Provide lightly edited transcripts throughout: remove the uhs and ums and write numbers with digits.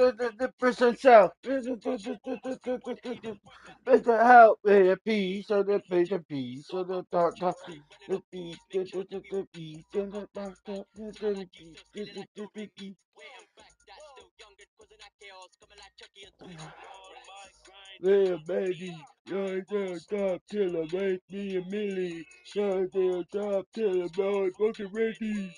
the person self. Better help with the peace or the better peace or the doctor. The peace, the peace, and the doctor. The peace. Little baby, you're the top killer, make me a milli. You're the top killer, boy, fucking ready.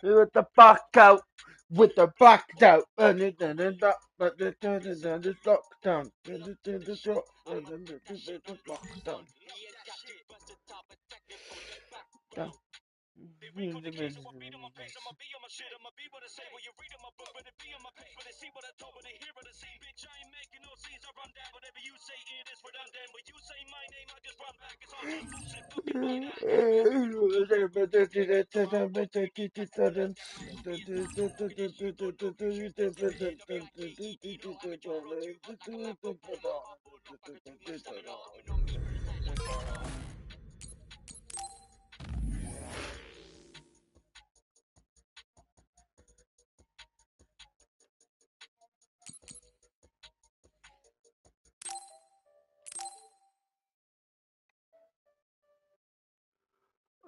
With the back out, with the back out, and then the lockdown, the lockdown.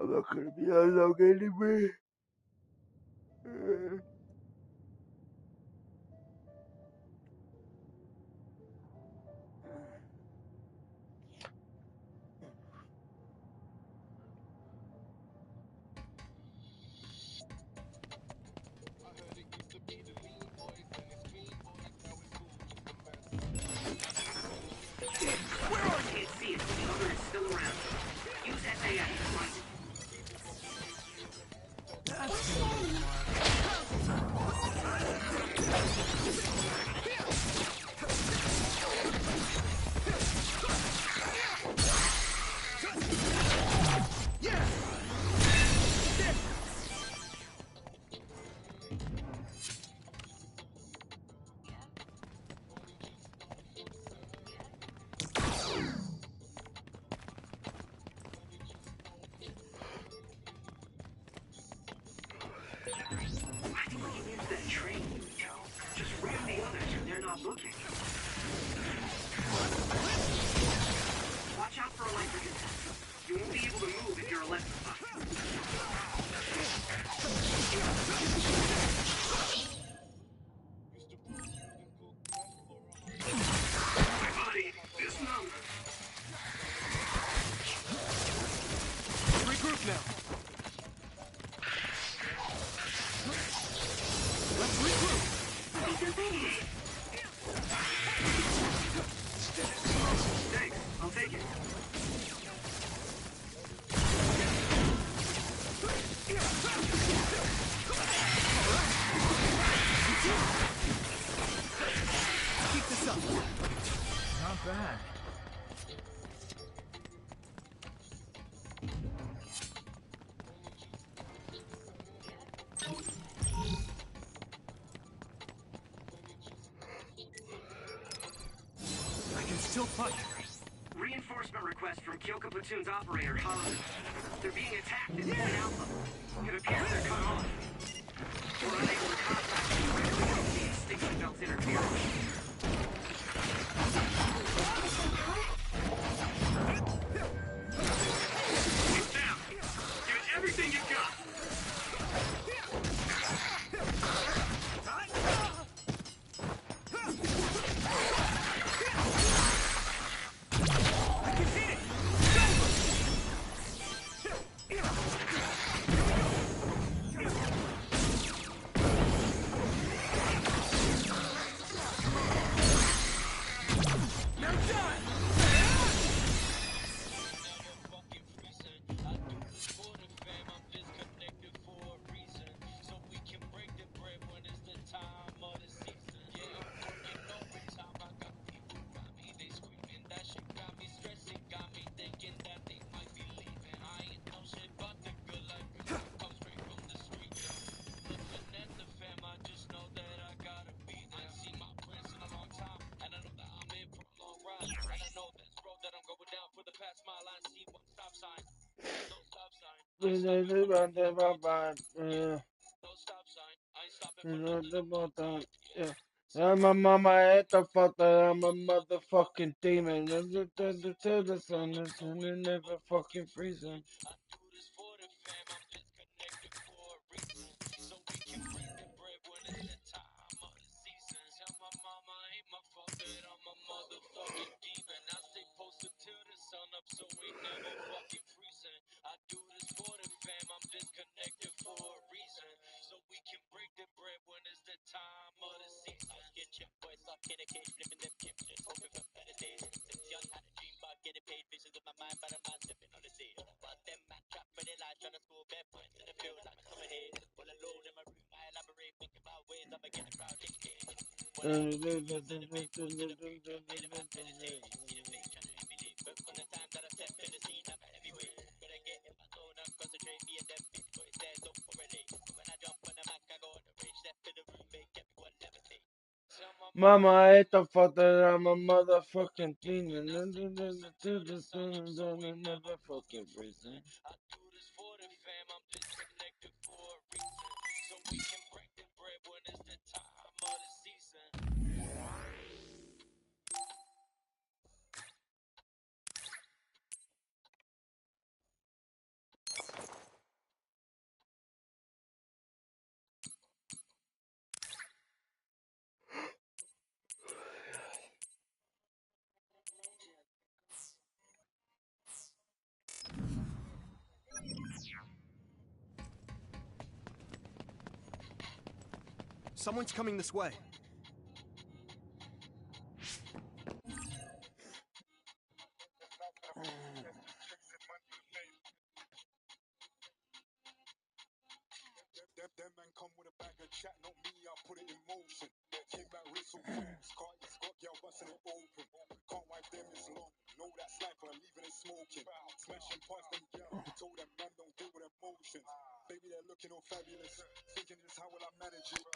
I'm not gonna be alone anyway. Reinforcement request from Kyoka Platoon's operator, Holland. They're being attacked at Point Alpha. It appears they're cut off. We're unable to contact them directly because the extinction belt's interference. It's down. Give it everything you got. Yeah. I'm a mama at the father, I'm a motherfucking demon. To the sun, the sun is never fucking freezing. Mama, I ate the father, I'm a motherfucking demon. To the sun, the sun is never fucking freezing. Someone's coming this way. Them man come with a bag of chat, not me, I put it in motion. Came back whistle fast, got girl busting it open. Can't wipe them, it's long. Know that sniper, leaving it smoking. Smashing past them girl, told them man don't deal with emotions. Baby, they're looking all fabulous. Thinking just how will I manage it?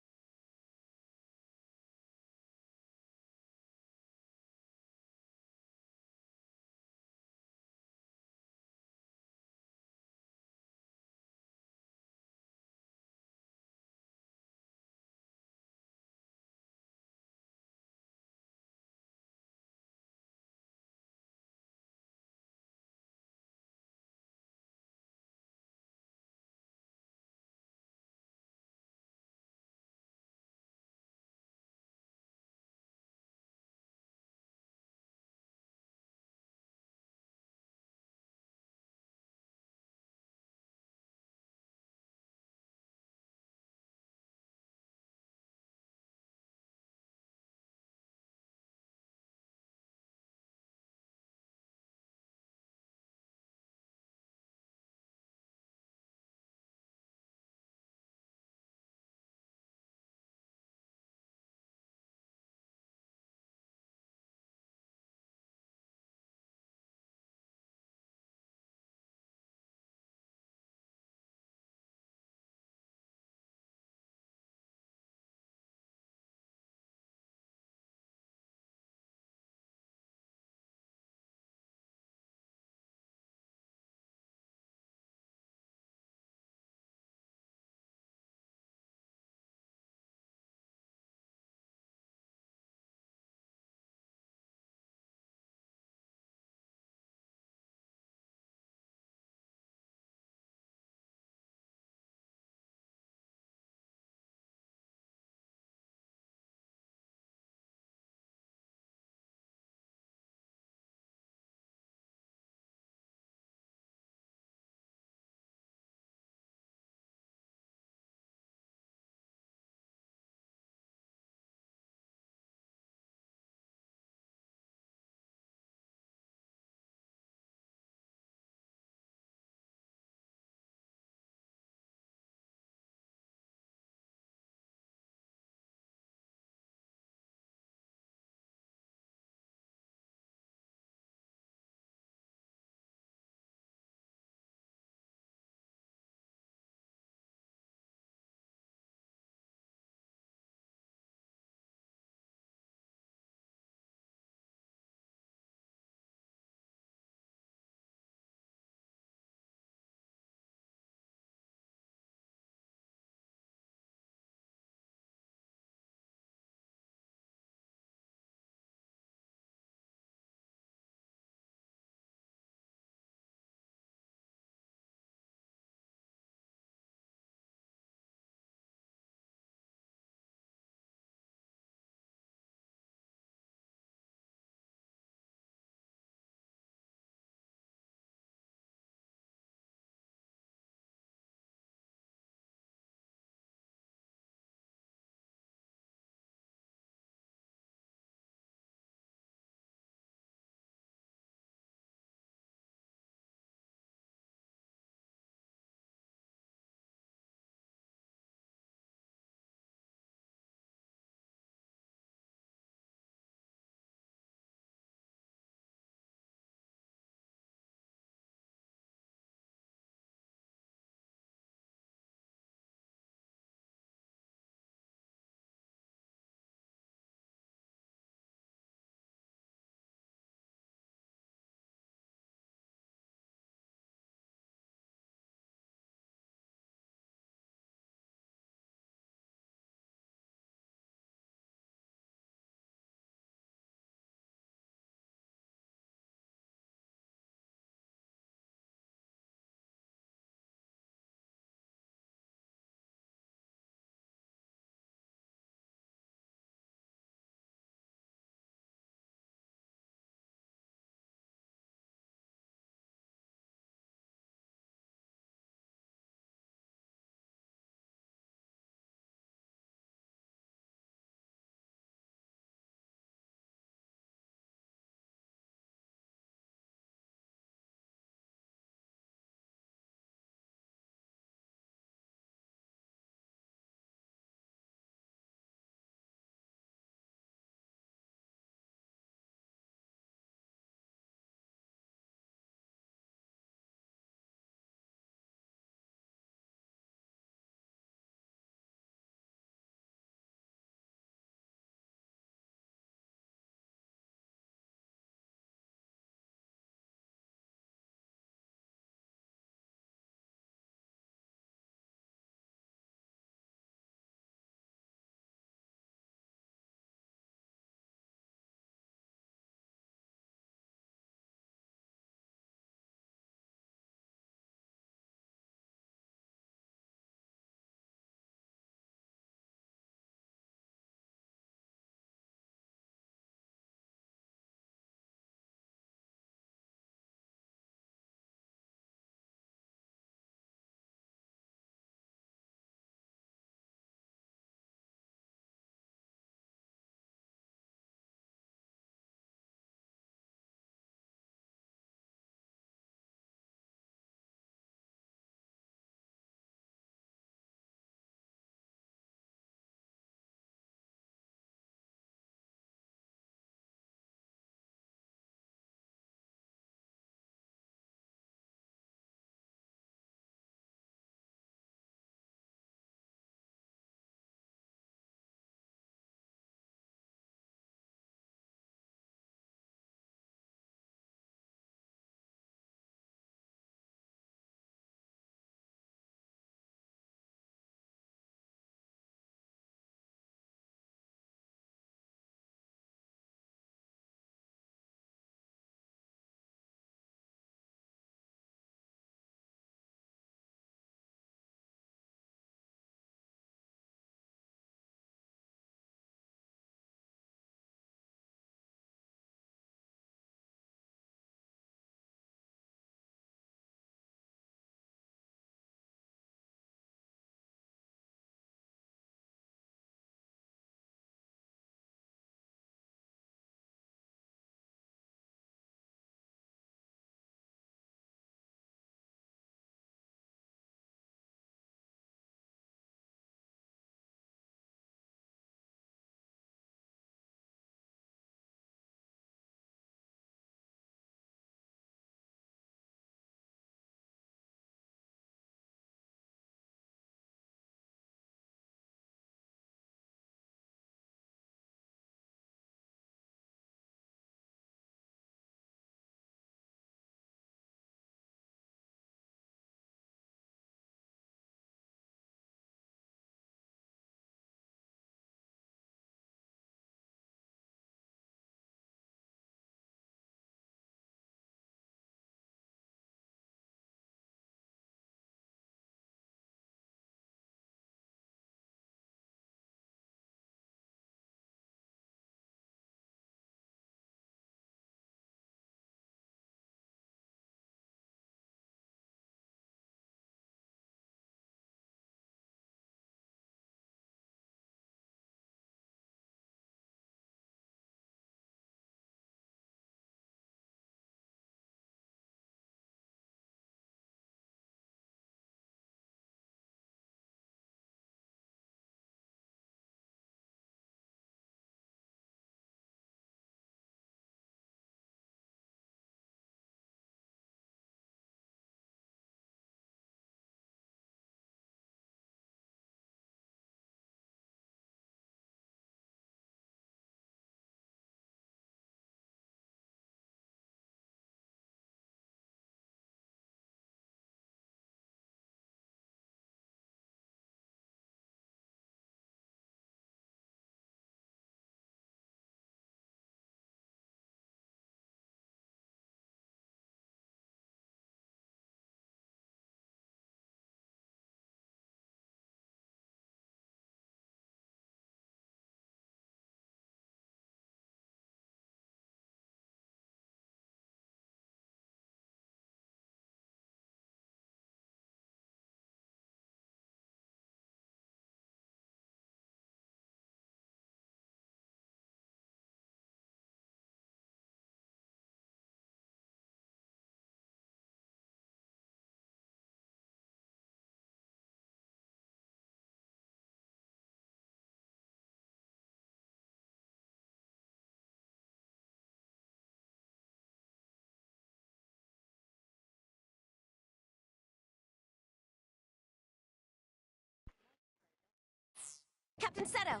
Seto.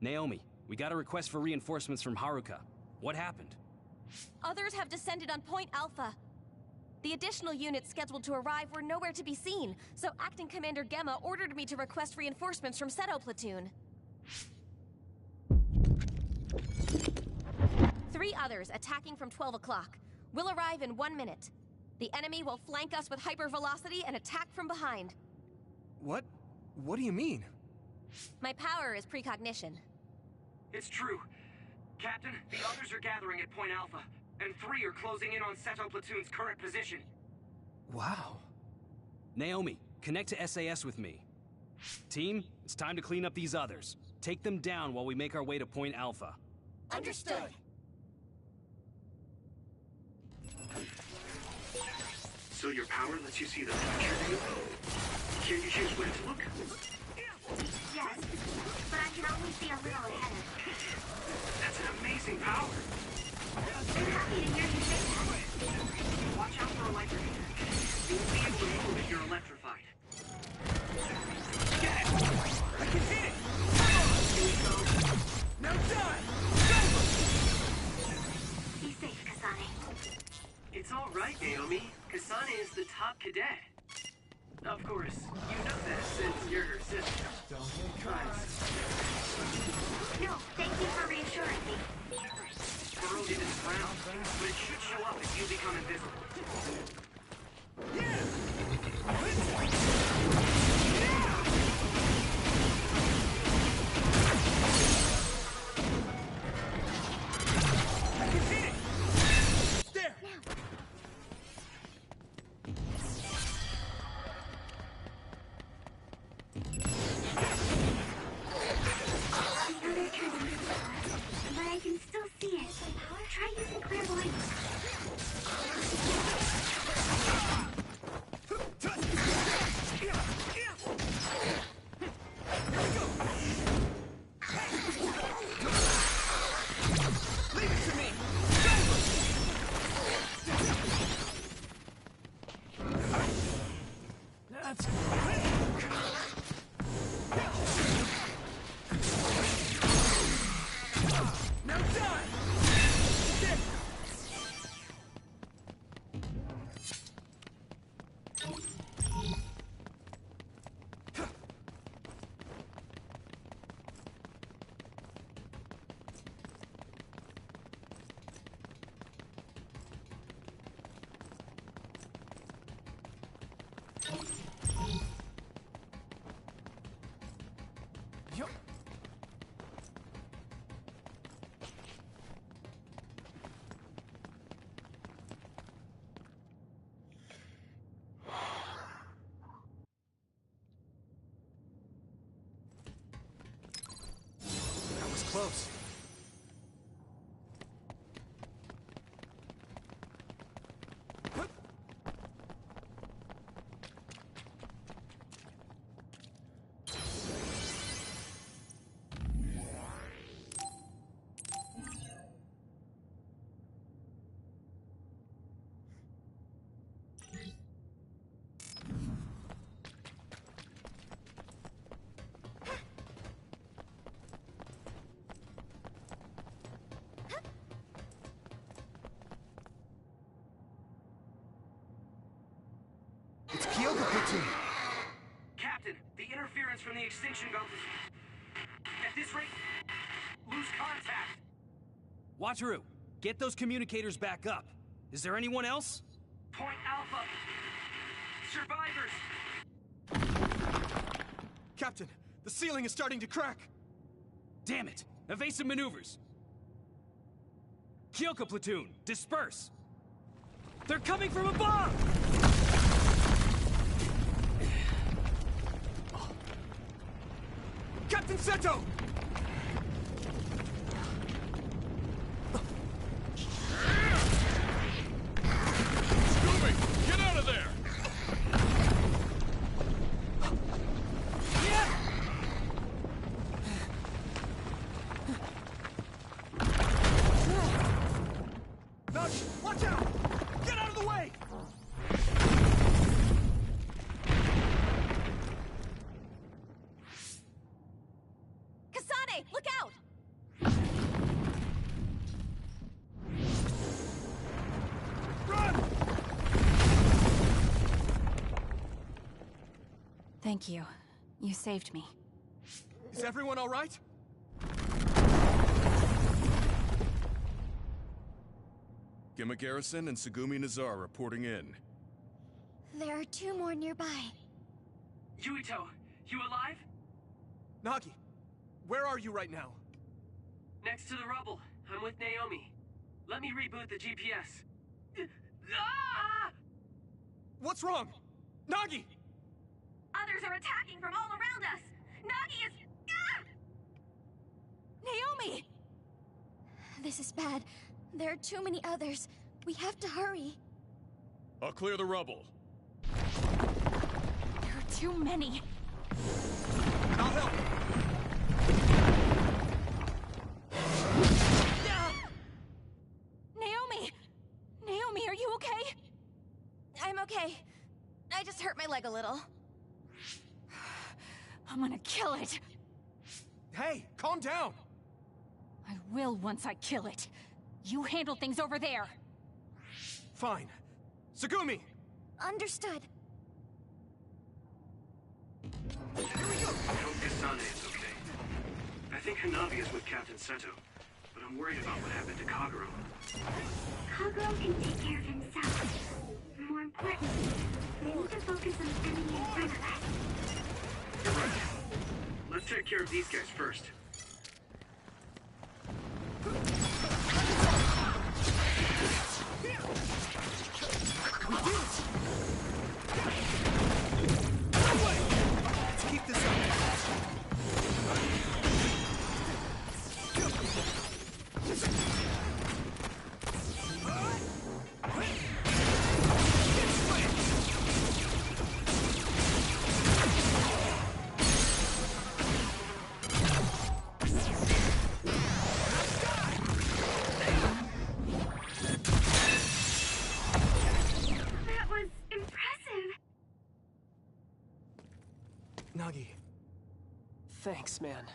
Naomi, we got a request for reinforcements from Haruka. What happened? Others have descended on Point Alpha. The additional units scheduled to arrive were nowhere to be seen, so Acting Commander Gemma ordered me to request reinforcements from Seto Platoon. 3 others attacking from 12 o'clock. Will arrive in 1 minute. The enemy will flank us with hypervelocity and attack from behind. What? What do you mean? My power is precognition. It's true. Captain, the others are gathering at Point Alpha, and 3 are closing in on Seto Platoon's current position. Wow. Naomi, connect to SAS with me. Team, it's time to clean up these others. Take them down while we make our way to Point Alpha. Understood. So your power lets you see the future, do you? Can you choose where to look? Yes, but I can only see a little ahead. That's an amazing power. I'm happy to hear you say that. Watch out for electric. You won't be able to move if you're electrified. Get it! I can hit it! Here we go. Now die! Be safe, Kasane. It's all right, Naomi. Kasane is the top cadet. Of course, you know that since you're her sister. No, thank you for reassuring me. Burrow didn't drown, but it should show up if you become invisible. I can hit it! There! The other turns but I can still see it. Try using clairvoyance. Leave it to me! That's... Now die! There! Yup. That was close. It's Kyoka Platoon! Captain, the interference from the extinction belt is... At this rate, lose contact. Watcheru, get those communicators back up. Is there anyone else? Point Alpha. Survivors. Captain, the ceiling is starting to crack! Damn it! Evasive maneuvers! Kyoka Platoon, disperse! They're coming from above! Captain Seto! Scooby, get out of there! Nudge, watch out! Get out of the way! Hey, look out! Run! Thank you. You saved me. Is everyone all right? Gemma Garrison and Segumi Nazar reporting in. There are 2 more nearby. Yuito, you alive? Nagi, where are you right now? Next to the rubble. I'm with Naomi. Let me reboot the GPS. Ah! What's wrong? Nagi! Others are attacking from all around us! Nagi is... Ah! Naomi! This is bad. There are too many others. We have to hurry. I'll clear the rubble. There are too many. I'll help. Naomi! Naomi, are you okay? I'm okay. I just hurt my leg a little. I'm gonna kill it. Hey, calm down. I will once I kill it. You handle things over there. Fine. Segumi! Understood. I hope Kasane is okay. I think Hanabi is with Captain Seto, but I'm worried about what happened to Kagero. Kagero can take care of himself. More importantly, we need to focus on the enemy in front of us. You're right. Let's take care of these guys first. Let's keep this up. That was impressive. Nagi. Thanks, man.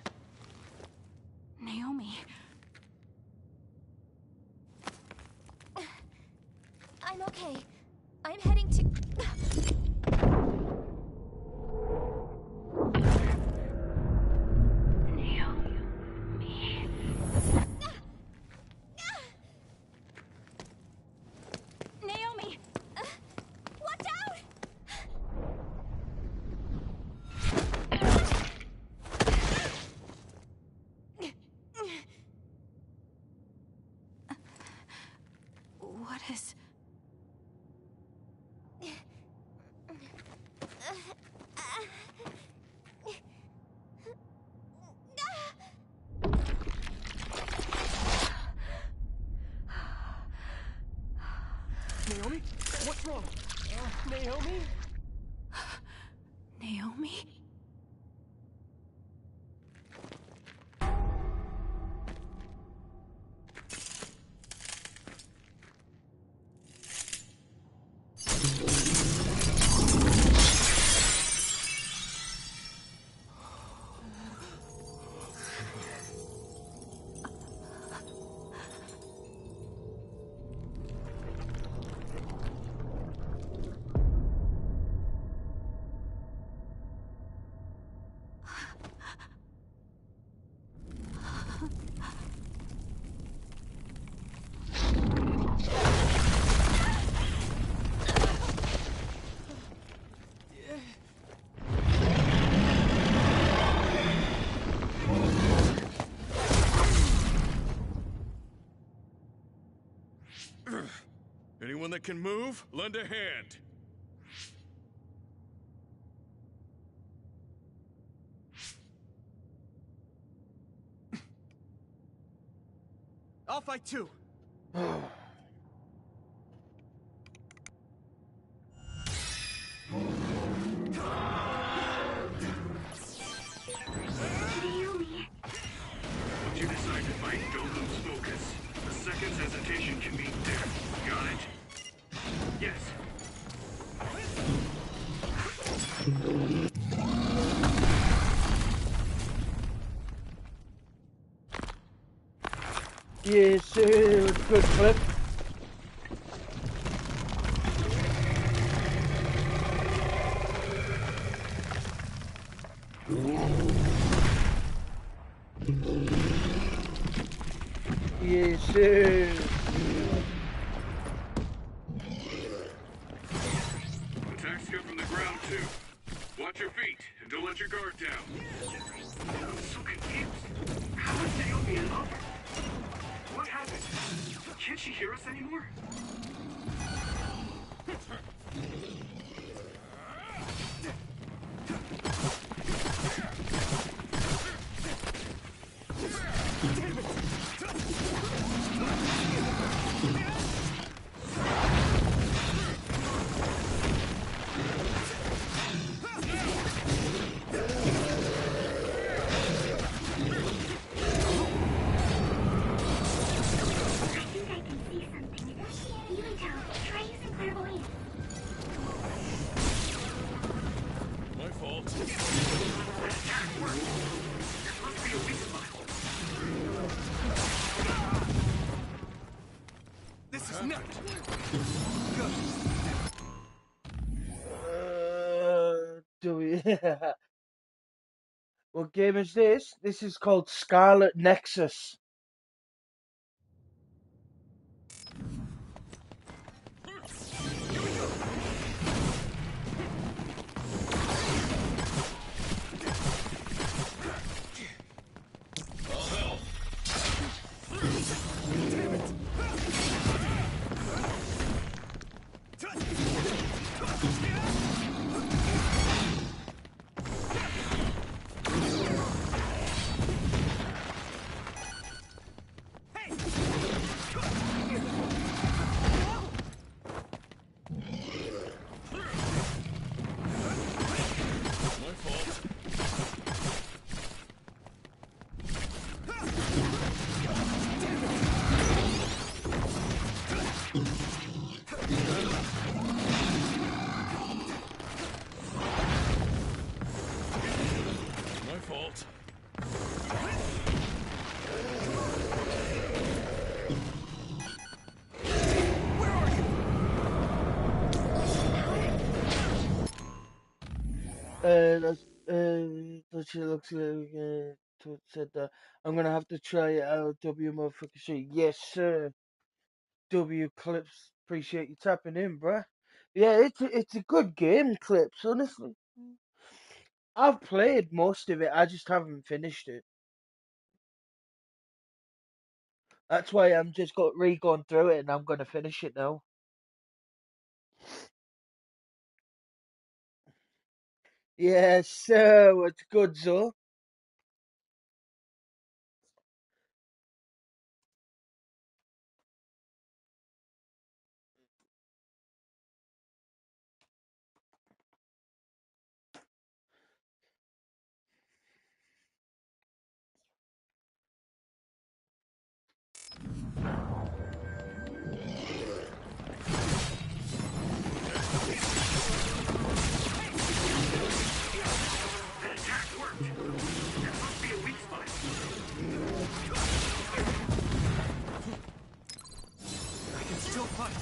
Naomi. I'm okay. I'm heading to... Naomi! Watch out! What is... Naomi? What's wrong? Naomi? Naomi? Anyone that can move, lend a hand. I'll fight too. Naomi. Once you decide to fight, don't lose focus. A second's hesitation can mean death. Got it? Yes. Yes, sir. Good clip. Yes, sir. Attacks come from the ground too. Watch your feet and don't let your guard down. I'm so confused. How is Naomi and Alpha? What happened? Can't she hear us anymore? My fault. This is nuts. Do we? What game is this? This is called Scarlet Nexus. My fault. My fault. That she looks like said that I'm gonna have to try it out. W motherfucker shit. Yes, sir. W clips. Appreciate you tapping in, bruh. Yeah, it's a good game, clips. Honestly, I've played most of it. I just haven't finished it. That's why I'm just going through it, and I'm gonna finish it now. Yes, sir. What's good, Zo? I can still fight.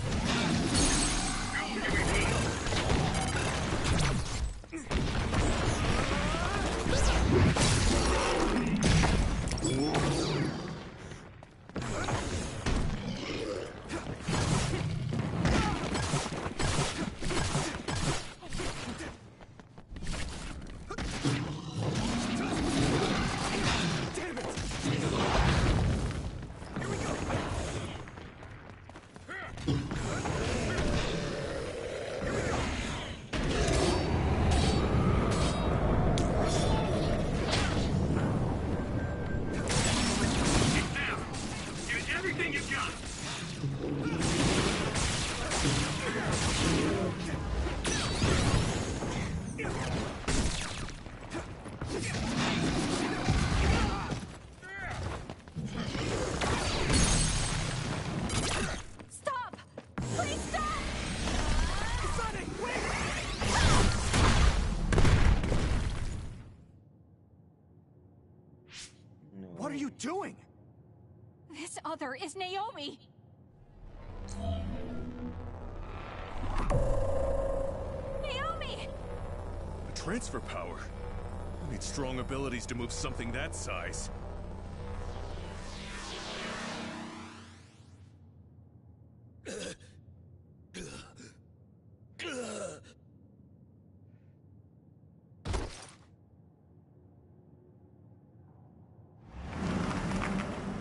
Stop! Please stop! Sonic, wait! No. What are you doing? This other is Naomi! Naomi! A transfer power? I need strong abilities to move something that size.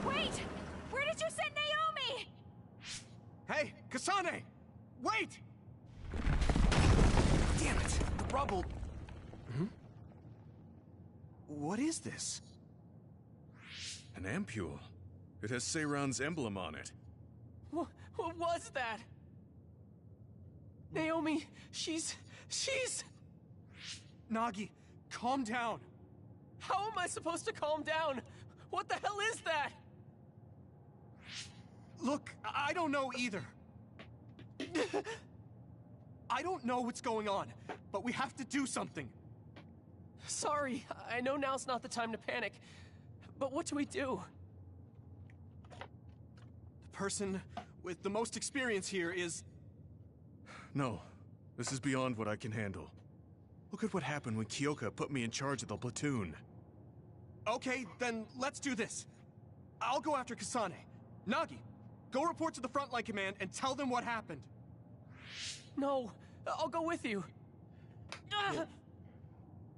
Wait! Where did you send Naomi? Hey, Kasane! Wait! Damn it! The rubble... What is this? An ampule. It has Seiran's emblem on it. What was that? Naomi, she's... Nagi, calm down. How am I supposed to calm down? What the hell is that? Look, I don't know either. I don't know what's going on, but we have to do something. Sorry, I know now's not the time to panic, but what do we do? The person with the most experience here is... No, this is beyond what I can handle. Look at what happened when Kyoka put me in charge of the platoon. Okay, then let's do this. I'll go after Kasane. Nagi, go report to the frontline command and tell them what happened. No, I'll go with you.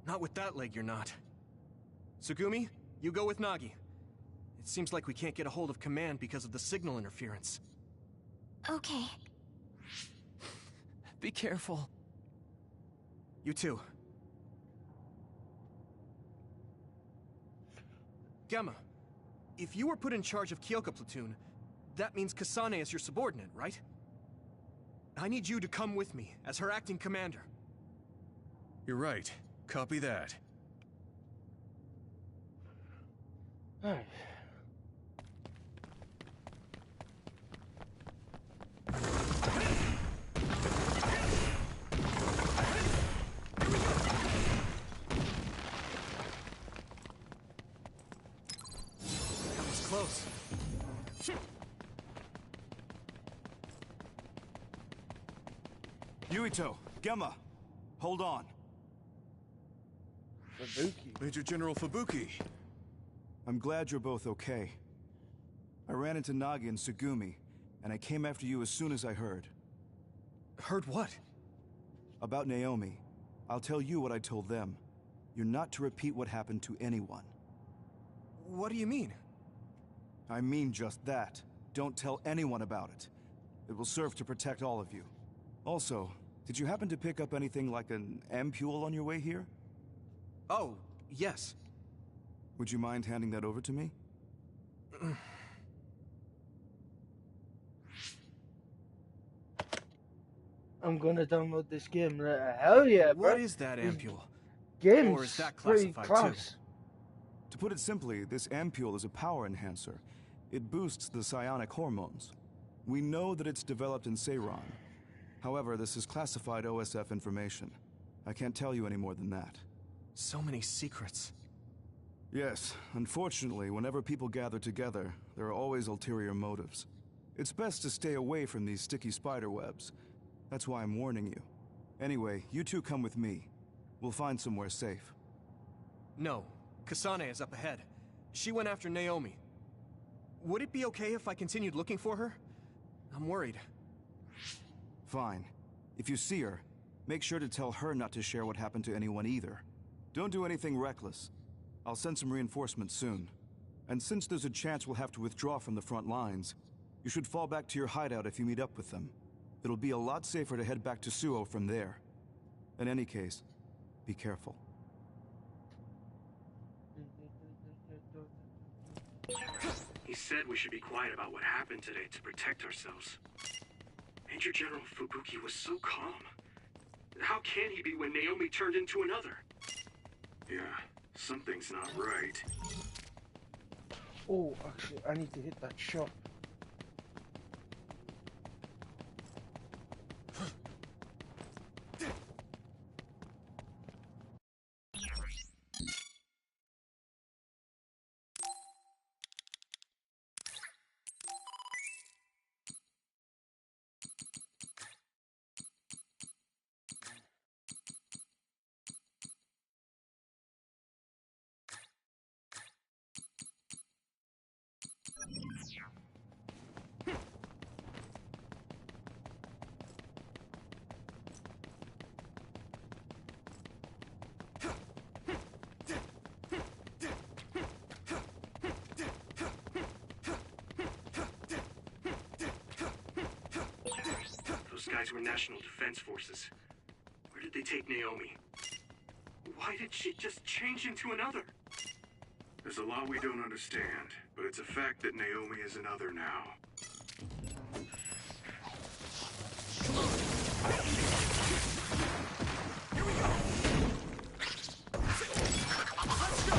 Not with that leg, you're not. Tsugumi, you go with Nagi. It seems like we can't get a hold of command because of the signal interference. Okay. Be careful. You too. Gemma, if you were put in charge of Kyoka platoon, that means Kasane is your subordinate, right? I need you to come with me as her acting commander. You're right. Copy that. Alright. That was close. Yuito, Gemma, hold on. Fubuki. Major General Fubuki. I'm glad you're both okay. I ran into Nagi and Tsugumi, and I came after you as soon as I heard. Heard what? About Naomi. I'll tell you what I told them. You're not to repeat what happened to anyone. What do you mean? I mean just that. Don't tell anyone about it. It will serve to protect all of you. Also, did you happen to pick up anything like an ampule on your way here? Oh, yes. Would you mind handing that over to me? I'm gonna download this game. Hell yeah, bro. What is that ampule? Game's Or is that pretty classified too? class. To put it simply, this ampule is a power enhancer. It boosts the psionic hormones. We know that it's developed in Seiran. However, this is classified OSF information. I can't tell you any more than that. So many secrets. Yes, unfortunately, whenever people gather together, there are always ulterior motives. It's best to stay away from these sticky spider webs. That's why I'm warning you. Anyway, you two come with me. We'll find somewhere safe. No, Kasane is up ahead. She went after Naomi. Would it be okay if I continued looking for her? I'm worried. Fine. If you see her, make sure to tell her not to share what happened to anyone either. Don't do anything reckless. I'll send some reinforcements soon. And since there's a chance we'll have to withdraw from the front lines, you should fall back to your hideout if you meet up with them. It'll be a lot safer to head back to Suo from there. In any case, be careful. He said we should be quiet about what happened today to protect ourselves. Major General Fubuki was so calm. How can he be when Naomi turned into another? Yeah, something's not right. Oh, actually, I need to hit that shot. guys were National Defense Forces. Where did they take Naomi? Why did she just change into another? There's a lot we don't understand, but it's a fact that Naomi is another now. Here we go! Let's go!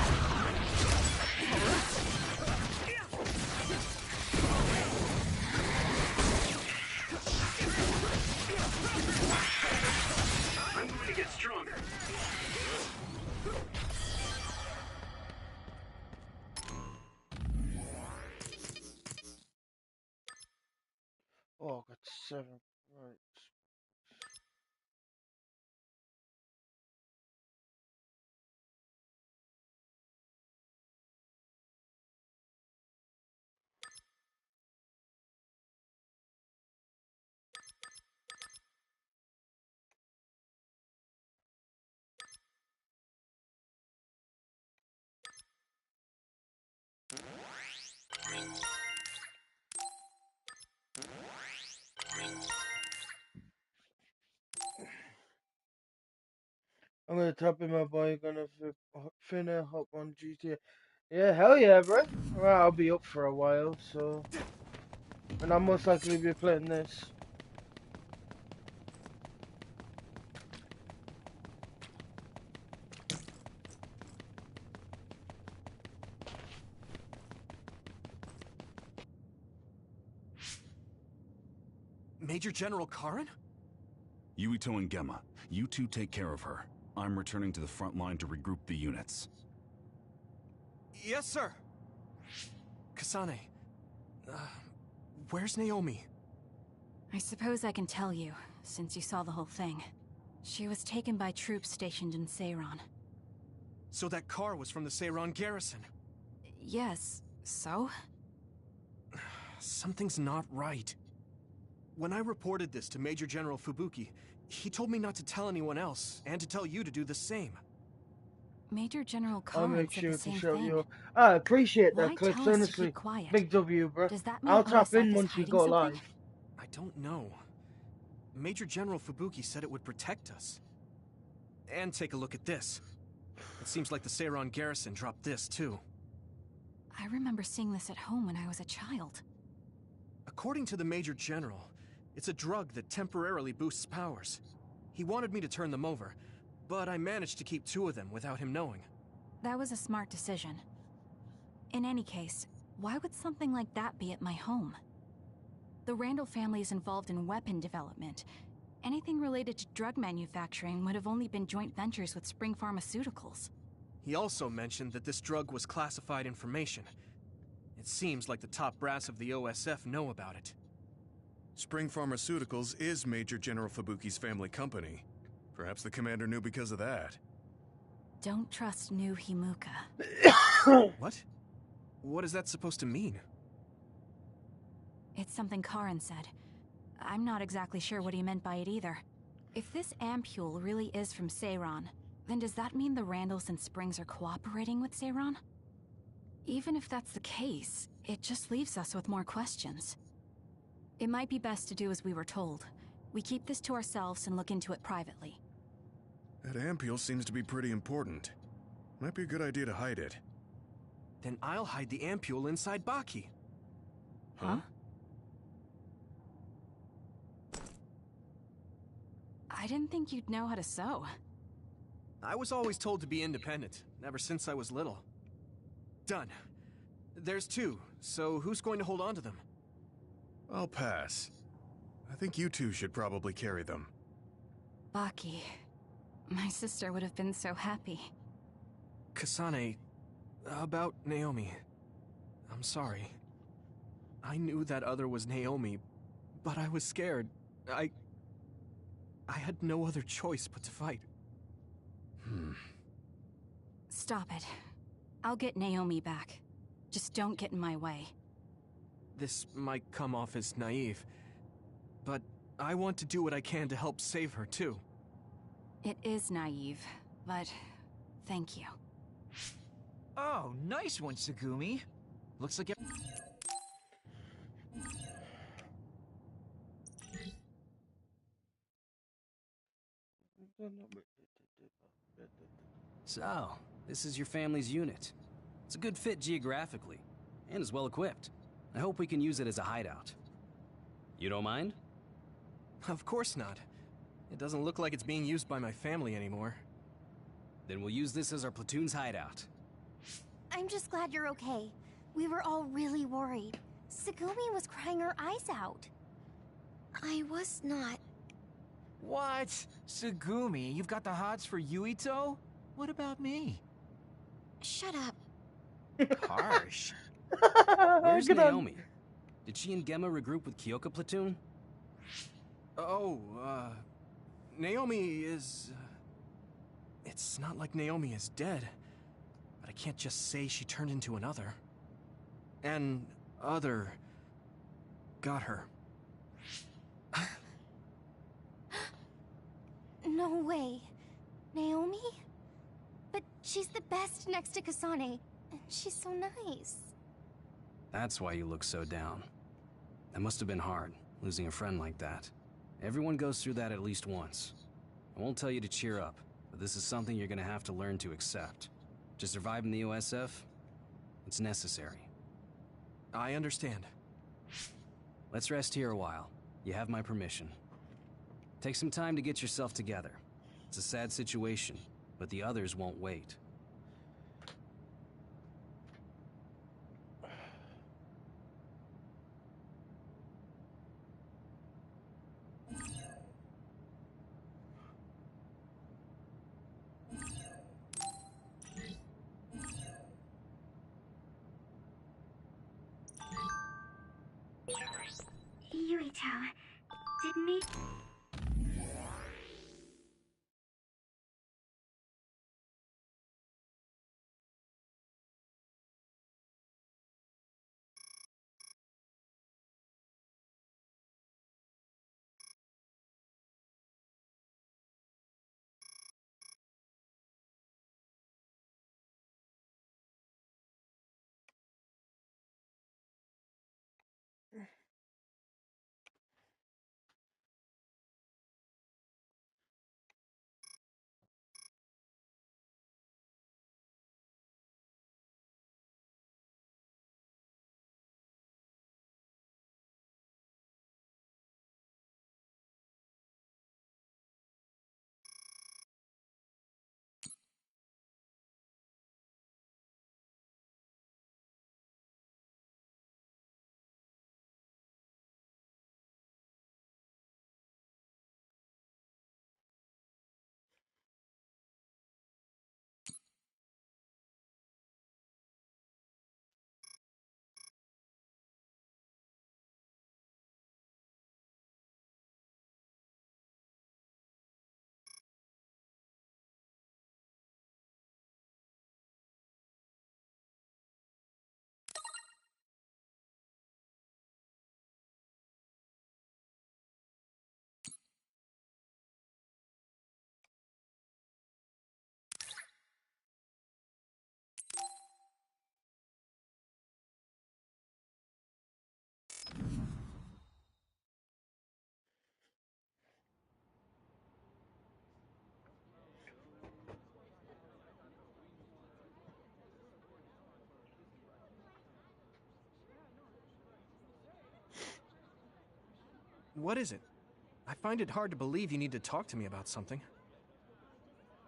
I'm going to get stronger. Oh, I got 7. Right. I'm gonna tap in my boy, gonna finna hop on GTA. Yeah, hell yeah, bro. Well, I'll be up for a while, so. And I'll most likely be playing this. Major General Karin? Yuito and Gemma, you two take care of her. I'm returning to the front line to regroup the units. Yes, sir. Kasane, where's Naomi? I suppose I can tell you, since you saw the whole thing. She was taken by troops stationed in Seiran. So that car was from the Seiran garrison? Yes, so? Something's not right. When I reported this to Major General Fubuki, he told me not to tell anyone else, and to tell you to do the same. Major General I'll Collins make said sure the to same show thing. you. I appreciate Why that, Clips, tell us to honestly. keep quiet? Big W, bro. Does that mean I'll tap OSF in is once we hiding go something? live. I don't know. Major General Fubuki said it would protect us. And take a look at this. It seems like the Seiran garrison dropped this, too. I remember seeing this at home when I was a child. According to the Major General, it's a drug that temporarily boosts powers. He wanted me to turn them over, but I managed to keep 2 of them without him knowing. That was a smart decision. In any case, why would something like that be at my home? The Randall family is involved in weapon development. Anything related to drug manufacturing would have only been joint ventures with Spring Pharmaceuticals. He also mentioned that this drug was classified information. It seems like the top brass of the OSF know about it. Spring Pharmaceuticals is Major General Fubuki's family company. Perhaps the commander knew because of that. Don't trust new Himuka. What? What is that supposed to mean? It's something Karin said. I'm not exactly sure what he meant by it either. If this ampule really is from Seiran, then does that mean the Randalls and Springs are cooperating with Seiran? Even if that's the case, it just leaves us with more questions. It might be best to do as we were told. We keep this to ourselves and look into it privately. That ampule seems to be pretty important. Might be a good idea to hide it. Then I'll hide the ampule inside Baki. Huh? I didn't think you'd know how to sew. I was always told to be independent, ever since I was little. Done. There's 2, so who's going to hold on to them? I'll pass. I think you two should probably carry them. Baki. My sister would have been so happy. Kasane, about Naomi. I'm sorry. I knew that other was Naomi, but I was scared. I had no other choice but to fight. Stop it. I'll get Naomi back. Just don't get in my way. This might come off as naive, but I want to do what I can to help save her, too. It is naive, but thank you. Oh, nice one, Tsugumi. Looks like So, this is your family's unit. It's a good fit geographically, and is well equipped. I hope we can use it as a hideout. You don't mind? Of course not. It doesn't look like it's being used by my family anymore. Then we'll use this as our platoon's hideout. I'm just glad you're okay. We were all really worried. Segumi was crying her eyes out. I was not. What? Segumi, you've got the hots for Yuito? What about me? Shut up. Harsh. Where's Naomi? Did she and Gemma regroup with Kyoka platoon? Oh, Naomi is... It's not like Naomi is dead, but I can't just say she turned into another. An other got her. No way. Naomi? But she's the best next to Kasane, and she's so nice. That's why you look so down. That must have been hard, losing a friend like that. Everyone goes through that at least once. I won't tell you to cheer up, but this is something you're gonna have to learn to accept. To survive in the OSF, it's necessary. I understand. Let's rest here a while. You have my permission. Take some time to get yourself together. It's a sad situation, but the others won't wait. Yuito, did me... What is it? I find it hard to believe you need to talk to me about something.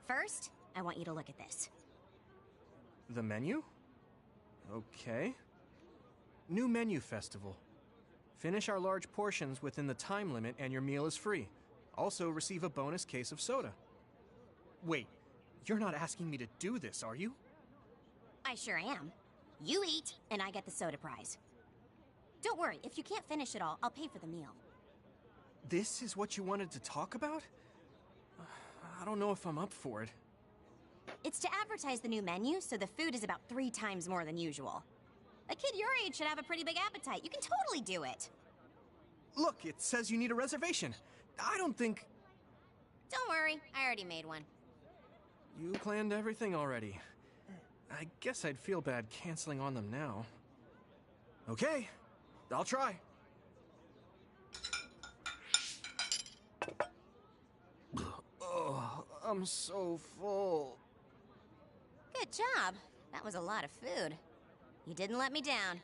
First, I want you to look at this. The menu? Okay. New menu festival. Finish our large portions within the time limit and your meal is free. Also receive a bonus case of soda. Wait, you're not asking me to do this, are you? I sure am. You eat, and I get the soda prize. Don't worry, if you can't finish it all, I'll pay for the meal. This is what you wanted to talk about? I don't know if I'm up for it. It's to advertise the new menu, so the food is about 3 times more than usual. A kid your age should have a pretty big appetite. You can totally do it. Look, it says you need a reservation. I don't think... Don't worry, I already made one. You planned everything already. I guess I'd feel bad canceling on them now. Okay, I'll try. I'm so full. Good job. That was a lot of food. You didn't let me down.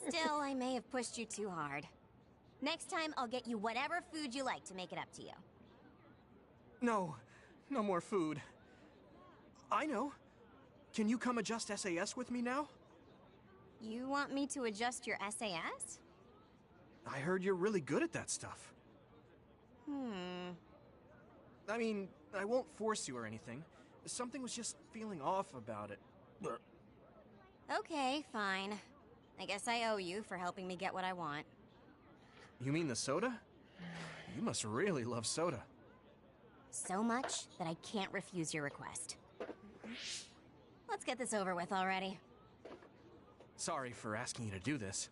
Still, I may have pushed you too hard. Next time, I'll get you whatever food you like to make it up to you. No, no more food. I know. Can you come adjust SAS with me now? You want me to adjust your SAS? I heard you're really good at that stuff. I mean, I won't force you or anything. Something was just feeling off about it. Okay, fine. I guess I owe you for helping me get what I want. You mean the soda? You must really love soda. So much that I can't refuse your request. Let's get this over with already. Sorry for asking you to do this.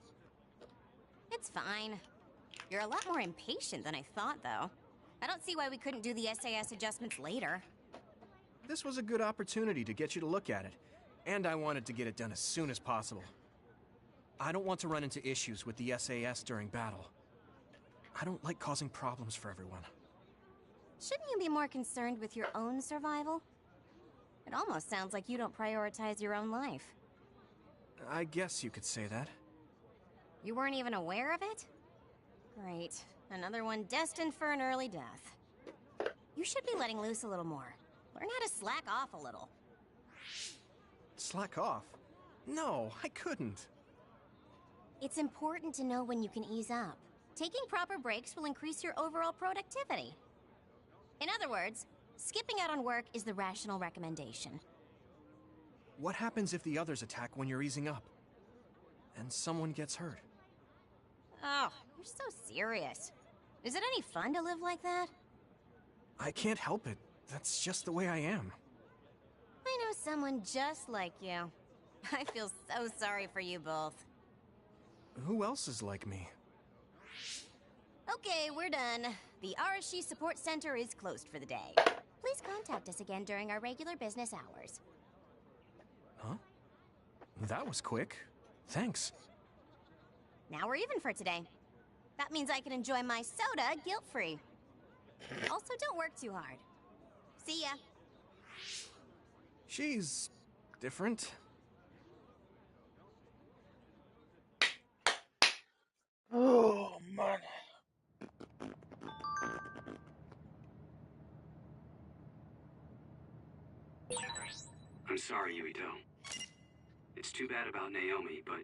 It's fine. You're a lot more impatient than I thought, though. I don't see why we couldn't do the SAS adjustments later. This was a good opportunity to get you to look at it, and I wanted to get it done as soon as possible. I don't want to run into issues with the SAS during battle. I don't like causing problems for everyone. Shouldn't you be more concerned with your own survival? It almost sounds like you don't prioritize your own life. I guess you could say that. You weren't even aware of it? Great. Another one destined for an early death. You should be letting loose a little more. Learn how to slack off a little. Slack off? No, I couldn't. It's important to know when you can ease up. Taking proper breaks will increase your overall productivity. In other words, skipping out on work is the rational recommendation. What happens if the others attack when you're easing up? And someone gets hurt? Oh, you're so serious. Is it any fun to live like that? I can't help it. That's just the way I am. I know someone just like you. I feel so sorry for you both. Who else is like me? Okay, we're done. The RSG Support Center is closed for the day. Please contact us again during our regular business hours. Huh? That was quick. Thanks. Now we're even for today. That means I can enjoy my soda guilt-free. Also, don't work too hard. See ya. She's different. Oh, man. I'm sorry, Yuito. It's too bad about Naomi, but...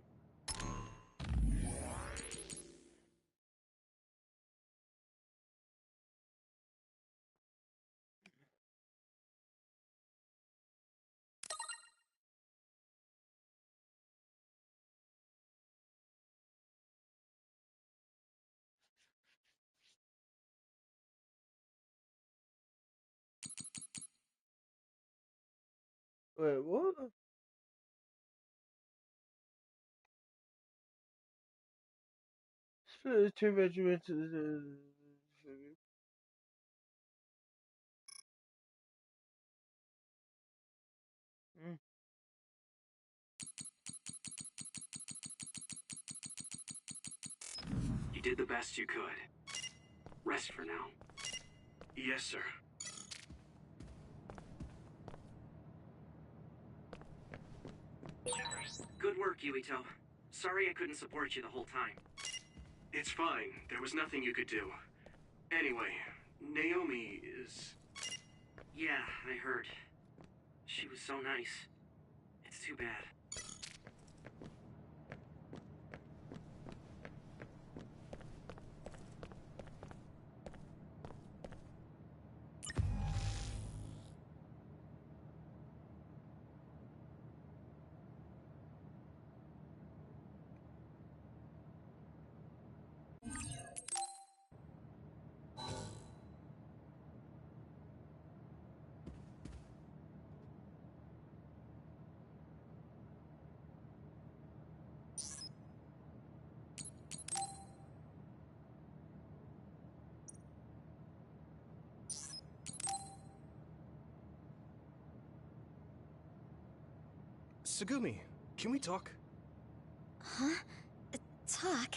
Wait, what? Split the two regiments. You did the best you could. Rest for now. Yes, sir. Good work, Yuito. Sorry I couldn't support you the whole time. It's fine. There was nothing you could do. Anyway, Naomi is... Yeah, I heard. She was so nice. It's too bad. Tsugumi, can we talk? Huh? Talk?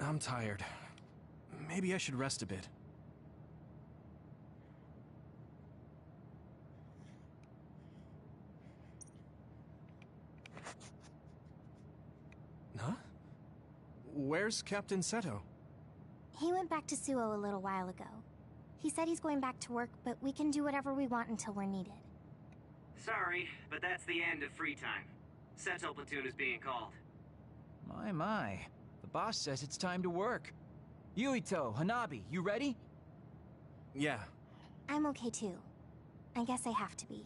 I'm tired. Maybe I should rest a bit. Huh? Where's Captain Seto? He went back to Suo a little while ago. He said he's going back to work, but we can do whatever we want until we're needed. Sorry, but that's the end of free time. Seto platoon is being called. My. The boss says it's time to work. Yuito, Hanabi, you ready? Yeah. I'm okay too. I guess I have to be.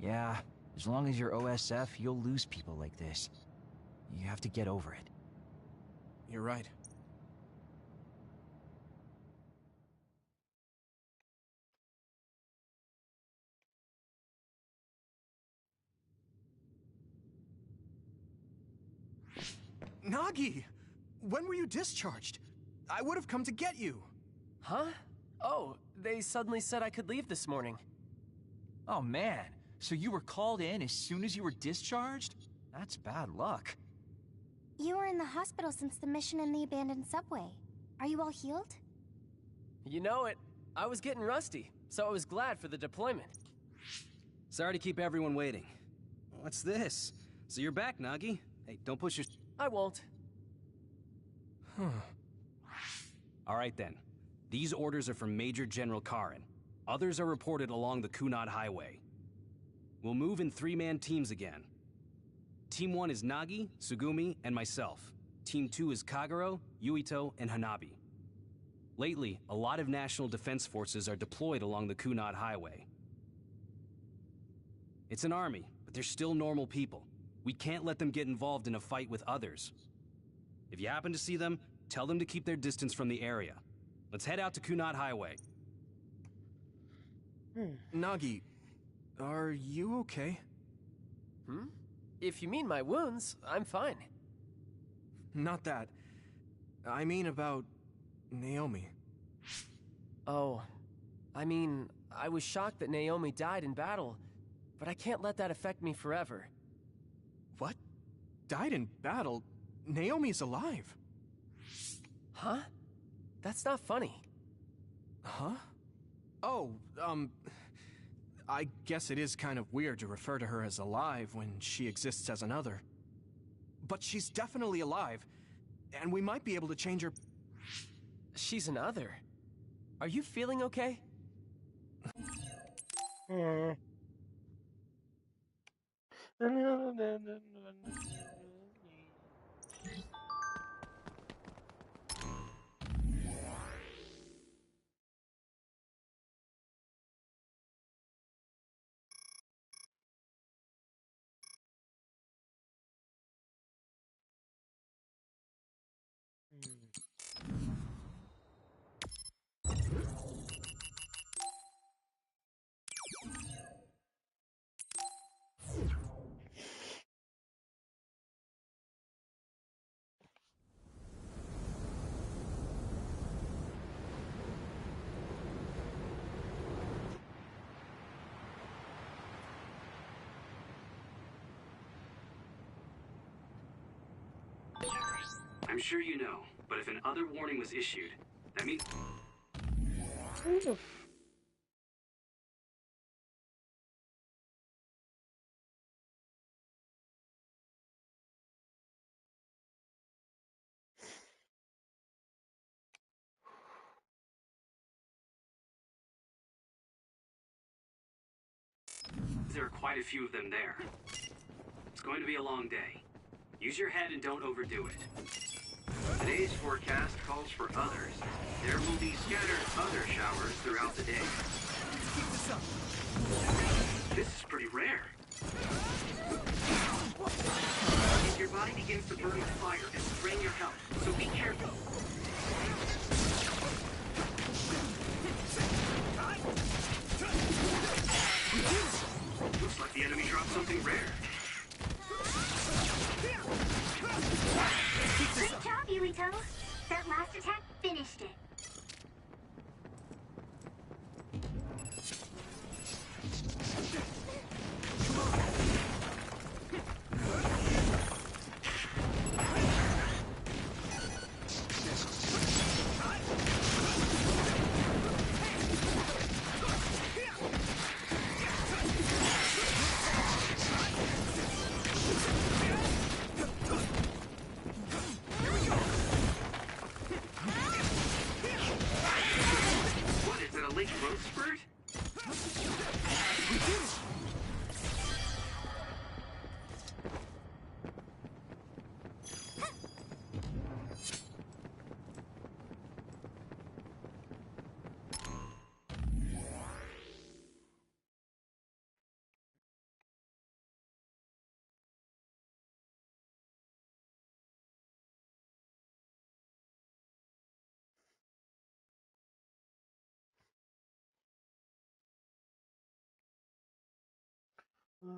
Yeah, as long as you're OSF, you'll lose people like this. You have to get over it. You're right. Nagi! When were you discharged? I would have come to get you. Huh? Oh, they suddenly said I could leave this morning. Oh man, so you were called in as soon as you were discharged? That's bad luck. You were in the hospital since the mission in the abandoned subway. Are you all healed? You know it. I was getting rusty, so I was glad for the deployment. Sorry to keep everyone waiting. What's this? So you're back, Nagi? Hey, don't push your... I won't. All right then. These orders are from Major General Karin. Others are reported along the Kunad Highway. We'll move in 3-man teams again. Team 1 is Nagi, Sugumi, and myself. Team 2 is Kagero, Yuito, and Hanabi. Lately, a lot of National Defense Forces are deployed along the Kunad Highway. It's an army, but they're still normal people. We can't let them get involved in a fight with others. If you happen to see them, tell them to keep their distance from the area. Let's head out to Kunad Highway. Nagi, are you okay? If you mean my wounds, I'm fine. Not that. I mean about Naomi. Oh, I mean, I was shocked that Naomi died in battle, but I can't let that affect me forever. What? Died in battle? Naomi's alive. Huh? That's not funny. Huh? Oh, I guess it is kind of weird to refer to her as alive when she exists as another. But she's definitely alive, and we might be able to change her... She's an other. Are you feeling okay? I'm sure you know, but if an other warning was issued, that means... There are quite a few of them there. It's going to be a long day. Use your head and don't overdo it. Today's forecast calls for others. There will be scattered other showers throughout the day. Keep this up. This is pretty rare. If your body begins to burn with fire, it's drain your health, so be careful. Looks like the enemy dropped something rare. Great job, Yuito. That last attack finished it. Looking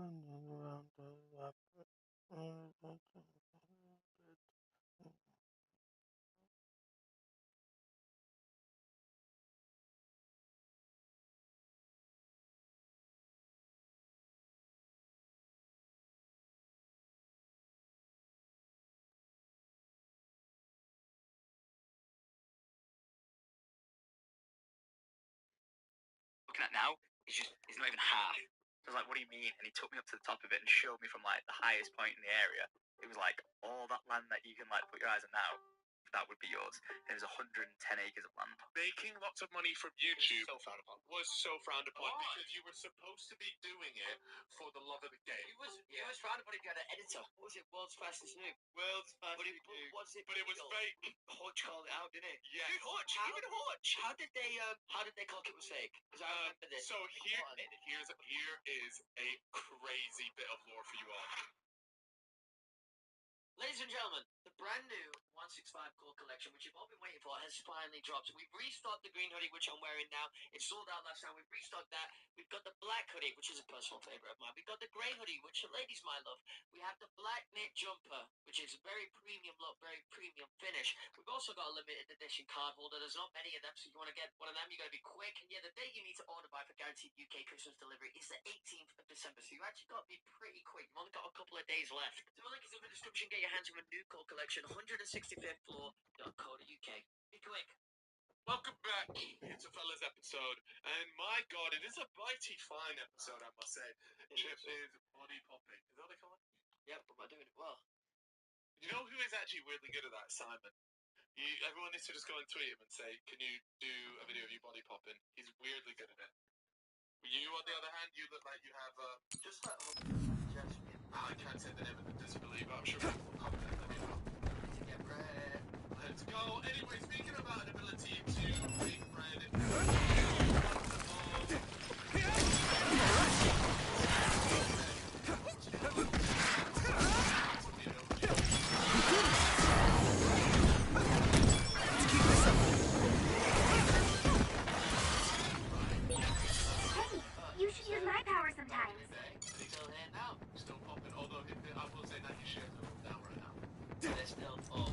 at now, it's not even half. I was like, what do you mean? And he took me up to the top of it and showed me from like the highest point in the area. It was like all that land that you can like put your eyes on now, that would be yours. There was 110 acres of land. Making lots of money from YouTube was so frowned upon because you were supposed to be doing it for the love of the game. It was frowned upon if you had an editor. What was it? World's fastest noob. World's fastest noob. But it was fake. Hutch called it out, didn't it? Yeah. Dude, Hutch. Even Hutch. How did they clock it was fake? Because I remember this. So here is a crazy bit of lore for you all. Ladies and gentlemen, the brand new 165 core collection, which you've all been waiting for, has finally dropped. We've restocked the green hoodie, which I'm wearing now. It sold out last time. We've restocked that. We've got the black hoodie, which is a personal favorite of mine. We've got the grey hoodie, which the ladies might love. We have the black knit jumper, which is a very premium look, very premium finish. We've also got a limited edition card holder. There's not many of them, so if you want to get one of them, you got to be quick. And yeah, the date you need to order by for guaranteed UK Christmas delivery is the 18th of December, so you actually got to be pretty quick. You've only got a couple of days left. So the link is in the description. Get your hands on a new core collection, 165th floor.co.uk. Be quick. Welcome back. It's a Fellas episode, and my god, it is a mighty fine episode, I must say. Chip is body popping. Is that what they call it? Yep, but I'm doing it well. You know who is actually weirdly good at that? Simon. Everyone needs to just go and tweet him and say, can you do a video of you body popping? He's weirdly good at it. You, on the other hand, you look like you have just like I can't say the name of the disbelief, but I'm sure people will comment and let me know. To get bread. Let's go. Anyway, speaking about an ability to make bread. You should use my power sometimes. Still here now. Still popping, although I will say that his shares are down right now. They're still up.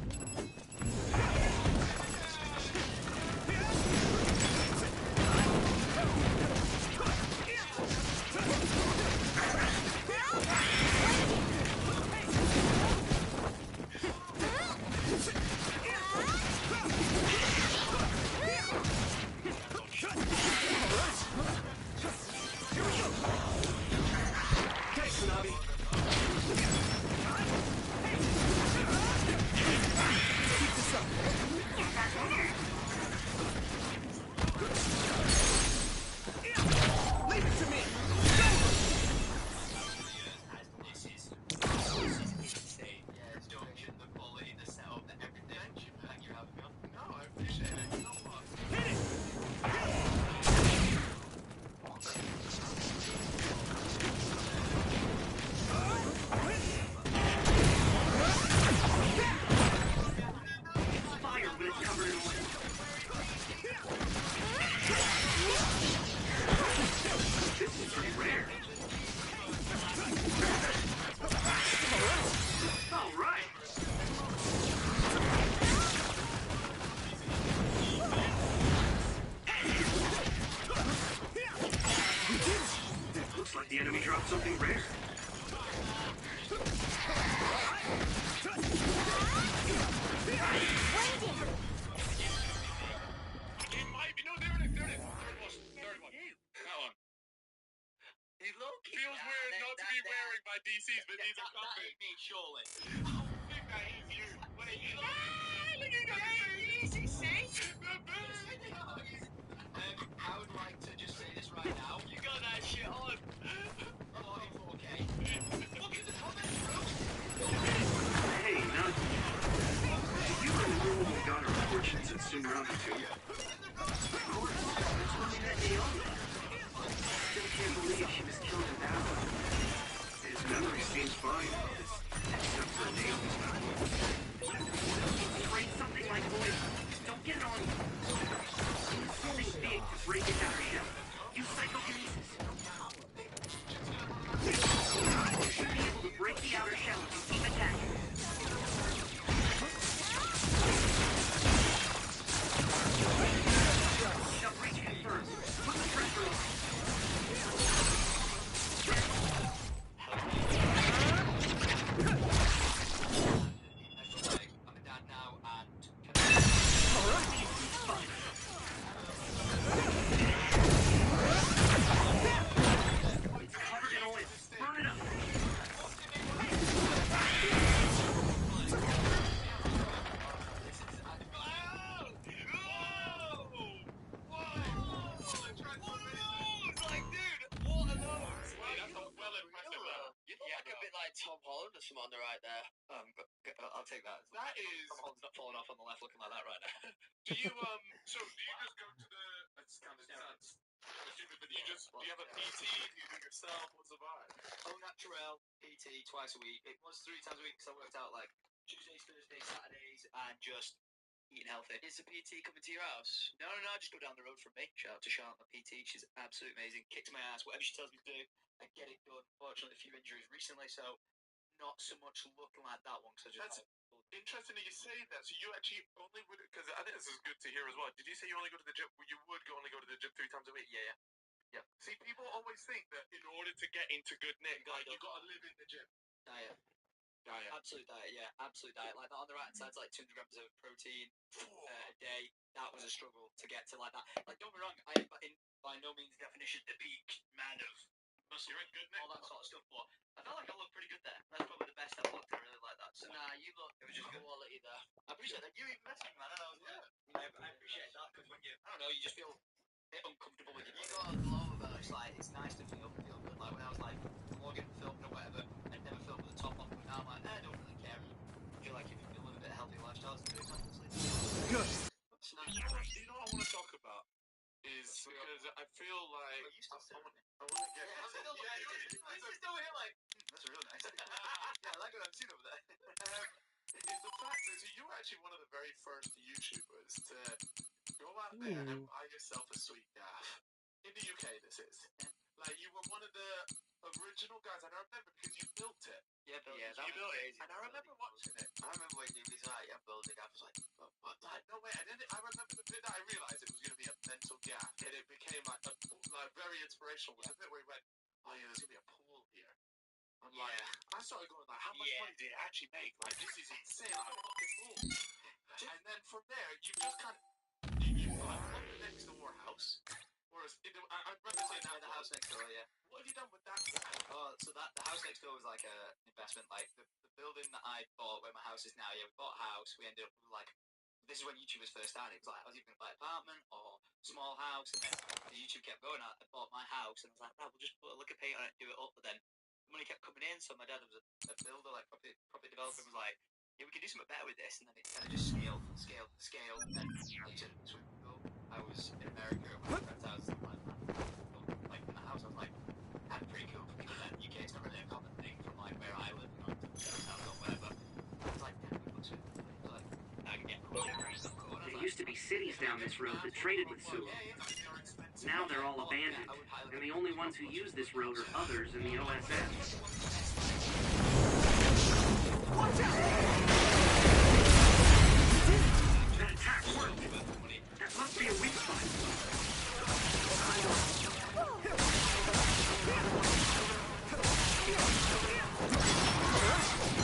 The enemy dropped something rare. It might be. No, there it is. Third one. That one. Feels weird not to be wearing my DCs, but these are comfy. That is me, surely. I think that is you. Wait, you look at Easy, see? I would like to just say this right now. You got that shit on. I'm on 4K. Look at the comments, bro. Hey, not you and the girl who got her fortunes at Sunrami too. Of course, that's when we met Naomi. Still can't believe she was killed in battle. His memory seems fine, except for Naomi's memory. Afraid something like boys don't get on. Tom Holland or something on the right there. I'll take that. That is Tom Holland's not falling off on the left, looking like that right now. Do you So do you just go to the? That's kind of sounds stupid, but do you have a PT? Do you do it yourself? What's the vibe? Oh, natural PT twice a week. It was 3 times a week because I worked out like Tuesdays, Thursdays, Saturdays, and just eating healthy. Is the PT coming to your house? No, I just go down the road from me. Shout out to Charlotte, my PT. She's absolutely amazing. Kicks my ass. Whatever she tells me to do, I get it done. Fortunately, a few injuries recently, so not so much looking like that one. Cause That's interesting that you say that. So you actually only would, because I think this is good to hear as well. Did you say you only go to the gym? You would only go to the gym 3 times a week? Yeah. See, people always think that in order to get into good nick, you got to live in the gym. Diet. Absolute diet, yeah. Absolute diet. Like that on the right hand side's like 200 grams of protein a day. That was a struggle to get to like that. Like, don't be wrong, I am by no means definition the peak man of muscle. You're in good nick. All that sort of stuff, but I felt like I looked pretty good there. That's probably the best I've looked. I really like that. So nah, you look. It was just quality there. I appreciate that. You even messaged me, man. I know. Yeah. I appreciate that because when I don't know, you just feel a bit uncomfortable with it. You got a glow about it. It's like it's nice to feel good. Like when I was like vlogging, filming or whatever, I'd never filmed with the top off. But now I'm like, I don't really care. I feel like if you live a bit healthy lifestyle, it's good. Good. You know what I want to talk about is because I feel like I want to get. He's still here like that's real nice. Yeah, I like what I'm seeing over there. Is the fact that you were actually one of the very first YouTubers to go out there and buy yourself a sweet gaff. In the UK, this is. Like, you were one of the original guys, and I remember because you built it. Yeah, built it. You built it. And I remember watching it. I remember when you was like, I'm building a gaff. I was like, what? Like, no way. And then I remember the bit that I realised it was going to be a mental gaff, and it became like very inspirational. Was the bit where he went, oh yeah, there's going to be a pool here. I'm like, I started going like, how much money did it actually make? Like, this is insane. Like, a fucking pool. And then from there, you just kind of, you've got a next door house. Whereas, I remember saying that the house next door, yeah. What have you done with that? Oh, so the house next door was like an investment. Like the building that I bought, where my house is now. Yeah, we bought a house. We ended up with like, this is when YouTubers first started. It was like I was either going to buy an apartment or small house, and then the YouTube kept going. I bought my house, and I was like, right, we'll just put a lick of paint on it, and do it up. But then the money kept coming in, so my dad was a builder, like property developer, and was like, yeah, we can do something better with this. And then it kind of just scaled. And then like you said, swimming pool. I was in America at my friend's house, and like in the house, I was like, that's pretty cool for people in the UK. It's not really a common thing from like where I live, you know, or whatever. It's like, yeah, we put swimming pool. Like, I can get cool. There used to be cities down this road that traded with Sewell. Now they're all abandoned, and the only ones who use this road are others in the OSF. Watch out! That attack worked. That must be a weak spot.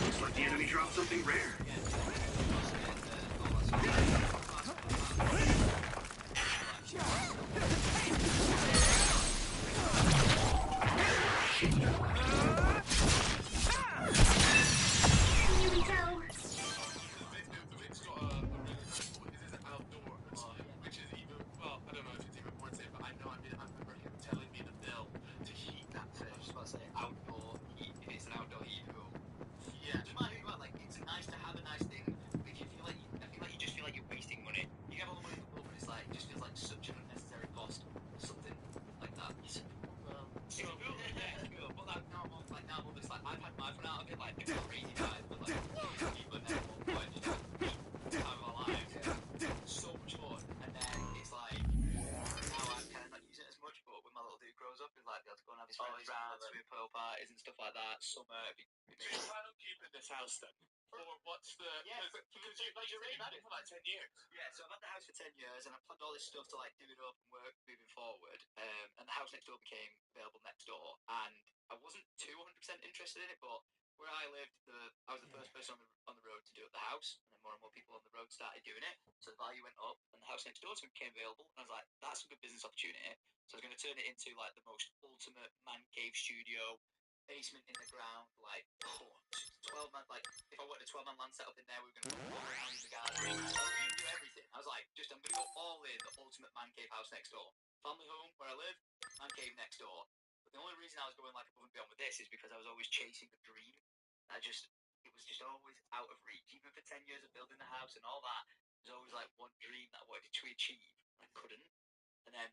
Looks like the enemy dropped something rare. House then? Or what's the... because you're in that for like 10 years. Yeah, so I've had the house for 10 years, and I've planned all this stuff to like do it up and work moving forward. And the house next door became available next door, and I wasn't 200% interested in it, but where I lived, I was the first person on the road to do up the house, and then more and more people on the road started doing it, so the value went up, and the house next door to me became available, and I was like, that's a good business opportunity. So I was going to turn it into like the most ultimate man cave studio, basement in the ground, like 12 man. Like if I wanted a 12-man land set up in there, we were going to go all around in the garden. I was going to do everything. I was like, I'm going to go all in the ultimate man cave house next door. Family home where I live, man cave next door. But the only reason I was going like above and beyond with this is because I was always chasing a dream. it was just always out of reach. Even for 10 years of building the house and all that, there was always like one dream that I wanted to achieve. I couldn't. And then,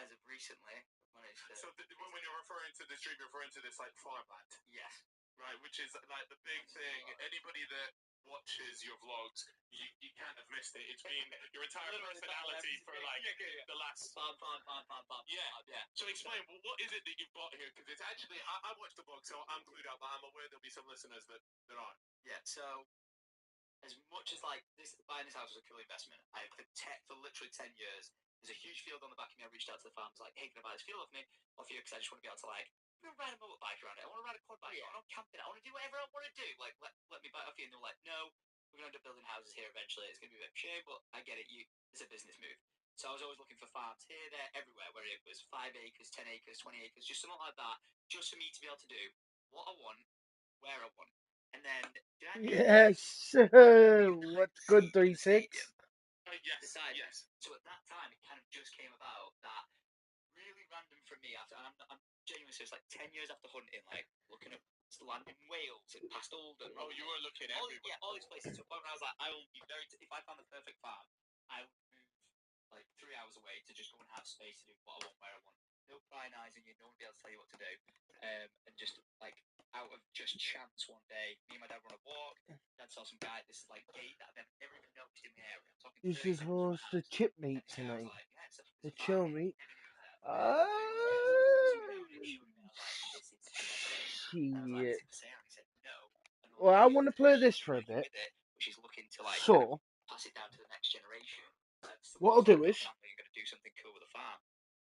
as of recently, managed to... So when you're referring to this dream, you're referring to this like farmland? Yes. Right, which is like the big thing. Anybody that watches your vlogs, you can't have missed it. It's been your entire personality for like the last... Farm. Yeah. So explain, well, what is it that you've got here? Because it's actually, I watched the vlog, so I'm clued up, but I'm aware there'll be some listeners that aren't. Yeah, so as much as like buying this house was a cool investment, for literally 10 years, there's a huge field on the back of me. I reached out to the farmers like, hey, can I buy this field off you? Because I just want to be able to like, ride a motorbike around it. I want to ride a quad bike. I want to camp it. I want to do whatever I want to do. Like, let me buy it off you. And they were like, no, we're going to end up building houses here eventually. It's going to be a bit of a shame, but I get it. It's a business move. So I was always looking for farms here, there, everywhere, where it was 5 acres, 10 acres, 20 acres, just something like that, just for me to be able to do what I want, where I want. And then, yes, what's good, 3-6? Yes. So at that time, it kind of just came about that really random for me. After, and I'm genuinely serious, like 10 years after hunting, like looking at land in Wales and past Oldham. Oh, you were looking everywhere. Yeah, all these places. To a point where I was like, I will be if I found the perfect farm, I would move like 3 hours away to just go and have space to do what I want, where I want. No prying eyes on you, no one will be able to tell you what to do. And just like out of just chance one day, me and my dad were on a walk. Dad saw some guy at this like gate that I've never even noticed in the area. This is host the chip meat tonight. The chill meat. Shit. Well, I want to play this for a bit. So, pass it down to the next generation. What I'll do is... You're going to do something cool with the farm.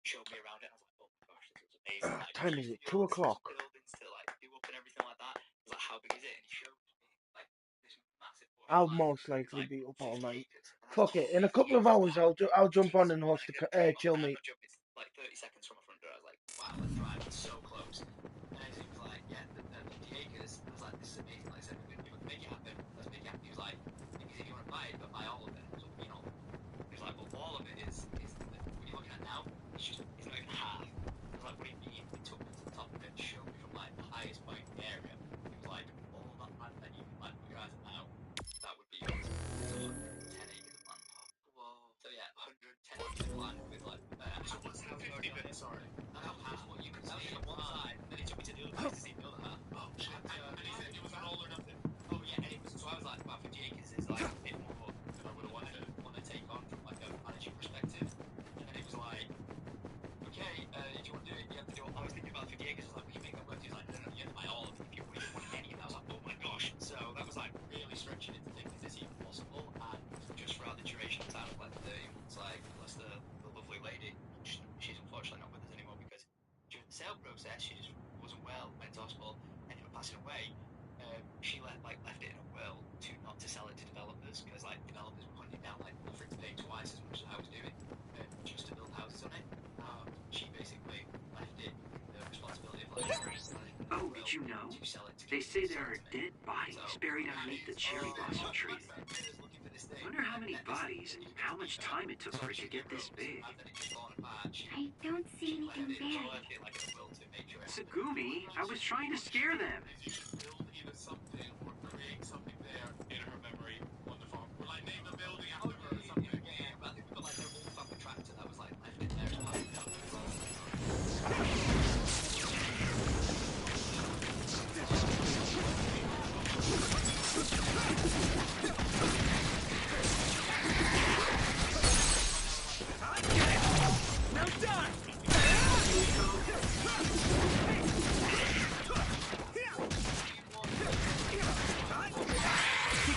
Showed me around it. I was like, oh my gosh, this is amazing. What time is it? 2 o'clock. Buildings to like do up and everything like that. I was like, how big is it? And he showed me like this massive. I'll most likely be up all night. Fuck it. In a couple of hours, I'll jump on and host the chill meet. Like 30 seconds from my front door. I was like, wow, let's drive. It's so close. And he was like, yeah, the acres. I was like, this is amazing. Like I said, we're going to make it happen. Let's make it happen. He was like, because if you want to buy it, but buy all of it. So, you know, he was like, well, all of it is what you're looking at now. It's not even half. I was like, what do you mean? He took me to the top of it and showed me from like the highest point in the area. He was like, all that land that you can like put your eyes at now, that would be yours. So 10 acres of land. Whoa. So yeah, 110 acres of land with like. So what's the 50 bit? Sorry. I know half what you can see on one side. Then he took me to the other place to see the other half. Oh shit. And he said it was an all or nothing. Oh yeah, and it was. So I was like, about 50 acres is like a bit more than I would have wanted to take on from like a managing perspective. And it was like, okay, if you want to do it, you have to do it. I was thinking about 50 acres. I was like, we can make that work. He was like, no, you have to buy all of it. If you really want any of that, I was like, oh my gosh. So that was like really stretching it to think, is this even possible? And just throughout the duration of time of like 30 months, like, bless the lovely lady, she's unfortunately not with us anymore because during the sale process, she just wasn't well, went to hospital, ended up passing away. She left it in a will not to sell it to developers because like developers were hunting down like offering to pay twice as much as I was doing just to build houses on it. She basically left it the responsibility of like oh, did you know? They say there are dead bodies buried underneath the cherry blossom trees. Wonder how many bodies and how much time it took for it to get this big. I don't see anything buried. Sagumi, I was trying to scare them. You should build either something or create something there in her memory on the farm. Or like name the building after her or something. Yeah, but I think we got like an old family tractor that was like left in there as well. Now done!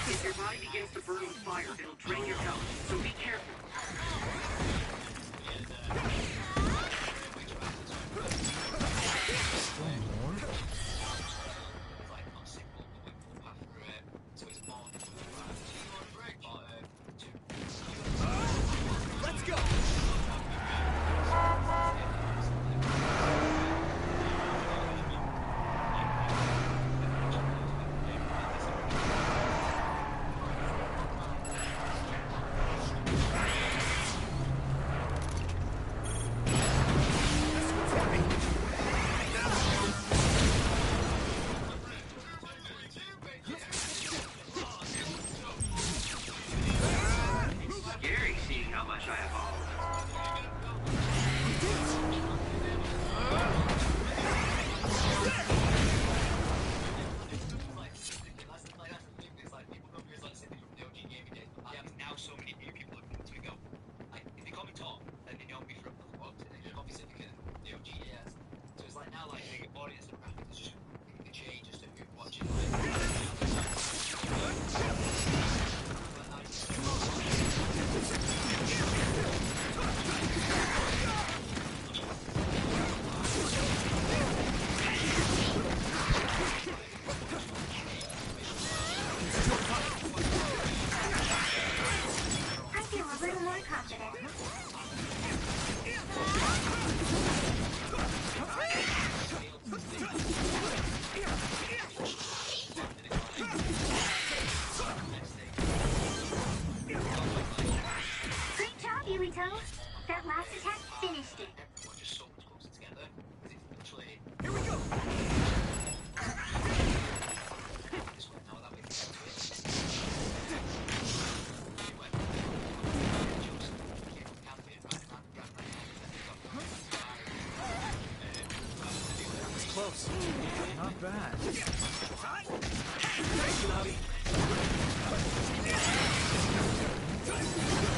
If your body begins to burn with fire, it'll drain your health, so be careful. Let's go! Now so many new people have come to me go, like, if they call me Tom, then they know me from the vlogs, and they just call me Syndicate and the OG, yes. So it's like now, like, the audience demographic is just completely changed as to who's watching, I feel a little more confident. Great job, Yuito. That last attack finished it. everyone just so much closer together, because it's literally... Here we go! This way now, that way. It's close. Not bad.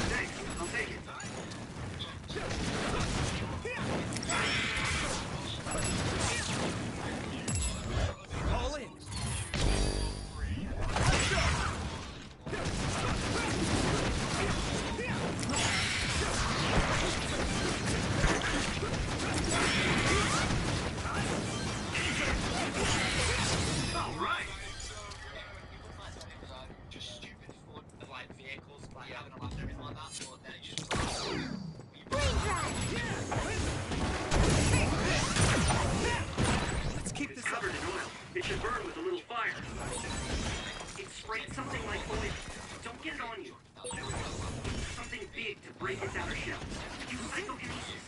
Thanks, I'll take it. All in. All right. Just stupid fun of like vehicles, like having a laugh and everything like that, but then it's just Let's keep It's this up. covered in oil. It should burn with a little fire. It sprayed something like oil. Don't get it on you. Something big to break its outer shell. Use psychokinesis.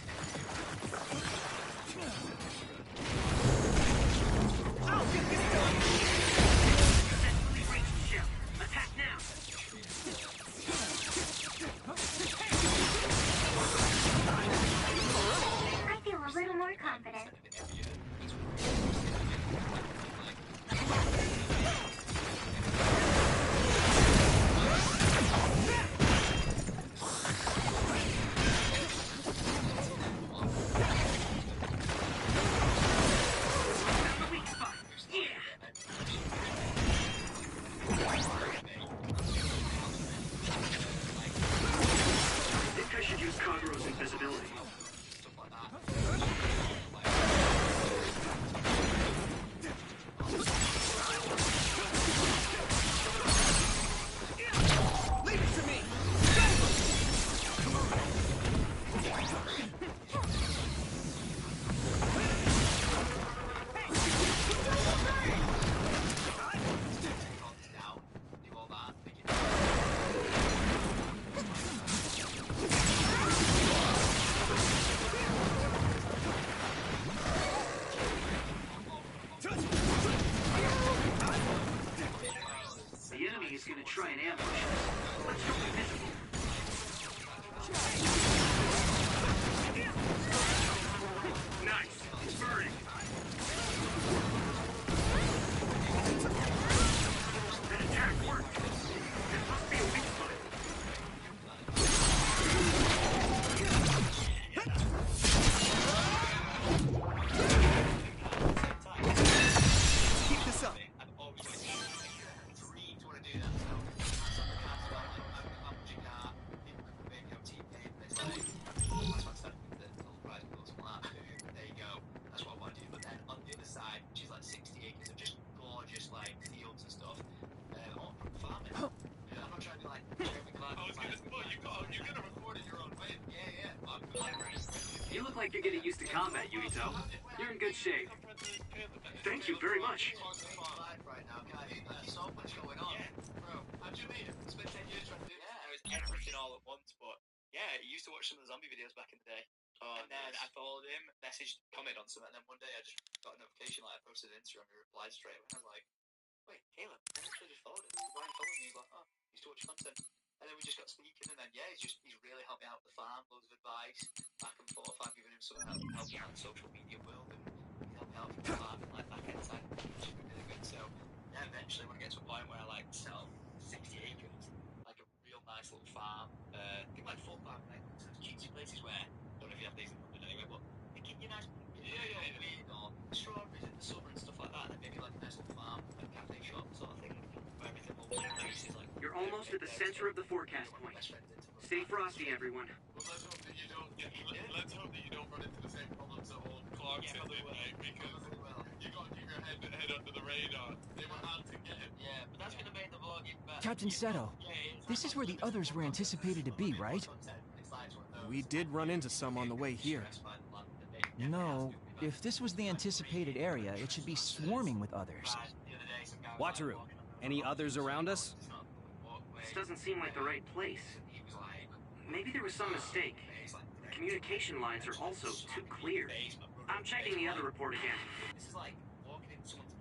Successfully breached the shell. Attack now. I feel a little more confident. Found the weak spot. Yeah. I think I should use Kagero's invisibility. Leave it to me. The enemy is going to try and ambush us. Let's go invisible. Nice. It's burning. That attack worked. That must be a weak spot. Keep this up. You look like you're getting used to combat, Yuito. You're in good shape. Thank you very much. Right now, there's so much going on. Bro, how do you mean? It's been 10 years trying to do this. I was everything all at once, but yeah, I used to watch some of the zombie videos back in the day. And then I followed him, messaged, commented on something, and then one day I just got a notification, like I posted on Instagram, and he replied straight away. And I was like, wait, Caleb, I actually just followed him. Why are you following me? He's like, oh, I used to watch content. And then we just got speaking, and then he's really helped me out with the farm, loads of advice, back and forth. I've given him some help out in the social media world, and he's helped me out from the farm and like back end side, which has been really good. So yeah, eventually I want to get to a point where I like sell 60 acres, like a real nice little farm. Think like full farm, like those cutesy places where I don't know if you have these in London anyway, but they give you nice weed or strawberries in the summer and stuff like that. And maybe like a nice little farm, a cafe shop sort of thing, where everything will be places like. You're almost at the center of the forecast point. Stay frosty, everyone. Well, let's hope that you don't run into the same problems that old Clarkson did, mate, because you got to keep your head under the radar. They were out to get him. Yeah, but that's going to make the vlog even better. Captain Seto, this is where the others were anticipated to be, right? We did run into some on the way here. No, if this was the anticipated area, it should be swarming with others. Wataru, any others around us? This doesn't seem like the right place. Maybe there was some mistake. The communication lines are also too clear. I'm checking the other report again.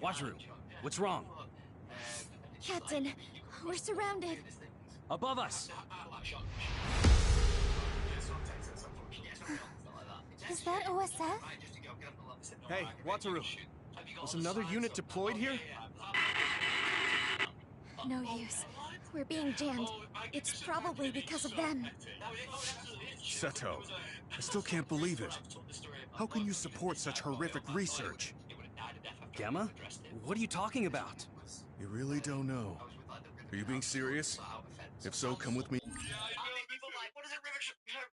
Wataru, what's wrong? Captain, we're surrounded. Above us! Is that OSF? Hey, Wataru. Was another unit deployed here? No use. We're being jammed. It's probably because of them. Seto, I still can't believe it. How can you support such horrific research? Gemma? What are you talking about? You really don't know. Are you being serious? If so, come with me. What does it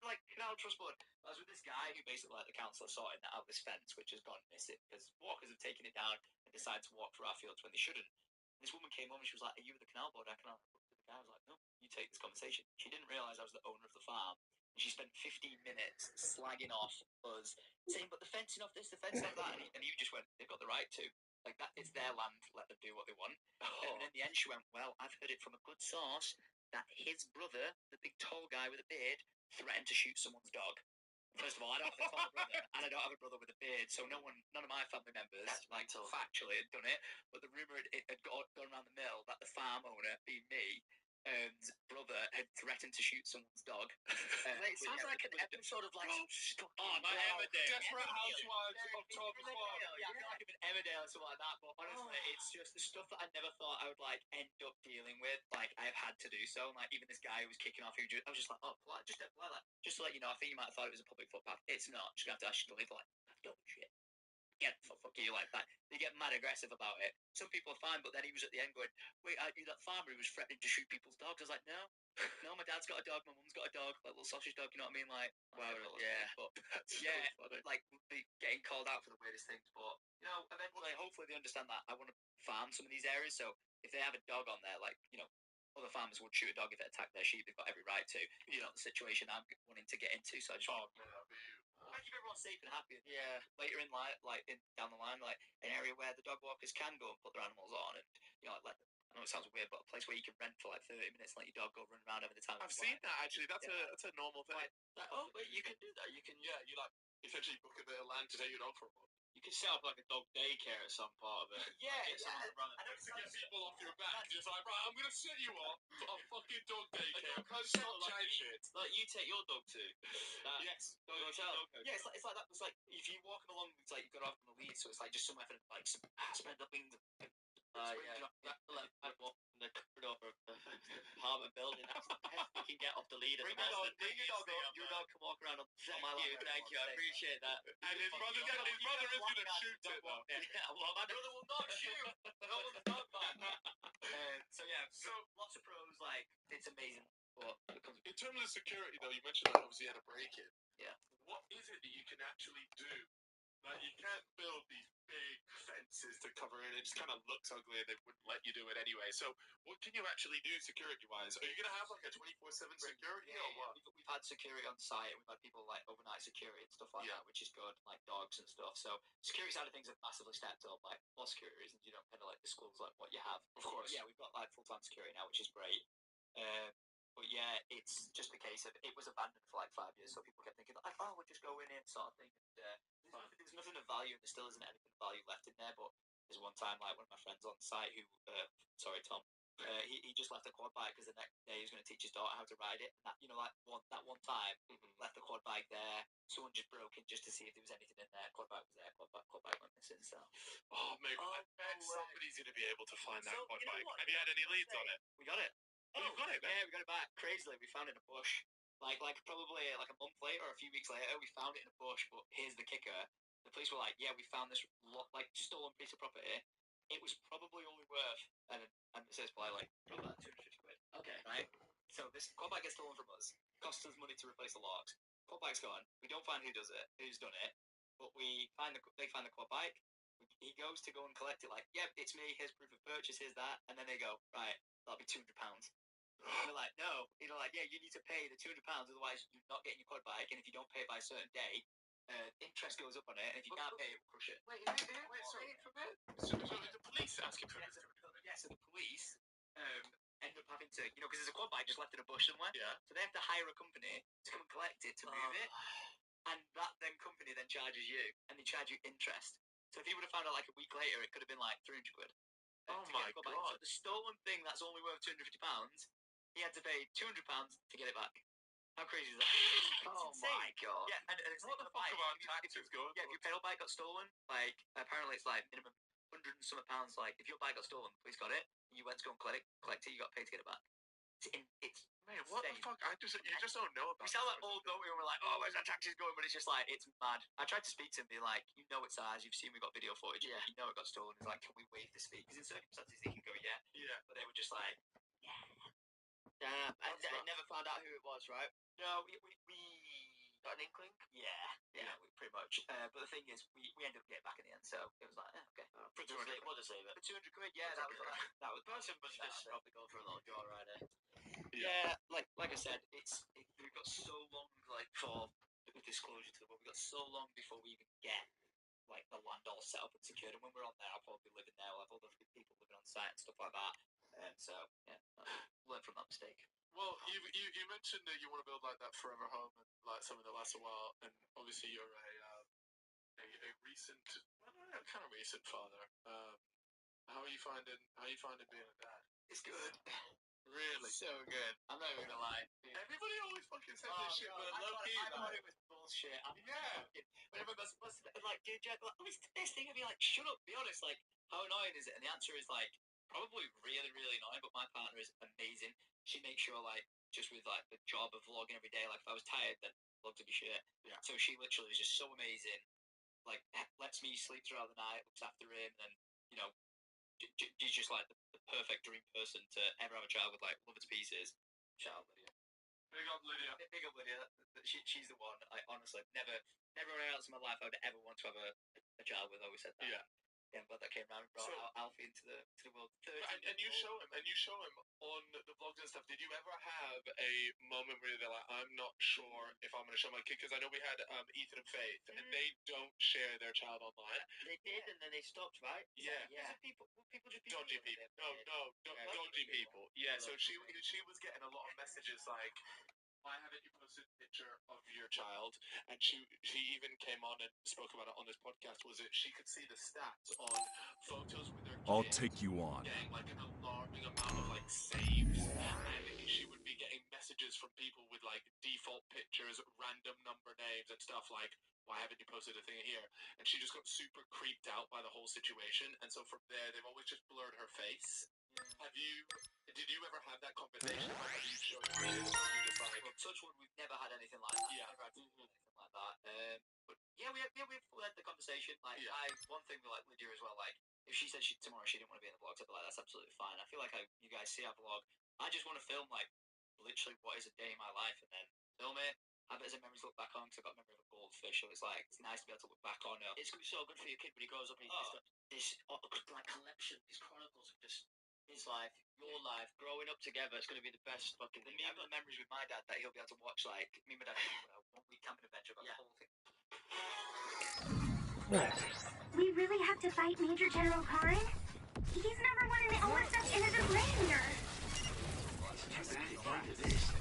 like canal trust board? I was with this guy who basically like the council sorting out this fence which has gone missing because walkers have taken it down and decided to walk through our fields when they shouldn't. And this woman came over and she was like, "Are you with the canal board?" I can the guy was like, "No, you take this conversation." She didn't realise I was the owner of the farm. And she spent 15 minutes slagging off us, saying, "But the fencing off this, the fencing off that," and you just went, "They've got the right to. Like that, it's their land. Let them do what they want." And in the end, she went, "Well, I've heard it from a good source that his brother, the big tall guy with a beard, threatened to shoot someone's dog." First of all, I don't have a tall brother, and I don't have a brother with a beard, so none of my family members, factually, had done it. But the rumor had gone around the mill that the farm owner, being me, and brother had threatened to shoot someone's dog. It sounds like an episode of like some stuck. Oh, my Emmerdale. Desperate Housewives of Top Squad. Yeah, I feel like I'm in Emmerdale or something like that. But honestly, it's just the stuff that I never thought I would like end up dealing with. Like I've had to do so. And, like even this guy who was kicking off, I was just like, oh, just to let you know, I think you might have thought it was a public footpath. It's not. Just gonna have to ask you to leave. Like, don't shit. Get for fuck you like that. They get mad aggressive about it. Some people are fine, but then he was at the end going, "Wait, aren't you that farmer who was threatening to shoot people's dogs?" I was like, no, my dad's got a dog, my mum's got a dog, like a little sausage dog. You know what I mean? Like, well, yeah, but yeah, like getting called out for the weirdest things. But you know, eventually, hopefully, they understand that I want to farm some of these areas. So if they have a dog on there, like other farmers would shoot a dog if it attacked their sheep. They've got every right to. You know, the situation I'm wanting to get into. So I just keep everyone safe and happy. Yeah. Later in life, down the line, like an area where the dog walkers can go and put their animals on, and let them. I know it sounds weird, but a place where you can rent for like 30 minutes and let your dog go run around having the time. I've seen that actually. That's a normal thing. But you can do that. You can. Yeah, you essentially book a bit of land to take your dog for a walk. You can set up like a dog daycare at some part of it. Yeah, I don't to get people off your back. Just like, right, I'm gonna set you up for a fucking dog daycare. Stop chatting shit. Like you take your dog to. Yes. Dog hotel. Yeah, it's like that. It's like if you're walking along, it's like you've got off on the lead, so it's like just somewhere for like spread the wings. I walk in the corridor of the apartment building. You can get off the lead. Bring your dog up. Your dog can walk around on my lap. Thank you. I appreciate that. And his brother is going to shoot it, though. Yeah, well, my brother will not shoot. No one's done that. So lots of pros. Like it's amazing. But in terms of security, though, you mentioned that obviously you had a break-in. Yeah. What is it that you can actually do? Like, you can't build these big fences to cover it. It just kind of looks ugly and they wouldn't let you do it anyway. So what can you actually do security-wise? Are you going to have like a 24/7 security or what? We've had security on site. We've had people like overnight security and stuff like that, which is good, like dogs and stuff. So security side of things have massively stepped up. Like more security reasons, you don't kind of like disclose like what you have. Of course. Yeah, we've got like full-time security now, which is great. But yeah, it's just the case of it was abandoned for like 5 years, so people kept thinking like, oh, we'll just go in it sort of thing. And there's nothing of value, and there still isn't anything of value left in there. But there's one time, like one of my friends on site who, sorry Tom, He just left the quad bike because the next day he was going to teach his daughter how to ride it. And that, you know, like that one time, left the quad bike there. Someone just broke in just to see if there was anything in there. Quad bike was there. Quad bike went missing. So. Oh, maybe I bet somebody's going to be able to find that quad bike. Have you had any leads on it? We got it. Oh, you've got it, man. Yeah, we got it back. Crazily, we found it in a bush. Like probably like a month later or a few weeks later, we found it in a bush. But here's the kicker: the police were like, "Yeah, we found this like stolen piece of property. It was probably only worth," and it says politely, "probably about 250 quid." Okay, right. So this quad bike gets stolen from us. Costs us money to replace the logs. Quad bike's gone. We don't find who's done it, but they find the quad bike. He goes to go and collect it. Like, "Yep, it's me. Here's proof of purchase. Here's that." And then they go, "Right, that'll be £200. We're like, "No." You know, like, "Yeah, you need to pay the £200, otherwise you're not getting your quad bike. And if you don't pay it by a certain date, interest goes up on it. And if you can't pay it, we'll crush it." Wait, so the police asking for this? Yeah, so the police end up having to, you know, because there's a quad bike just left in a bush somewhere. Yeah. So they have to hire a company to come and collect it to move it, and that company then charges you, and they charge you interest. So if you would have found out like a week later, it could have been like 300 quid. Oh my god! So the stolen thing that's only worth £250, he had to pay £200 to get it back. How crazy is that? It's insane. My god! Yeah, and it's what the fuck about taxes going? Yeah, if your pedal bike got stolen, like apparently it's like minimum £100 and some pounds. Like if your bike got stolen, the police got it, and you went to go and collect it, you got paid to get it back. It's man, what the fuck? You just don't know about. We sound like old, don't we? And we're like, "Oh, where's our taxes going?" But it's just like, it's mad. I tried to speak to him, be like, "You know it's ours. You've seen we got video footage. Yeah. You know it got stolen." He's like, "Can we waive this fee?" Because in circumstances they can go, "Yeah." Yeah. But they were just like, "Yeah." Damn. And I never found out who it was, right? No, we got an inkling. Yeah, we pretty much. But the thing is, we ended up getting back in the end, so it was like, okay. For 200 quid, save it. For 200 quid, yeah, that was the person was just probably go for a little joyride. Yeah, like I said, we've got so long for disclosure to the world. We've got so long before we even get like the land all set up and secured. And when we're on there, I'll probably be living there. We'll have other people living on site and stuff like that. So yeah, learn from that mistake. Well, you mentioned that you want to build like that forever home and like something that lasts a while, and obviously you're a recent, kind of recent father. How are you finding being a dad? It's good. Really? So good. I'm not even gonna lie. Everybody always fucking says this shit, but low-key, I thought it was bullshit. But everyone goes, like, dude, Jack, what's the best thing? I'd be like, shut up, be honest. Like, how annoying is it? And the answer is like, probably really, really annoying. But my partner is amazing. She makes sure, like, just with like the job of vlogging every day, like if I was tired, then vlogs would be shit. Yeah. So she literally is just so amazing. Like, lets me sleep throughout the night, looks after him, and you know. She's just like the perfect dream person to ever have a child with. Like, love her to pieces. Shout out Lydia. Big up Lydia. Big up Lydia. She's the one. I honestly never anyone else in my life I would ever want to have a child with. I always said that. Yeah. Yeah, I'm glad that came around and brought Alfie into the world. And you show him on the vlogs and stuff. Did you ever have a moment where they're like, I'm not sure if I'm going to show my kid? Because I know we had Ethan and Faith, and they don't share their child online. They did, and then they stopped, right? Yeah. People just dodgy people. Dodgy people. Yeah. So she was getting a lot of messages like, why haven't you posted a picture of your child? And she even came on and spoke about it on this podcast. Was it she could see the stats on photos with her kids? I'll take you on. Getting like an alarming amount of like saves, and she would be getting messages from people with like default pictures, random number names, and stuff like, why haven't you posted a thing here? And she just got super creeped out by the whole situation. And so from there, they've always just blurred her face. Did you ever have that conversation? Like, have you showed your kids, or you just like, well, touch wood, we've never had anything like that. Yeah. Never had anything like that. But yeah, we've had the conversation. Like, one thing with like Lydia as well. Like, if she said tomorrow she didn't want to be in the vlog, I'd be like, that's absolutely fine. I feel like you guys see our vlog. I just want to film like literally what is a day in my life, and then film it. Have it as a memory to look back on, because I've got a memory of a goldfish, so it's like, it's nice to be able to look back on it. It's going to be so good for your kid when he grows up and he's got this like collection, these chronicles of just his life, your life, growing up together. It's going to be the best fucking thing. I've got memories with my dad that he'll be able to watch, like, me and my dad, 1 week camping adventure, about the whole thing. We really have to fight Major General Karin? He's number one in the OSF innocent ranger. Too bad it got to this.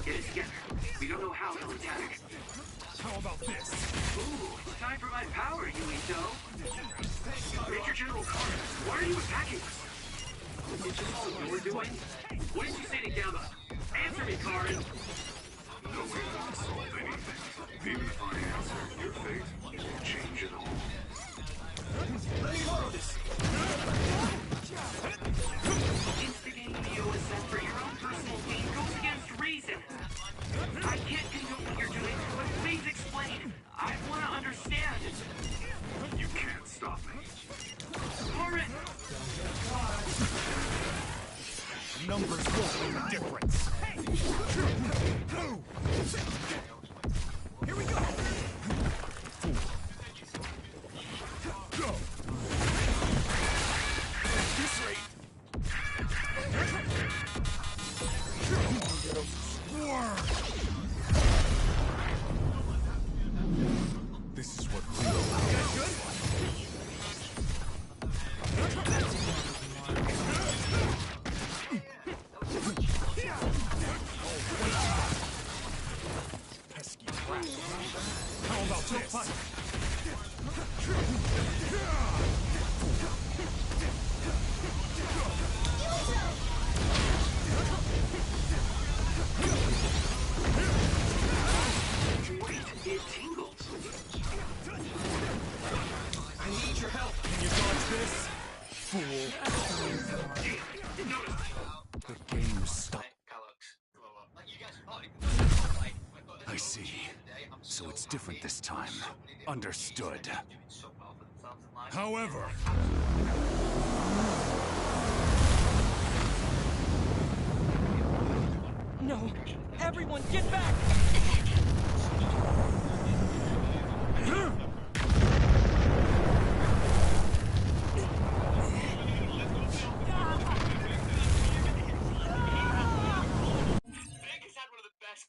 Get it together. We don't know how he'll attack. How about this? Ooh, it's time for my power, Yuito. Major General Karin, why are you attacking us? It's just what you're doing? What did you say to Gemma? Answer me, Karin! No way to solve anything. Even if I answer, your fate won't change at all. Let me borrow this! Instigating the OSF for your own personal gain goes against reason. I can't condone what you're doing, but please explain. I want to understand. You can't stop me. Karin! Numbers will make a difference. Here we go. Go. At this rate. This is what real power is like. Pesky rat. How about this? Wait, it tingles. I need your help. Can you dodge this? Fool. The game stopped. I see. So it's different this time. Understood. However... No! Everyone, get back!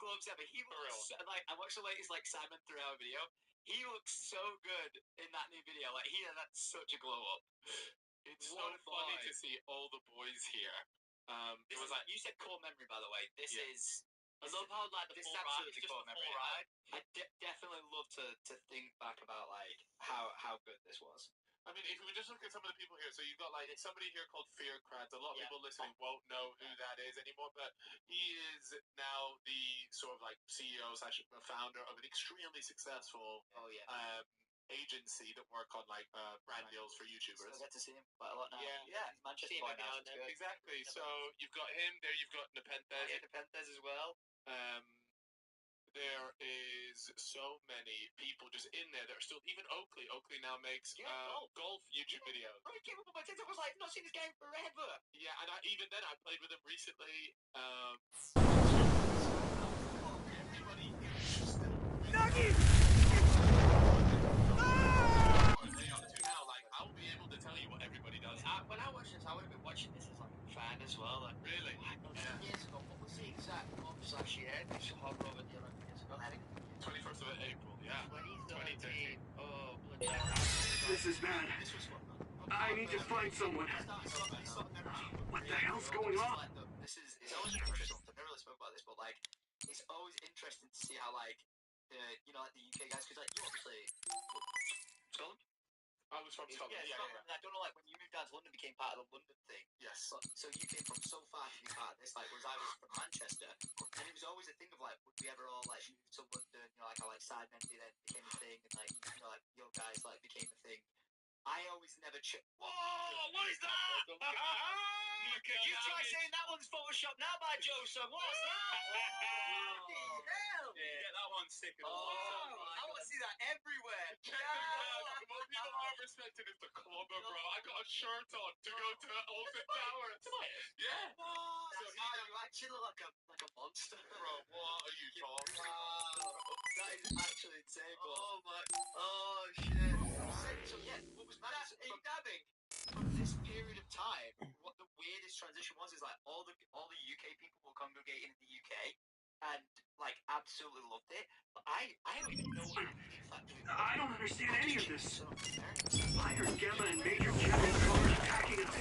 Gloves ever. He looks like I watched the latest Simon 3-hour video. He looks so good in that new video. Like he had such a glow up. It's so funny to see all the boys here. It was like you said core memory, by the way. This is. I love how the this full ride is is just core the memory. full ride. I definitely love to think back about how good this was. I mean, if we just look at some of the people here, so you've got somebody here called Fearcrad. A lot of people listening won't know who that is anymore, but he is now the sort of CEO / founder of an extremely successful agency that work on brand deals for YouTubers. So I get to see him quite a lot now. Yeah. He's Manchester boy now. Exactly. So you've got him there. You've got Nepenthes. Nepenthes as well. There is so many people just in there that are still, even Oakley. Oakley now makes golf YouTube videos. When he came up on my TikTok, I was like, not seen this game forever. Yeah, and even then, I played with him recently. Everybody is still. Nuggy! Now, I'll be able to tell you what everybody does. When I watched this, I would have been watching this as a fan as well. Really? Years ago, what was the exact month last year? This horror over the Olympics. 21st of April, yeah. 2013. Oh, bloody hell. This is bad. I need to find someone. What the hell's going on? It's always interesting. I've never really spoke about this, but it's always interesting to see how the UK guys, because you obviously Scotland. I was from Scotland. Yeah. I don't know, when you moved down to London, became part of the London thing. Yes. So you came from so far to be part of this, whereas I was from Manchester, and it was always a thing of would we ever all move to London? How Sidemen then became a thing, and your guys became a thing. I always never Whoa! What is that? You try saying that one's Photoshop now by Joe, son. What's that? Hell! Yeah, that one's sick. I want to see that everywhere. Check it out. What people are respecting is the clubber, bro. I got a shirt on to go to Alton Towers. Yeah. So you actually look like a monster. Bro, what are you talking about? That is actually insane, bro. Oh, shit. So, what was mad is from this period of time, what the weirdest transition was is all the UK people were congregating in the UK and absolutely loved it. But I don't even know what I don't understand any of this. I heard Gemma and Major General Cars attacking us.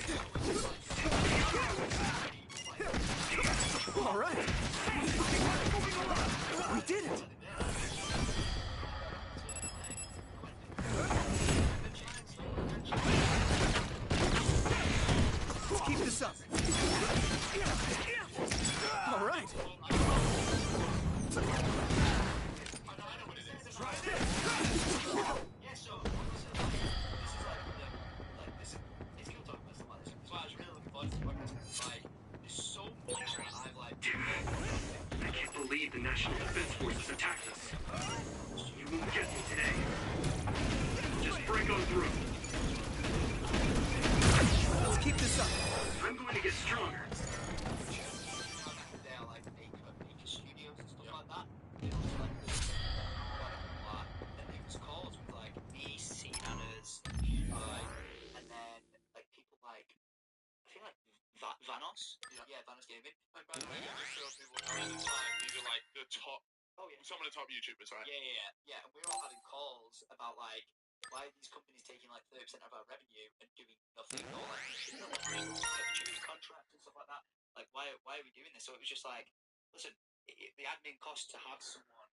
All right. We did it. Let's keep this up. won't get me today. Just break on through. Let's keep this up. I'm going to get stronger. They are like maker studios and stuff like that. They also like and it was calls with like me, C-Nanners, and then like people like I feel like Vanos. Yeah, Vanos Gaming. And by the way, just so people know at the time, these are like the top. Oh yeah. Some of the top YouTubers, right? Yeah. And we were all having calls about like why are these companies taking like 30% of our revenue and doing nothing or like choose contracts and stuff like that. Like why are we doing this? So it was just like, listen, the admin cost to have someone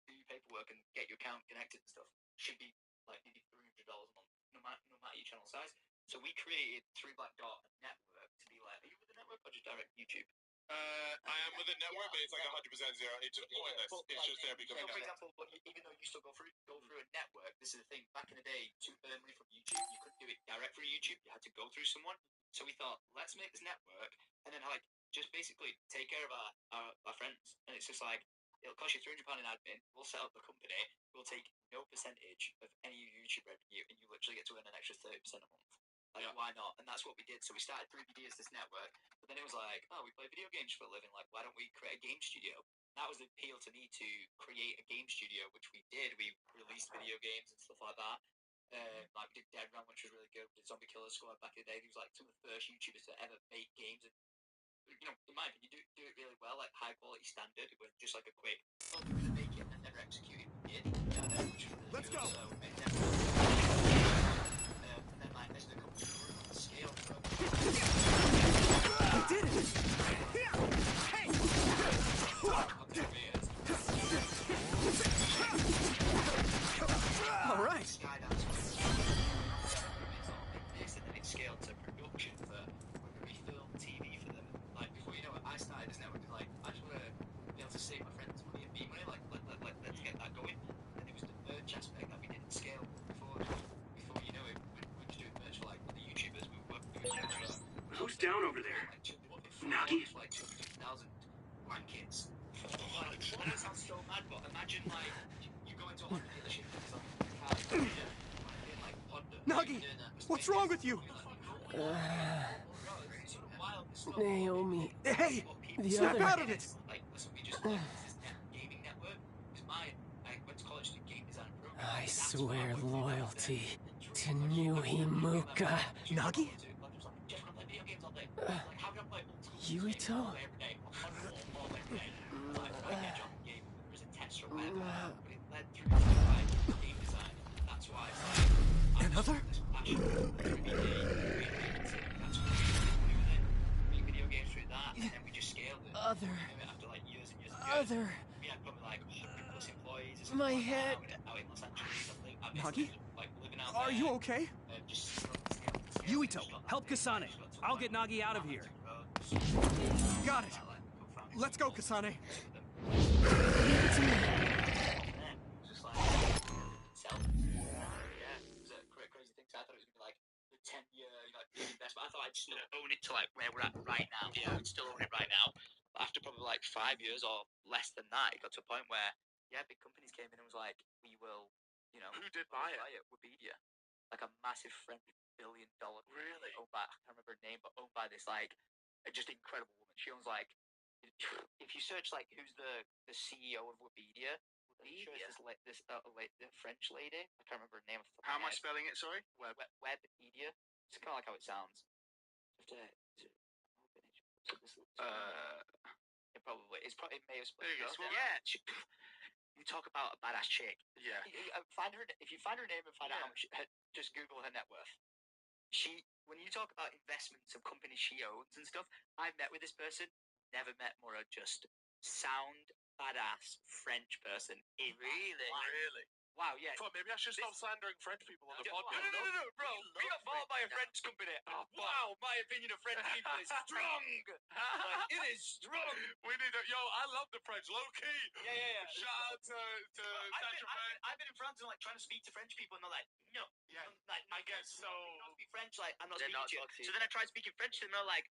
do your paperwork and get your account connected and stuff should be like maybe $300 a month, no matter your channel size. So we created Three Black Dot a network to be like, are you with the network or just direct YouTube? I am with a network, but it's like 100% zero. It's just pointless. It's just there because. So, for example, but even though you still go through a network, this is the thing. Back in the day, to earn money from YouTube, you couldn't do it direct through YouTube. You had to go through someone. So we thought, let's make this network, and then like just basically take care of our friends. And it's just like it'll cost you £300 in admin. We'll set up the company. We'll take no percentage of any YouTube revenue, and you literally get to earn an extra 30% a month. Like, why not? And that's what we did. So we started 3BD as this network, but then it was like, oh, we play video games for a living. Like, why don't we create a game studio? And that was the appeal to me to create a game studio, which we did. We released video games and stuff like that. Like we did Dead Run, which was really good. We did Zombie Killer Squad back in the day. He was like some of the first YouTubers to ever make games. And you know, in my opinion, you do it really well, like high quality standard. It was just like a quick, oh, we're gonna make it and never execute it. We did. Let's go. So, and then like as the company scale from. We did it! Hey! All right. And then it scaled to production for when we filmed TV for them. Like before you know it, I started this network. Like I just want to be able to save my friends money and me money. Like let's get that going. And it was the merch aspect that we didn't scale before. Before you know it, we're just doing merch for like the YouTubers. We were doing merch for. Who's down over there? Nagi? Like 250,000 grandkids. That sounds so mad, but imagine like you go into a Honda dealership and it's like Honda. Nagi, what's wrong with you? Naomi. Hey, The snap other. out of it! Like, listen, we just like this gaming network. Because I went to college to do game design and programming. I swear loyalty to New Himuka. Nagi? Yuito? Another? Video games through that, and then we just scaled it. Other. After like years and years and years. Other. We had probably like 100 plus employees. My head. Out in Los Angeles. Nagi? Like living out Are there, you okay? just Yuito, help Kasane. I'll get Nagi out of here. Got it. Let's go, Kasane. I thought it was gonna be like the 10-year like big investment. I thought I'd still own it to like where we're at right now. Yeah, I'd still own it right now. But after probably like 5 years or less than that, it got to a point where big companies came in and was like, we will, you know, who did buy it? Webedia, like a massive French $1 billion. Really? Owned by, I can't remember her name, but owned by this like just incredible woman. She owns like, if you search like who's the CEO of Webedia. This French lady. I can't remember her name. How am I spelling it? Sorry. Webedia. It's kind of like how it sounds. It probably. It may have. There you go. Yeah. You talk about a badass chick. Yeah. Find her. If you find her name and find out how much, just Google her net worth. When you talk about investments of companies she owns and stuff, I've met with this person. Never met more just sound badass French person. Really? Wow, yeah. Fuck, maybe I should stop slandering French people on the podcast. No, bro. We got bought by a French company. Oh, wow, my opinion of French people is strong. It is strong. We need to. Yo, I love the French. Low key. Yeah. Shout out to I've been in France and like trying to speak to French people, and they're like, no. Yeah. Like, I guess so. Don't speak French. Like, I'm not speaking to you. So then I tried speaking French to them, and they're like,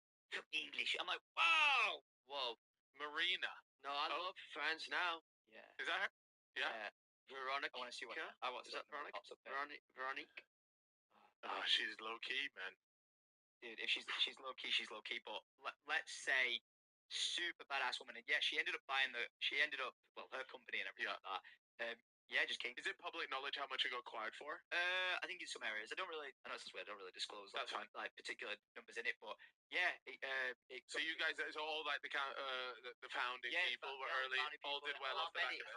English. I'm like, wow. Whoa, Marina. No, I love France now. Yeah. Is that her? Yeah. Veronica. I want to see what. Is that Veronica? Veronique. Oh, she's low key, man. Dude, if she's low key, she's low key. But let's say super badass woman. And yeah, she ended up her company and everything like that. Yeah, just came. Is it public knowledge how much it got acquired for? I think in some areas. I know it's weird. I don't really disclose That's fine. like particular numbers in it, but yeah. So you guys, it's all like the founding people were early, all did well off the back of it.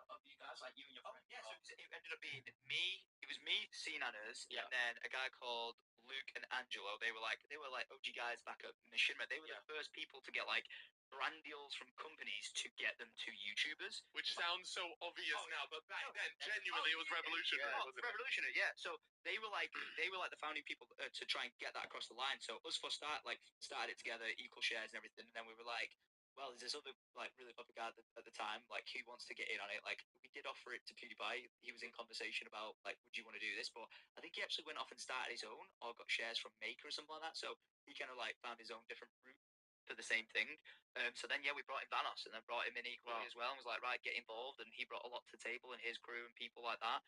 Of you guys, like you and your friends. Yeah, so it ended up being me. It was me, C-Nanners, and then a guy called Luke and Angelo. They were like OG guys back at Mission. They were the first people to get like brand deals from companies to get them to YouTubers. Which sounds so obvious now, but back then, genuinely, it was revolutionary, wasn't it? Revolutionary, yeah. So they were like the founding people to try and get that across the line. So us four started it together, equal shares and everything, and then we were like, well, there's this other like really popular guy at the time, like he wants to get in on it. Like we did offer it to PewDiePie. He was in conversation about like, would you want to do this? But I think he actually went off and started his own or got shares from Maker or something like that. So he kind of like found his own different route for the same thing. So then, we brought in Vanos and then brought him in equally as well and was like, right, get involved. And he brought a lot to the table and his crew and people like that.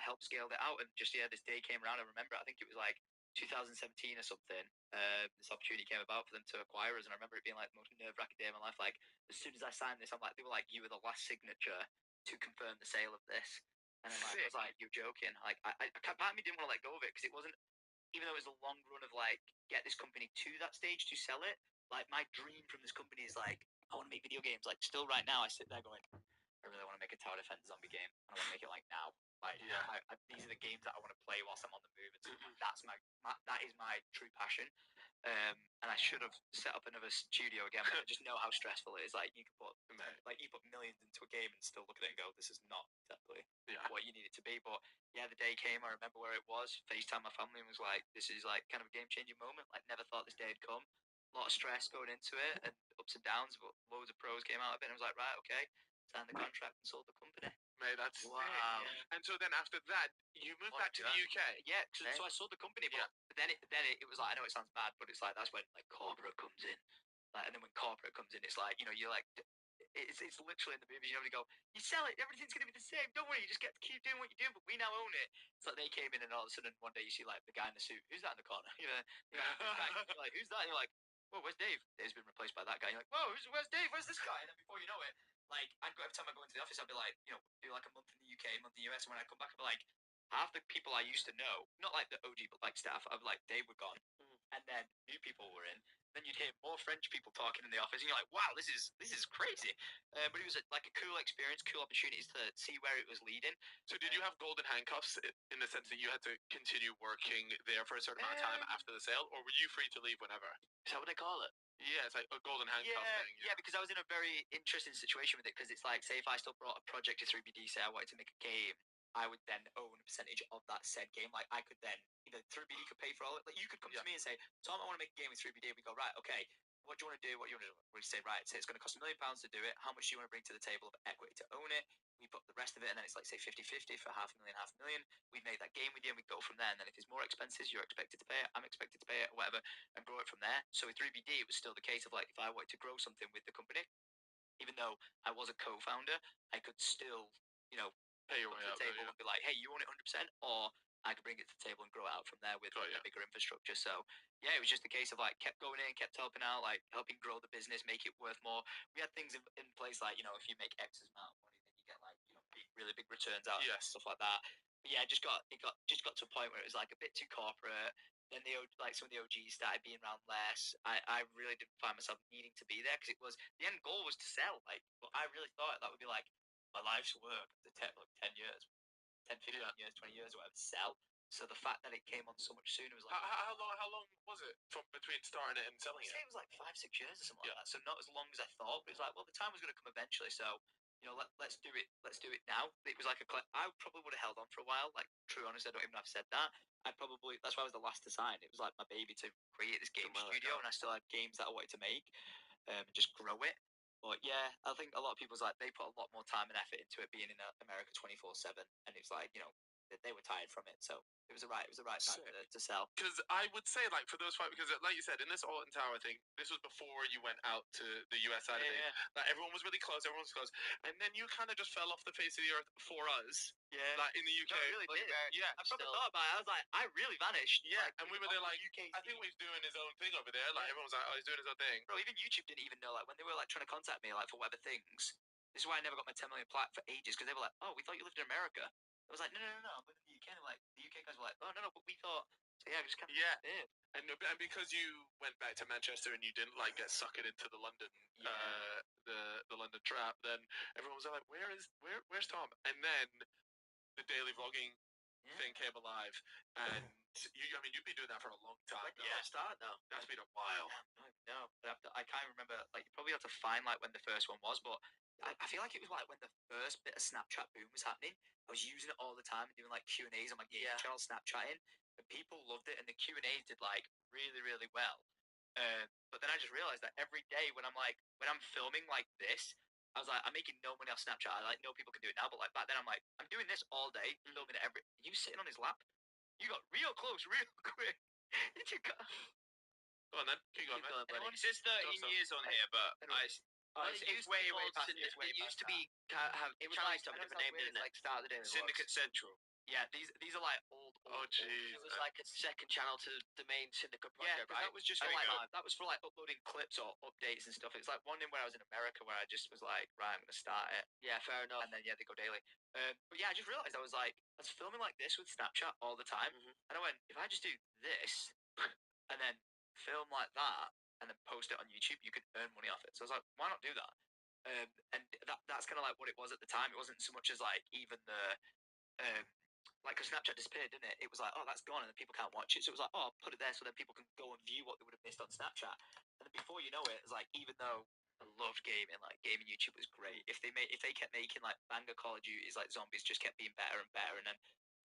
Helped scale it out. And this day came around. I remember, I think it was like 2017 or something. This opportunity came about for them to acquire us. And I remember it being like the most nerve-wracking day of my life. Like, as soon as I signed this, they were like, you were the last signature to confirm the sale of this. And then I was like, you're joking. Like, part of me didn't want to let go of it because it wasn't, even though it was a long run of like, get this company to that stage to sell it. Like my dream from this company is like, I want to make video games. Like still right now, I sit there going, I really want to make a tower defense zombie game. I want to make it like now. Like these are the games that I want to play whilst I'm on the move. And so that's that is my true passion. And I should have set up another studio again. But I just know how stressful it is. Like you can put millions into a game and still look at it and go, this is not exactly what you need it to be. But yeah, the day came. I remember where it was. FaceTime my family and was like, this is like kind of a game changing moment. Like never thought this day had come. A lot of stress going into it and ups and downs, but loads of pros came out of it. And I was like, right, okay, signed the contract and sold the company. Mate, that's wow. Sick. And so then after that, you moved back to the UK. Yeah, so I sold the company, but then it was like, I know it sounds bad, but it's like that's when like corporate comes in. Like, and then when corporate comes in, it's like, you're like, it's literally in the movies, you go, you sell it, everything's gonna be the same. Don't worry, you just get to keep doing what you do, but we now own it. It's like they came in and all of a sudden one day you see like the guy in the suit, who's that in the corner? You're like, who's that? And you're like, whoa, where's Dave? Dave's been replaced by that guy. You're like, whoa, where's Dave? Where's this guy? And then before you know it, like, every time I go into the office, I'd be like, do like a month in the UK, a month in the US, and when I come back, I'd be like, half the people I used to know, not like the OG, but like staff, I'd be like, they were gone, and then new people were in. Then you'd hear more French people talking in the office, and you're like, wow, this is crazy. But it was like a cool experience, cool opportunities to see where it was leading. So did you have golden handcuffs in the sense that you had to continue working there for a certain amount of time after the sale, or were you free to leave whenever? Is that what they call it? Yeah, it's like a golden handcuff thing. Yeah, because I was in a very interesting situation with it, because it's like, say if I still brought a project to 3BD, say I wanted to make a game, I would then own a percentage of that said game. Like I could then, 3BD could pay for all it. Like you could come to me and say, Tom, I want to make a game with 3BD. We go, right, okay, what do you want to do? What do you want to do? We say, right, so it's going to cost £1 million to do it. How much do you want to bring to the table of equity to own it? We put the rest of it, and then it's like, say, 50-50 for $500,000. We make that game with you, and we go from there. And then if there's more expenses, you're expected to pay it, I'm expected to pay it, or whatever, and grow it from there. So with 3BD, it was still the case of like, if I wanted to grow something with the company, even though I was a co-founder, I could still, pay your way up to the table and be like, hey, you own it 100%, or I could bring it to the table and grow it out from there with a bigger infrastructure. So yeah, it was just a case of like kept going in, kept helping out, like helping grow the business, make it worth more. We had things in place like, if you make X amount of money, then you get like, really big returns out, stuff like that. But yeah, it just got to a point where it was like a bit too corporate. Then some of the OGs started being around less. I really didn't find myself needing to be there because it was the end goal was to sell. Like, but I really thought that would be like my life's work to 10 years. 10, 15 years, 20 years, or whatever, to sell. So the fact that it came on so much sooner was like... How long was it from between starting it and selling it? I'd say it was like 5-6 years or something like that. So not as long as I thought, but it was like, well, the time was going to come eventually, so, let's do it. Let's do it now. It was like I probably would have held on for a while. Like, true honest, I don't even know if I said that. That's why I was the last to sign. It was like my baby to create this game studio, and I still had games that I wanted to make, and just grow it. But yeah, I think a lot of people's like, they put a lot more time and effort into it being in America 24/7, and it's like, they were tired from it, so it was the right time to sell. Because I would say, like, for those five, because like you said, in this Alton Tower thing, this was before you went out to the US side of it. Like, everyone was really close, everyone was close, and then you kind of just fell off the face of the earth for us. Yeah. Like, in the UK. No, it really did. Yeah. I probably thought about it. I was like, I really vanished. Yeah, like, and we were there like, UK I think he's doing his own thing over there. Like, everyone was like, oh, he's doing his own thing. Bro, even YouTube didn't even know, like, when they were, like, trying to contact me, like, for whatever things. This is why I never got my 10 million plaque for ages, because they were like, oh, we thought you lived in America. I was like, no, I'm living in the UK. And like, the UK guys were like, oh, no, but we thought... So, yeah, we just kind of... Yeah. And because you went back to Manchester and you didn't, like, get suckered into the London, the London trap, then everyone was like, where's Tom? And then the daily vlogging thing came alive, and you've been doing that for a long time. When did I start, though? That's been a while. No, but I can't remember, like, you probably have to find, like, when the first one was, but I feel like it was, like, when the first bit of Snapchat boom was happening, I was using it all the time and doing, like, Q&As on my gaming channel, Snapchatting, and people loved it, and the Q&As did, like, really, really well. But then I just realized that every day when I'm filming like this, I was like, I'm making no money off Snapchat. I know people can do it now, but like back then I'm like, I'm doing this all day, filming it you sitting on his lap, you got real close, real quick. Go on then, keep going, man. It says 13 years on here, but it's way past. It used to be it was like a different name, didn't it? Like Start of the Day Syndicate Central. Yeah, these are like old. Oh jeez. It was like a second channel to the main Syndicate project, right? That was just that was for like uploading clips or updates and stuff. It's like one in where I was in America where I just was like, right, I'm gonna start it. Yeah, fair enough. And then they go daily. But yeah, I just realized I was filming like this with Snapchat all the time, and I went, if I just do this and then film like that and then post it on YouTube, you can earn money off it. So I was like, why not do that? And that's kind of like what it was at the time. It wasn't so much as like even the like, because Snapchat disappeared, didn't it? It was like, oh, that's gone, and then people can't watch it. So it was like, oh, I'll put it there so then people can go and view what they would have missed on Snapchat. And then before you know it, it's like, even though I loved gaming, like, gaming YouTube was great. If they kept making like banger Call of Duties, like Zombies just kept being better and better, and then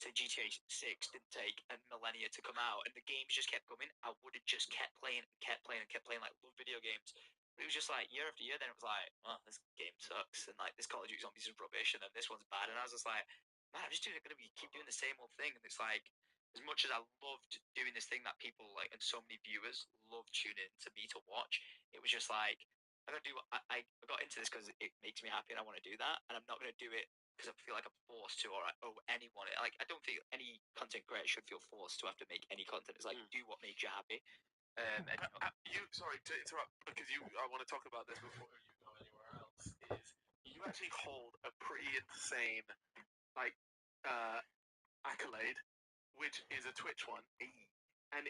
to GTA 6 didn't take a millennia to come out, and the games just kept coming, I would have just kept playing, like, love video games. But it was just like year after year. Then it was like, well, this game sucks, and like this Call of Duty Zombies is rubbish, and then this one's bad, and I was just like, man, I'm just keep doing the same old thing. And it's like, as much as I loved doing this thing that people like, and so many viewers love tuning in to me to watch, it was just like, I gotta do. I got into this because it makes me happy, and I want to do that. And I'm not gonna do it because I feel like I'm forced to, or I owe anyone. Like, I don't think any content creator should feel forced to have to make any content. It's like, do what makes you happy. And sorry to interrupt, because I want to talk about this before you go anywhere else. Is you actually hold a pretty insane like accolade, which is a Twitch one, and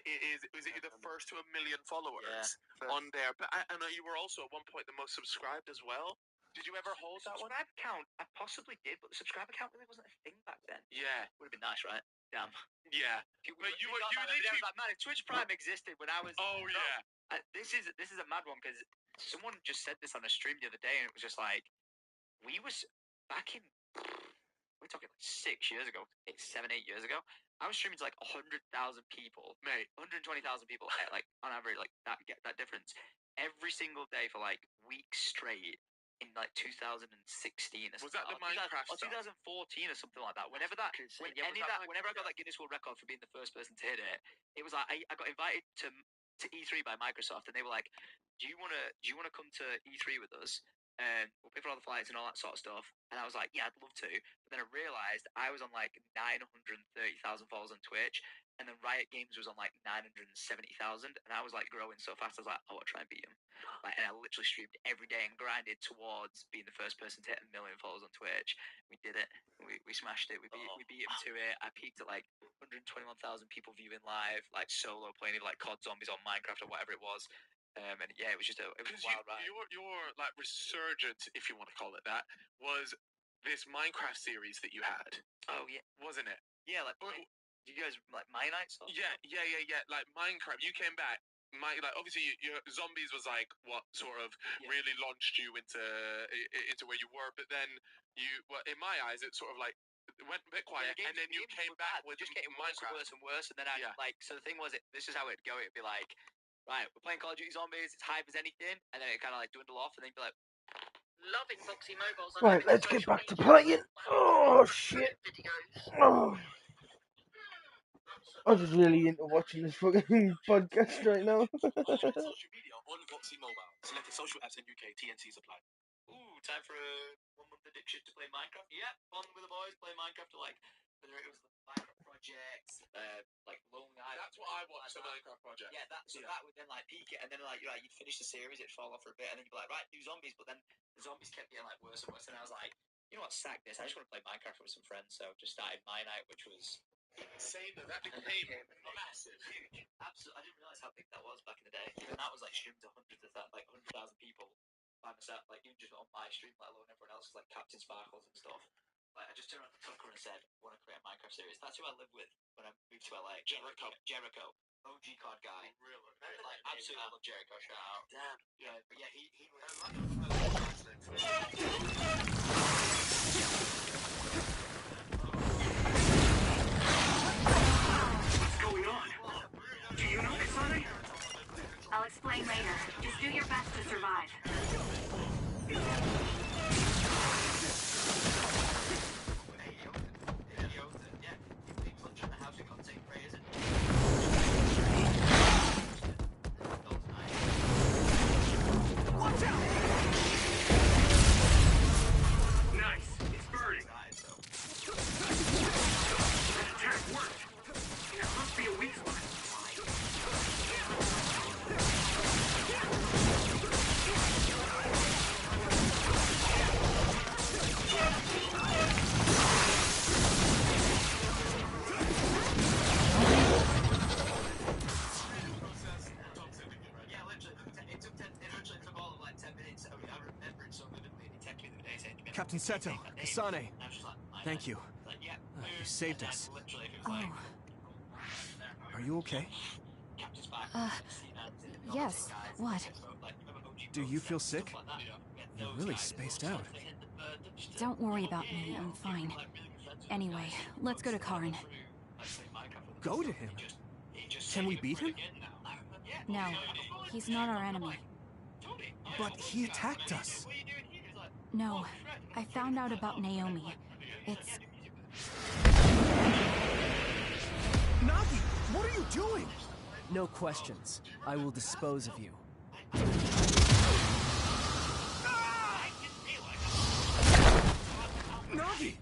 was it the first to 1 million followers on there? But I know you were also at one point the most subscribed as well. Did you ever hold that one? Subscribe account, I possibly did, but the subscribe account really wasn't a thing back then. Yeah, would have been nice, right? Damn. Yeah, but you literally like, man, if Twitch Prime existed when I was. Oh yeah. This is a mad one, because someone just said this on a stream the other day, and it was just like, we was back in. We're talking like 6 years ago, 7, 8 years ago. I was streaming to like 100,000 people, mate. 120,000 people, like on average, like that difference every single day for like weeks straight in like 2016 or something. Was that the Minecraft or 2014 or something like that? Whenever I got that Guinness World Record for being the first person to hit it, it was like I got invited to E3 by Microsoft, and they were like, "Do you wanna come to E3 with us? And we'll pay for all the flights and all that sort of stuff." And I was like, yeah, I'd love to. But then I realized I was on like 930,000 followers on Twitch, and then Riot Games was on like 970,000, and I was like growing so fast. I was like, I want to try and beat him. Like, and I literally streamed every day and grinded towards being the first person to hit 1 million followers on Twitch. We did it. We smashed it. We beat him to it. I peaked at like 121,000 people viewing live, like solo playing like COD Zombies on Minecraft or whatever it was. And yeah, it was just a wild ride. Your like resurgence, if you want to call it that, was this Minecraft series that you had. Oh yeah, wasn't it? Yeah, like you guys like My Nights? Yeah. Like Minecraft, you came back. Like obviously, your Zombies was like what sort of really launched you into where you were. But then in my eyes, it sort of like went a bit quiet, and then you came back with just getting Minecraft worse and worse. And then I like, so the thing was, this is how it'd go. It'd be like, right, we're playing Call of Duty Zombies, it's hype as anything, and then it kind of like dwindle off, and then you'd be like, loving Foxy Mobiles. Right, let's get back to playing. Oh, shit. Oh. I'm just really into watching this fucking podcast right now. Social media on Voxy Mobile. Select the social apps in UK. TNCs apply. Ooh, time for a 1 month addiction to play Minecraft. Yep, fun with the boys, play Minecraft to like whether it was the Minecraft projects, like Lonely Island. That's what I watched, the Minecraft project. Yeah, that would then like peak it, and then like you'd finish the series, it'd fall off for a bit, and then you'd be like, right, do zombies, but then the zombies kept getting like worse and worse, and I was like, you know what, sack this. I just want to play Minecraft with some friends, so just started My Night, which was insane. That became massive, huge. Absolutely, I didn't realize how big that was back in the day. Even that was like streamed to hundreds of that, like 100,000 people by myself, like even just on my stream, let alone everyone else, like Captain Sparkles and stuff. Like I just turned on the Tucker and said, I want to create a Minecraft series. That's who I live with when I moved to LA. Jericho. OG card guy. Really? Like absolutely love Jericho. Shout out. Damn. Yeah, but yeah, he What's going on? Do you know Kasane? I'll explain later. Just do your best to survive. Nice. It's burning. That attack worked. That must be a weak spot. Captain Seto, Kasane, thank you. You saved us. Oh. Are you okay? Yes. What? Do you feel sick? You're really spaced out. Don't worry about me, I'm fine. Anyway, let's go to Karn. Go to him? Can we beat him? No, he's not our enemy. But he attacked us. No, I found out about Naomi. It's... Nagi, what are you doing? No questions. I will dispose of you. Nagi!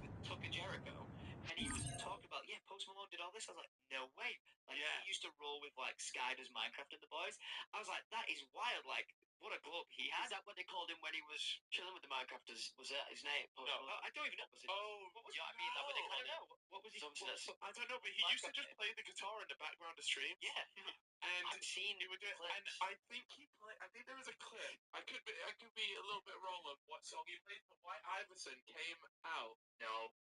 And he was talking about, yeah, Post Malone did all this. I was like, no way. Like, he used to roll with, like, Sky does Minecraft and the boys. I was like, that is wild. Like, what a glow up he had. Is that what they called him when he was chilling with the Minecrafters? Was that his name? Post Malone? I don't even know. Was it? What was I mean, that what they called him? What was he? I don't know, but he used to just play the guitar in the background of streams. Yeah. And I've seen he would do it, and I think there was a clip. I could be a little bit wrong on what song he played, but White Iverson came out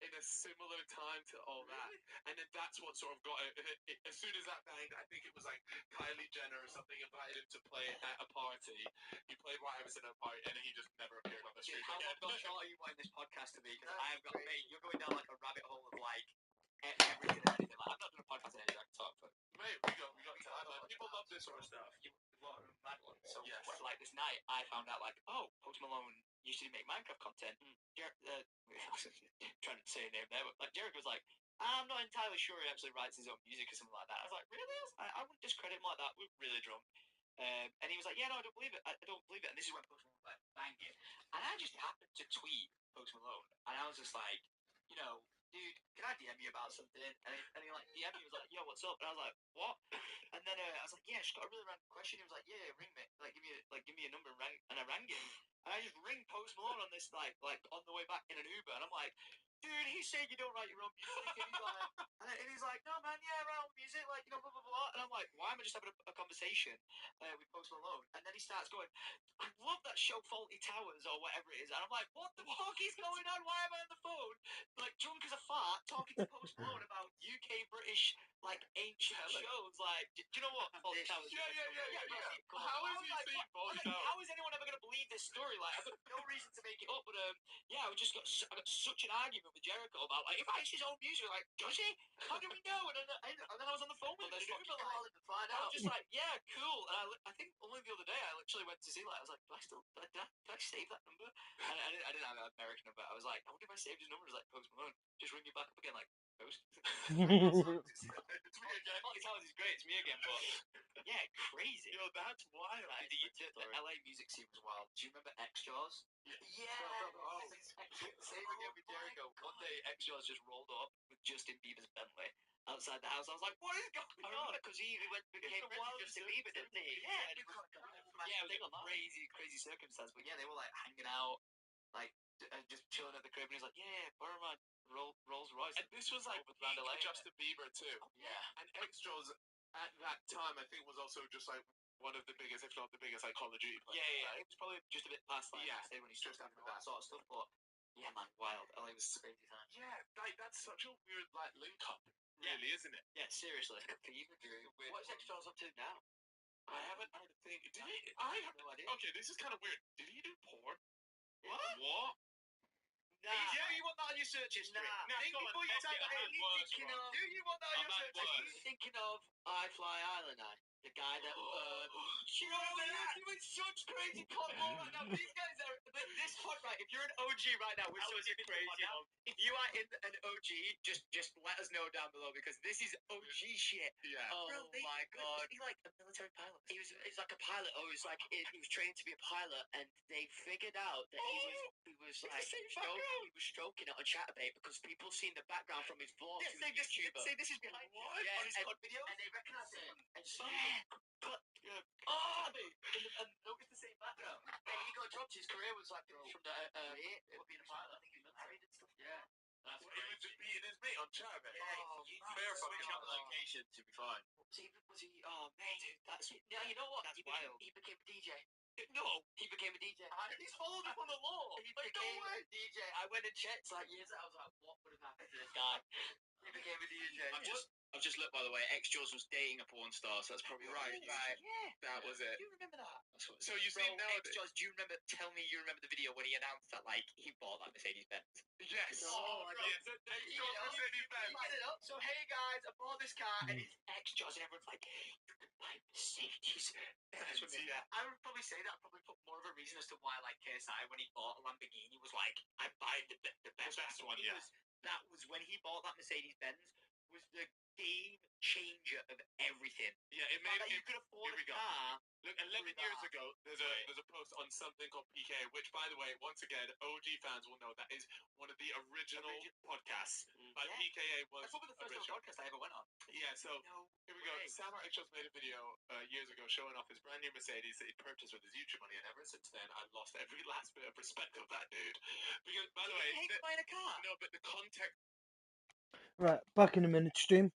in a similar time to all that, and then that's what sort of got it. As soon as that banged, I think it was like Kylie Jenner or something invited him to play at a party. He played White Iverson at a party, and then he just never appeared on the street again. How short are you wanting this podcast to be? Because I have got, mate, you're going down like a rabbit hole of like everything and anything. Like, I'm not doing a podcast today, I can talk, but mate, we got time. People love this sort of stuff. Mad one. So, like this night, I found out like, oh, Post Malone used to make Minecraft content. Trying to say a name there, but like Jericho was like, I'm not entirely sure he actually writes his own music or something like that. I was like, really? I wouldn't discredit him like that. We're really drunk. And he was like, yeah, no, I don't believe it. I don't believe it. And this is when Post Malone was like, bang it. And I just happened to tweet Post Malone, and I was just like, you know, dude, can I DM you about something? And he like DM me, was like, yo, what's up? And I was like, what? And then I was like, yeah, just got a really random question. He was like, yeah, ring me, like give me a number, and I rang him, and I just ring Post Malone on this like on the way back in an Uber, and I'm like, dude, he said you don't write your own music, and he's like, no man, yeah, I write own music, like you know, blah blah blah, and I'm like, why am I just having a conversation with Post Malone? And then he starts going, I love that show Faulty Towers or whatever it is, and I'm like, what the fuck is going on? Why am I on the phone like drunk as a fart talking to Post Malone about UK British like ancient shows? Like, do you know what Faulty Towers? Yeah. How is he saying Faulty Towers? How is anyone ever going to believe this story? Like, I've got no reason to make it up, but yeah, I got such an argument with Jericho about like, he writes his own music. Like, does he? How do we know? And then I was on the phone with him. I was just like, yeah, cool. And I think only the other day I literally went to see like, I was like, did I save that number? And I didn't have an American number. I was like, I wonder if I saved his number as like Post Malone. Just ring you back up again, like Post. It's me again. Towers is great. It's me again, but yeah, crazy. Yo, that's wild. Like, the LA music scene was wild. Do you remember X-Jaws? Yeah. Same again with Jericho. One day, X-Jaws just rolled up with Justin Bieber's Bentley outside the house. I was like, what is going on? I remember because he became friends with Justin Bieber, didn't he? Yeah. It was a crazy circumstance. But yeah, they were like hanging out, like just chilling at the crib, and he's like, yeah, borrow my Rolls Royce. And this was like Justin Bieber too. Yeah. And X-Jaws at that time, I think, was also just like one of the biggest, if not the biggest, like Call of Duty players. Yeah. Right? It was probably just a bit past like say when he started doing all that sort of stuff, but yeah, man, wild. LA was a crazy time. Yeah, like that's such a weird like link up, really, isn't it? Yeah, seriously. What is X-Jaws up to now? I haven't heard a thing. Did he? I have no idea. Okay, this is kind of weird. Did he do porn? What? Nah. Do you want that on your search history? Nah, Think before you type that in. Do you want that on your search history? Are you thinking of I Fly Island Eye? The guy that you're doing such crazy convo right now. These guys are this pod right. If you're an OG right now, we're such a crazy. If you are in an OG, just let us know down below because this is OG shit. Yeah. Oh my god. Was he like a military pilot? He was like a pilot. Oh, he was trained to be a pilot, and they figured out that he was like stroking it on Chatterbait because people seen the background from his vlog. Say this is behind on his COD video, and they recognized it. And and notice the same background. And he got dropped. His career was like from the being a pilot. I think he was married and stuff. Yeah. That's He was just beating his mate on Chatterbait. Fair switch out the location to be fine. Was he? Oh man, dude, that's yeah. You know what? That's wild. He became a DJ. No, he became a DJ. He's followed up on the law. He became a DJ. I went and checked like years ago. I was like, what would have happened to this guy? He became a DJ. I've just looked, by the way. X-Jaws was dating a porn star, so that's probably right. Yeah, that was it. Do you remember that? So you see now, X-Jaws. Do you remember? Tell me, you remember the video when he announced that like he bought that Mercedes-Benz? Yes. Yes. Mercedes-Benz. So hey guys, I bought this car, and it's X-Jaws, and everyone's like, you can buy Mercedes. I would probably say that. I'd probably put more of a reason as to why, like KSI, when he bought a Lamborghini, was like, I'm buying the best one. Yeah. That was when he bought that Mercedes-Benz. Was the game changer of everything. Yeah, it made you could afford a car. Look, 11 years ago, there's a post on something called PK, which, by the way, once again, OG fans will know that is one of the original podcasts. But PKA was That's probably the first podcast I ever went on. Yeah, so here we go. Samar X-Jaws made a video years ago showing off his brand new Mercedes that he purchased with his YouTube money, and ever since then, I've lost every last bit of respect of that dude. Because, by the way, he hate buying a car. No, but the context. Right, back in a minute, stream.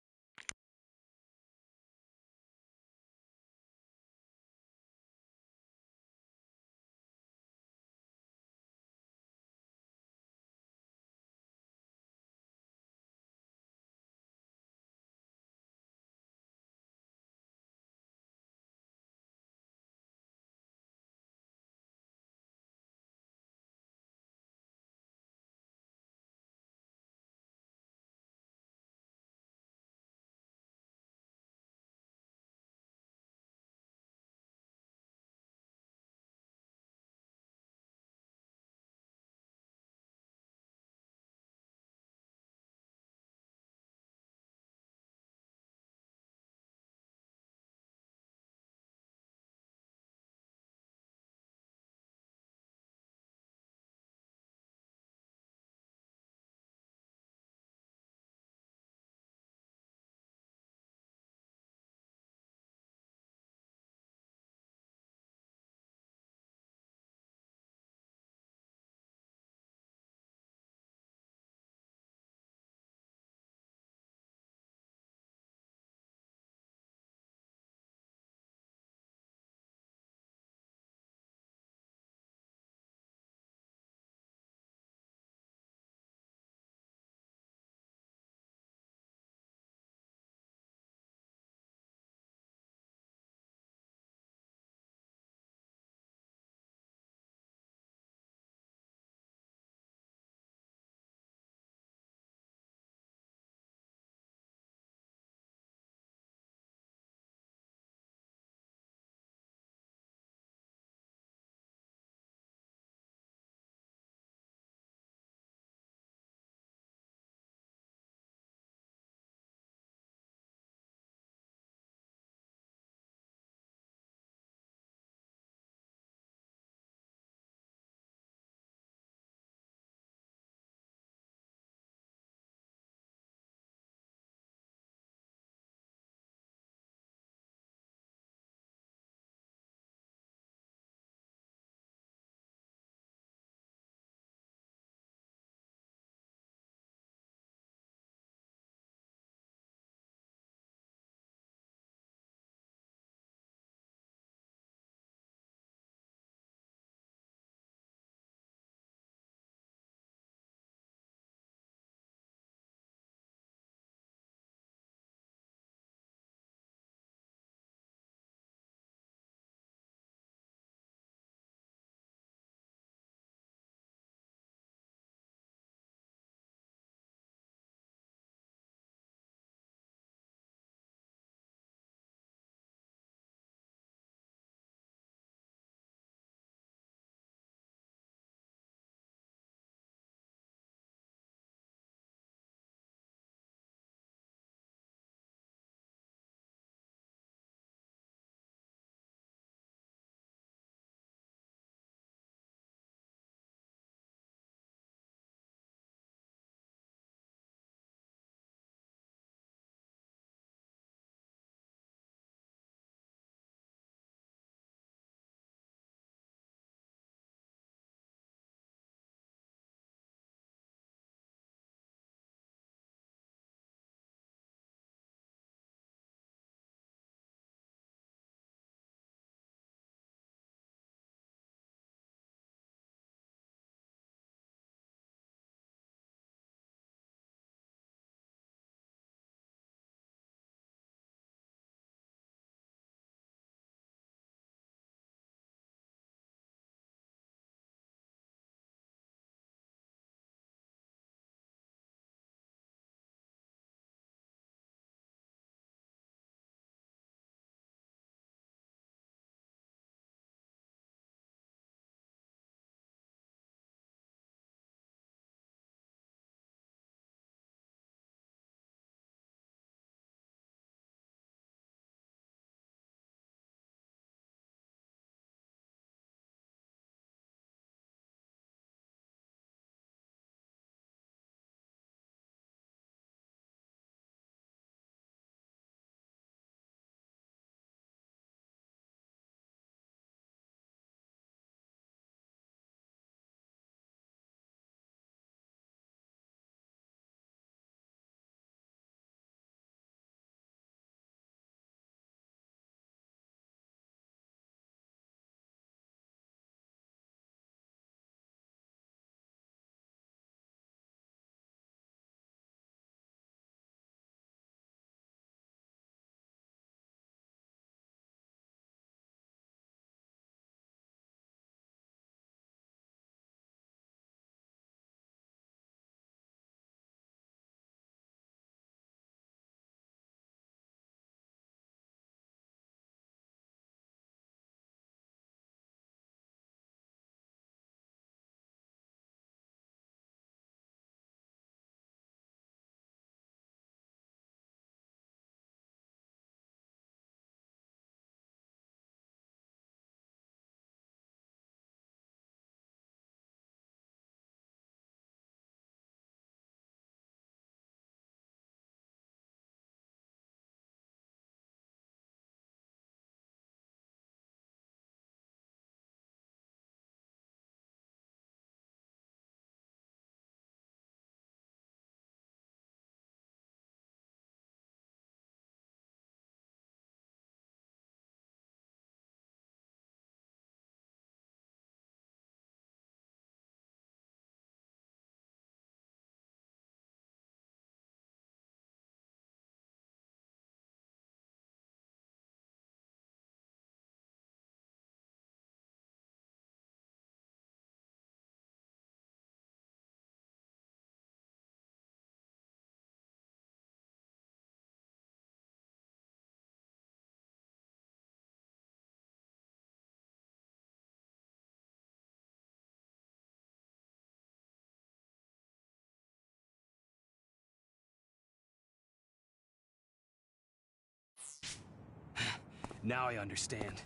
Now I understand.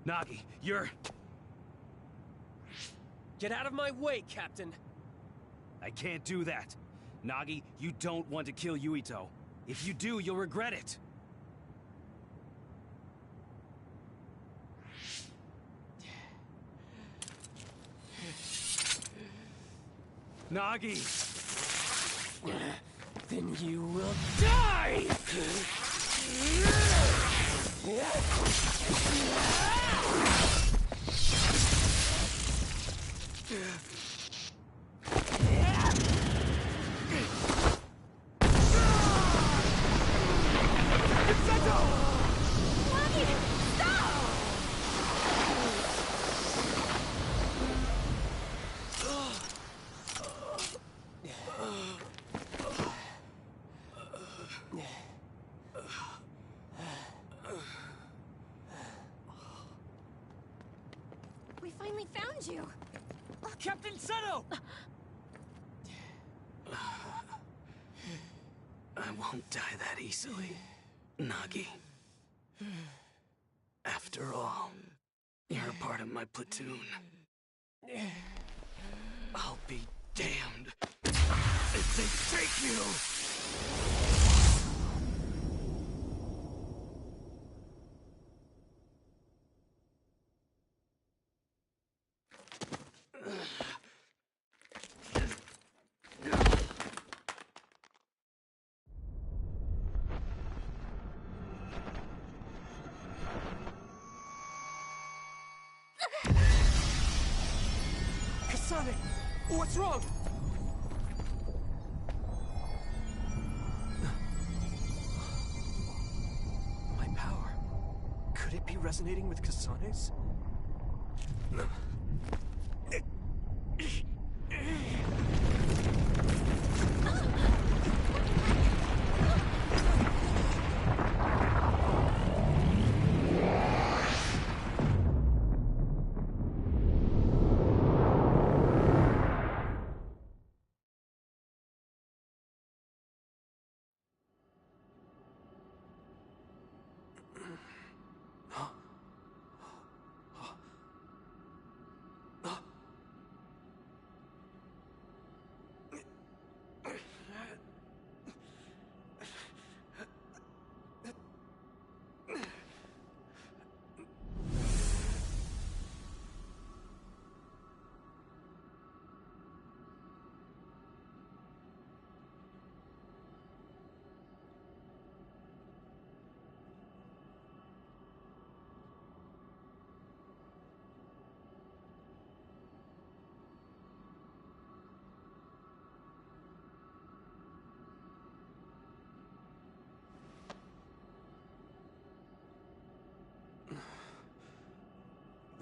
Nagi, you're... Get out of my way, Captain! I can't do that. Nagi, you don't want to kill Yuito. If you do, you'll regret it. Nagi! Then you will die! We finally found you! Captain Seto! I won't die that easily, Nagi. After all, you're a part of my platoon. I'll be damned if they take you! Kasane! What's wrong? My power. Could it be resonating with Kasane's?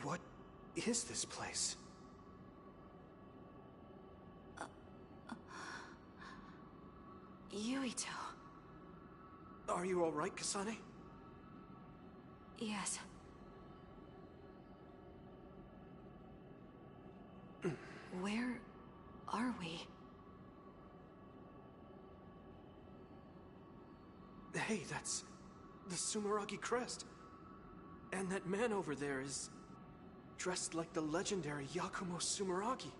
What is this place? Yuito. Are you alright, Kasane? Yes. Where are we? Hey, that's the Sumeragi crest. And that man over there is dressed like the legendary Yakumo Sumeragi.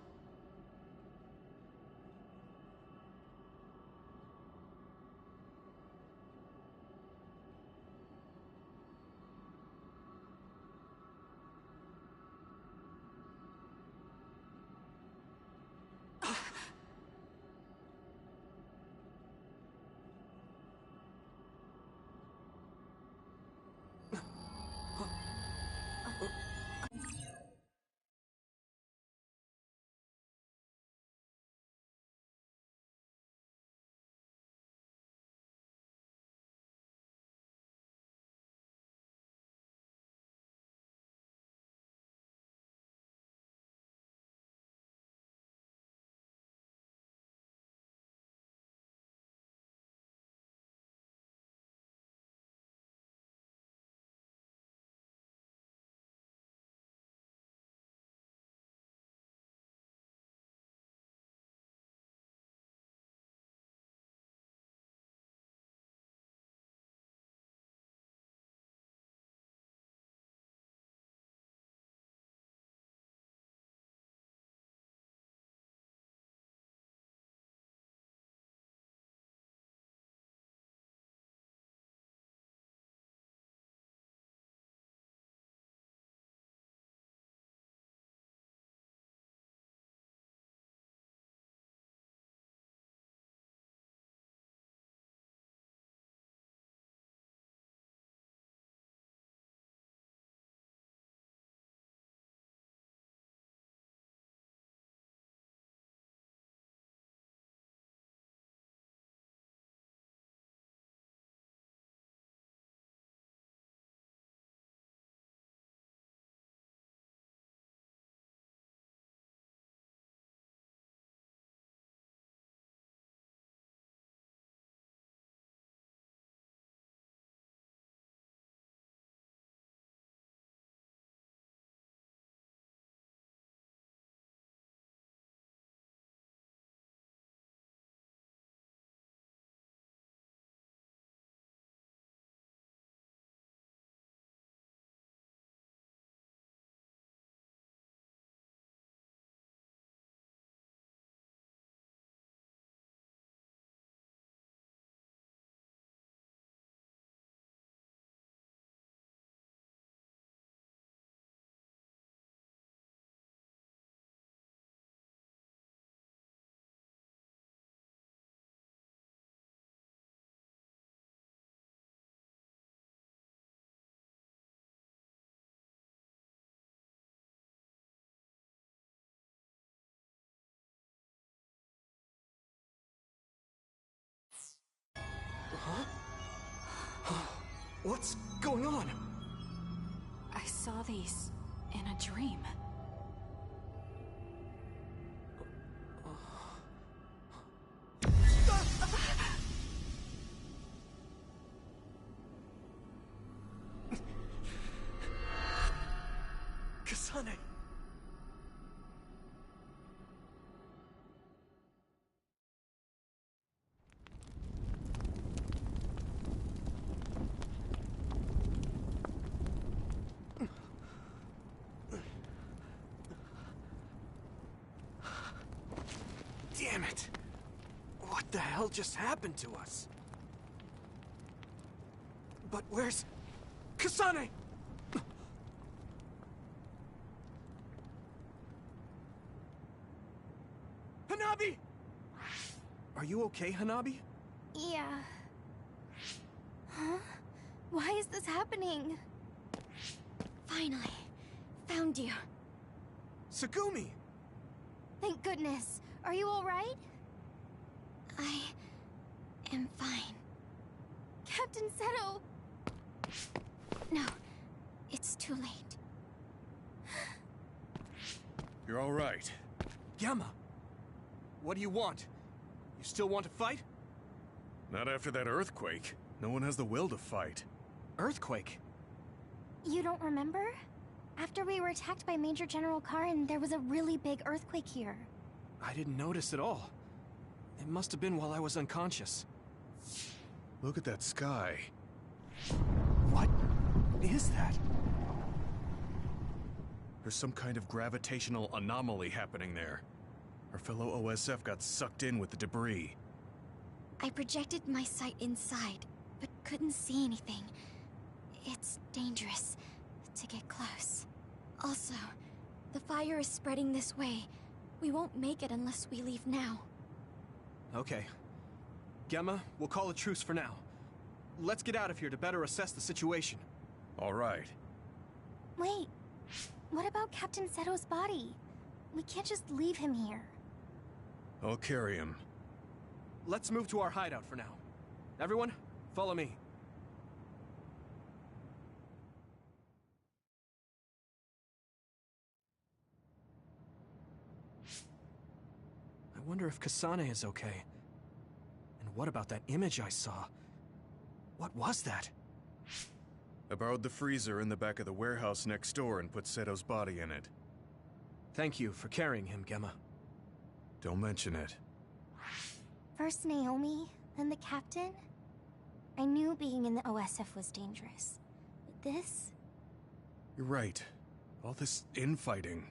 What's going on? I saw these in a dream. Kasane! Damn it! What the hell just happened to us? But where's... Kasane! Hanabi! Are you okay, Hanabi? Yeah. Huh? Why is this happening? Finally, found you. Sagumi! Thank goodness. Are you all right? I am fine. Captain Seto! No, it's too late. You're all right. Gamma! What do you want? You still want to fight? Not after that earthquake. No one has the will to fight. Earthquake? You don't remember? After we were attacked by Major General Karin, there was a really big earthquake here. I didn't notice at all. It must have been while I was unconscious. Look at that sky. What is that? There's some kind of gravitational anomaly happening there. Our fellow OSF got sucked in with the debris. I projected my sight inside, but couldn't see anything. It's dangerous to get close. Also, the fire is spreading this way. We won't make it unless we leave now. Okay. Gemma, we'll call a truce for now. Let's get out of here to better assess the situation. All right. Wait, what about Captain Seto's body? We can't just leave him here. I'll carry him. Let's move to our hideout for now. Everyone, follow me. I wonder if Kasane is okay. And what about that image I saw? What was that? I borrowed the freezer in the back of the warehouse next door and put Seto's body in it. Thank you for carrying him, Gemma. Don't mention it. First Naomi, then the captain? I knew being in the OSF was dangerous. But this? You're right. All this infighting.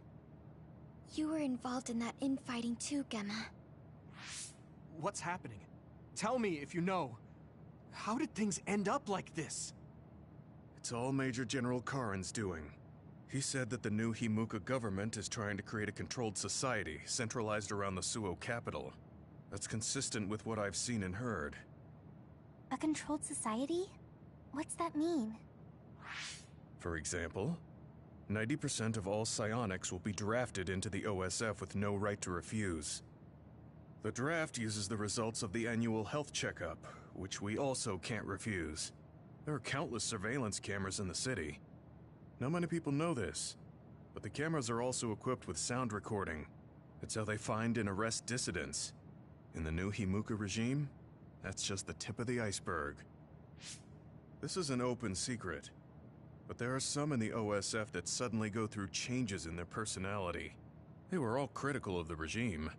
You were involved in that infighting too, Gemma. What's happening? Tell me if you know. How did things end up like this? It's all Major General Karin's doing. He said that the new Himuka government is trying to create a controlled society centralized around the Suo capital. That's consistent with what I've seen and heard. A controlled society? What's that mean? For example, 90% of all psionics will be drafted into the OSF with no right to refuse. The draft uses the results of the annual health checkup, which we also can't refuse. There are countless surveillance cameras in the city. Not many people know this, but the cameras are also equipped with sound recording. It's how they find and arrest dissidents. In the new Himuka regime, that's just the tip of the iceberg. This is an open secret, but there are some in the OSF that suddenly go through changes in their personality. They were all critical of the regime,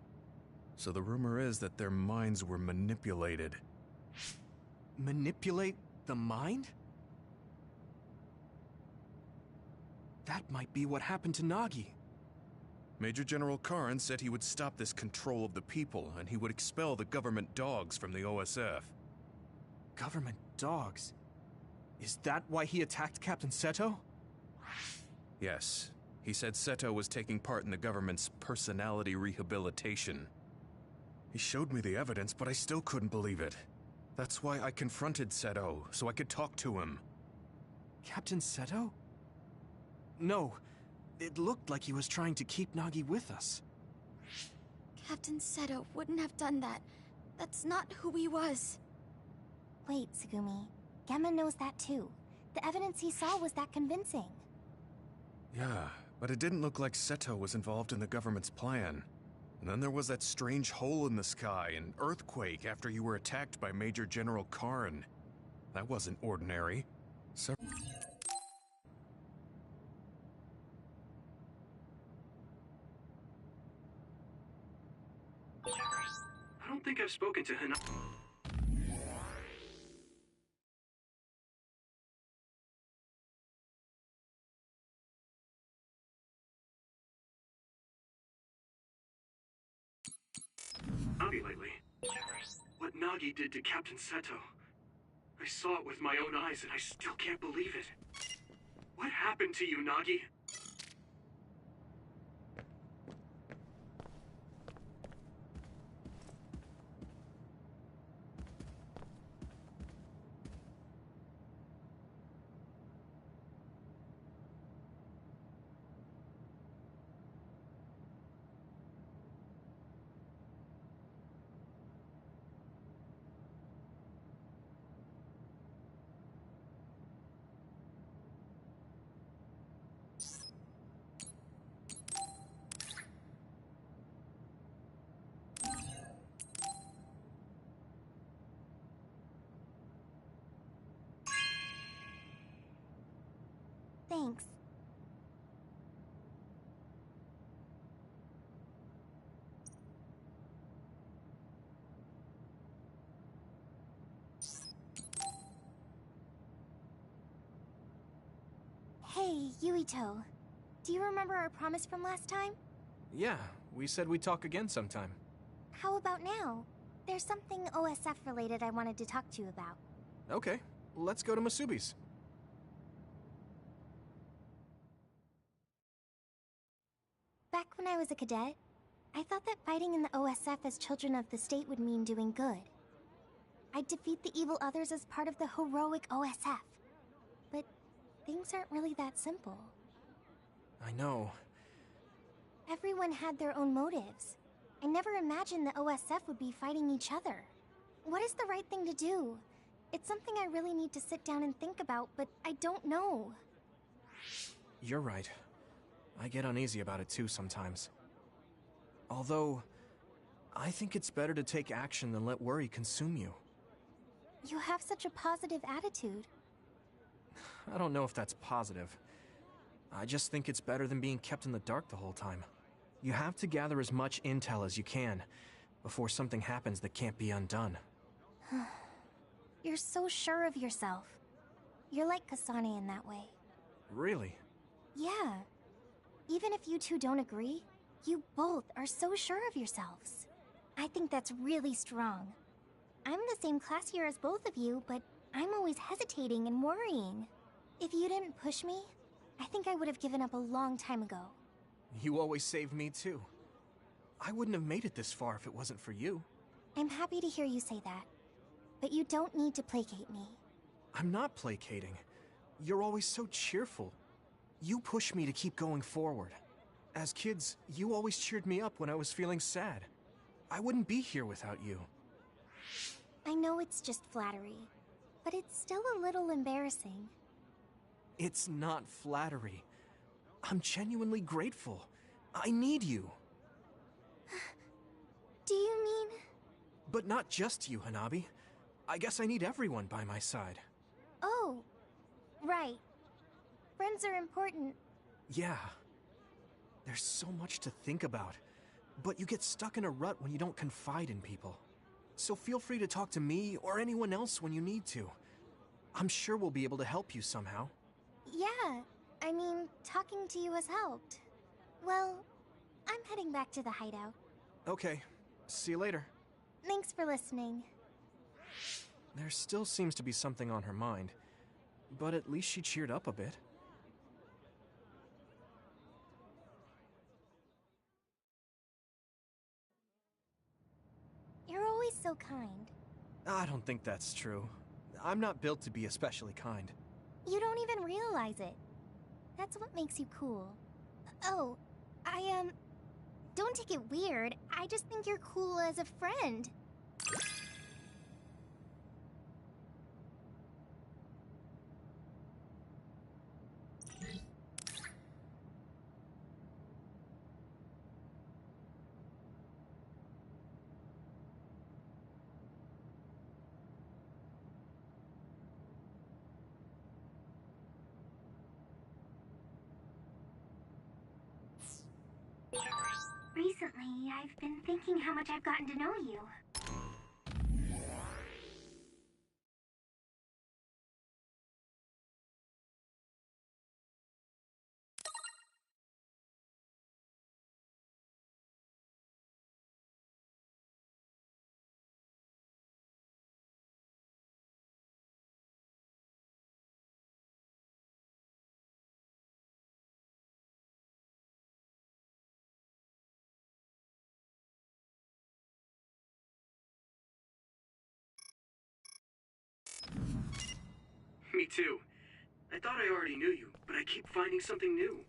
so the rumor is that their minds were manipulated. Manipulate the mind? That might be what happened to Nagi. Major General Karin said he would stop this control of the people, and he would expel the government dogs from the OSF. Government dogs? Is that why he attacked Captain Seto? Yes. He said Seto was taking part in the government's personality rehabilitation. He showed me the evidence, but I still couldn't believe it. That's why I confronted Seto, so I could talk to him. Captain Seto? No. It looked like he was trying to keep Nagi with us. Captain Seto wouldn't have done that. That's not who he was. Wait, Tsugumi. Gemma knows that too. The evidence he saw was that convincing. Yeah, but it didn't look like Seto was involved in the government's plan. And then there was that strange hole in the sky, an earthquake after you were attacked by Major General Karn. That wasn't ordinary. I don't think I've spoken to Hana. Nagi lately. What Nagi did to Captain Seto. I saw it with my own eyes and I still can't believe it. What happened to you, Nagi? Thanks. Hey, Yuito. Do you remember our promise from last time? Yeah, we said we'd talk again sometime. How about now? There's something OSF related I wanted to talk to you about. Okay, let's go to Masubi's. Back when I was a cadet, I thought that fighting in the OSF as children of the state would mean doing good. I'd defeat the evil others as part of the heroic OSF. But things aren't really that simple. I know. Everyone had their own motives. I never imagined the OSF would be fighting each other. What is the right thing to do? It's something I really need to sit down and think about, but I don't know. You're right. I get uneasy about it too sometimes. Although, I think it's better to take action than let worry consume you. You have such a positive attitude. I don't know if that's positive. I just think it's better than being kept in the dark the whole time. You have to gather as much intel as you can before something happens that can't be undone. You're so sure of yourself. You're like Kasane in that way. Really? Yeah. Even if you two don't agree, you both are so sure of yourselves. I think that's really strong. I'm the same class year as both of you, but I'm always hesitating and worrying. If you didn't push me, I think I would have given up a long time ago. You always saved me too. I wouldn't have made it this far if it wasn't for you. I'm happy to hear you say that. But you don't need to placate me. I'm not placating. You're always so cheerful. You push me to keep going forward. As kids, you always cheered me up when I was feeling sad. I wouldn't be here without you. I know it's just flattery, but it's still a little embarrassing. It's not flattery. I'm genuinely grateful. I need you. Do you mean? But not just you, Hanabi. I guess I need everyone by my side. Oh, right. Friends are important. Yeah. There's so much to think about. But you get stuck in a rut when you don't confide in people. So feel free to talk to me or anyone else when you need to. I'm sure we'll be able to help you somehow. Yeah, I mean, talking to you has helped. Well, I'm heading back to the hideout. Okay, see you later. Thanks for listening. There still seems to be something on her mind, but at least she cheered up a bit. You're always so kind. I don't think that's true. I'm not built to be especially kind. You don't even realize it. That's what makes you cool. Oh, don't take it weird. I just think you're cool as a friend. Recently, I've been thinking how much I've gotten to know you. Me too. I thought I already knew you, but I keep finding something new.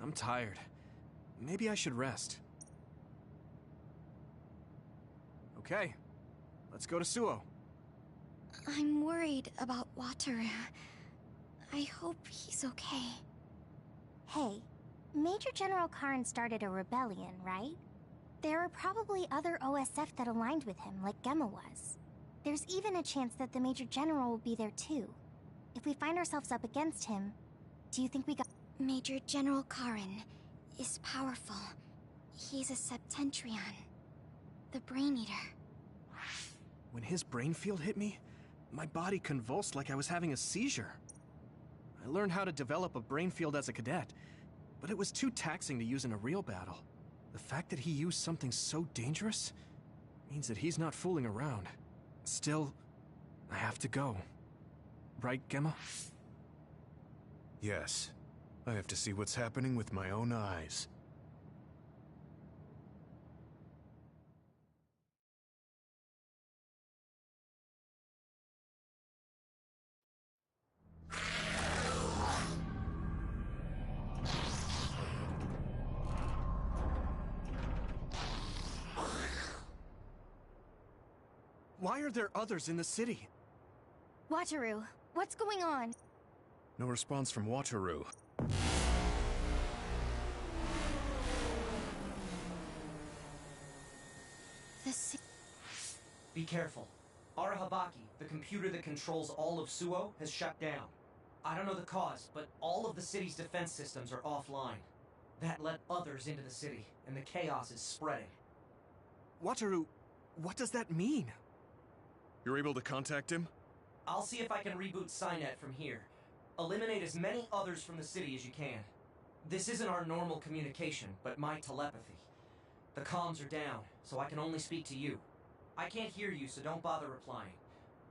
I'm tired. Maybe I should rest. Okay, let's go to Suo. I'm worried about Wataru. I hope he's okay. Hey, Major General Karn started a rebellion, right? There are probably other OSF that aligned with him, like Gemma was. There's even a chance that the Major General will be there too. If we find ourselves up against him, do you think we got— Major General Karn is powerful. He's a Septentrion, the Brain Eater. When his brain field hit me, my body convulsed like I was having a seizure. I learned how to develop a brain field as a cadet, but it was too taxing to use in a real battle. The fact that he used something so dangerous means that he's not fooling around. Still, I have to go. Right, Gemma? Yes. I have to see what's happening with my own eyes. Why are there others in the city? Wataru, what's going on? No response from Wataru. Be careful. Arahabaki, the computer that controls all of Suo, has shut down. I don't know the cause, but all of the city's defense systems are offline. That let others into the city, and the chaos is spreading. Wataru, what does that mean? You're able to contact him? I'll see if I can reboot Cynet from here. Eliminate as many others from the city as you can. This isn't our normal communication, but my telepathy. The comms are down, so I can only speak to you. I can't hear you, so don't bother replying.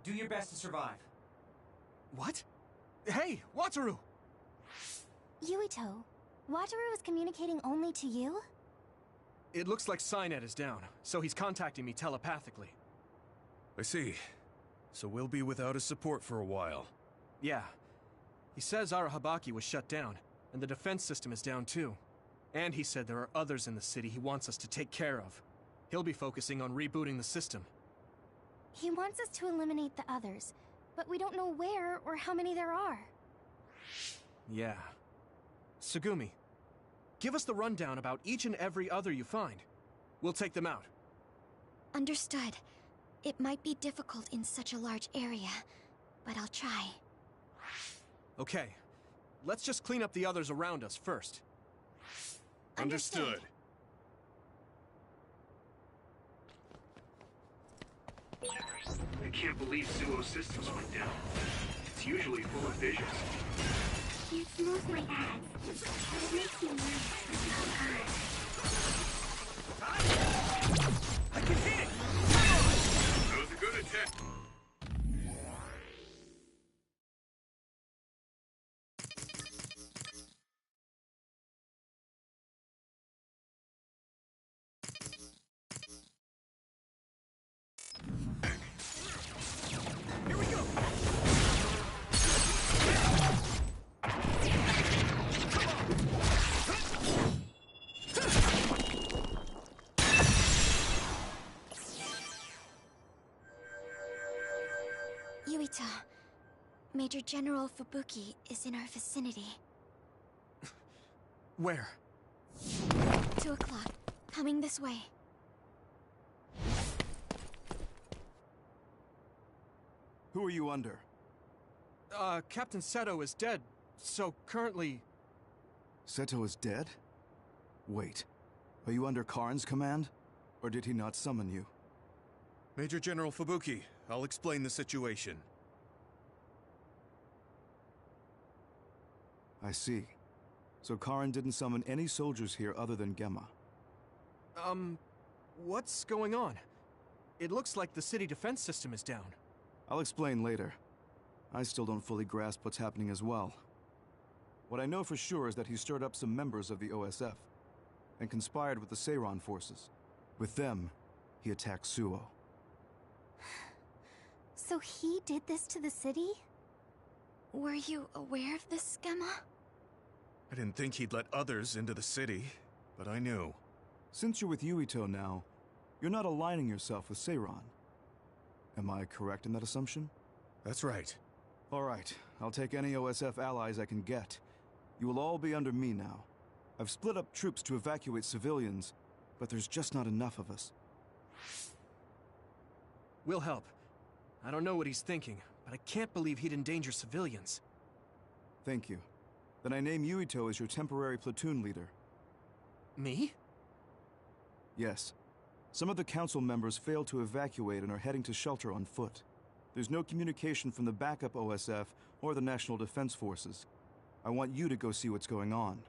Do your best to survive. What? Hey, Wataru! Yuito, Wataru is communicating only to you? It looks like Cynet is down, so he's contacting me telepathically. I see. So we'll be without his support for a while. Yeah. He says Arahabaki was shut down, and the defense system is down too. And he said there are others in the city he wants us to take care of. He'll be focusing on rebooting the system. He wants us to eliminate the others, but we don't know where or how many there are. Yeah. Tsugumi, give us the rundown about each and every other you find. We'll take them out. Understood. It might be difficult in such a large area, but I'll try. Okay. Let's just clean up the others around us first. Understood. I can't believe Suo's systems went down. It's usually full of visions. It's mostly ads. It makes me nervous with how I can hit it! That was a good attack. Here we go! Yuito, Major General Fubuki is in our vicinity. Where? 2 o'clock. Coming this way. Who are you under? Captain Seto is dead, so currently... Seto is dead? Wait. Are you under Karin's command? Or did he not summon you? Major General Fubuki, I'll explain the situation. I see. So Karin didn't summon any soldiers here other than Gemma. What's going on? It looks like the city defense system is down. I'll explain later. I still don't fully grasp what's happening as well. What I know for sure is that he stirred up some members of the OSF and conspired with the Seiran forces. With them, he attacked Suo. So he did this to the city? Were you aware of this, Gemma? I didn't think he'd let others into the city, but I knew. Since you're with Yuito now, you're not aligning yourself with Seiran. Am I correct in that assumption? That's right. All right, I'll take any OSF allies I can get. You will all be under me now. I've split up troops to evacuate civilians, but there's just not enough of us. We'll help. I don't know what he's thinking, but I can't believe he'd endanger civilians. Thank you. Then I name Yuito as your temporary platoon leader. Me? Yes. Some of the council members failed to evacuate and are heading to shelter on foot. There's no communication from the backup OSF or the National Defense Forces. I want you to go see what's going on.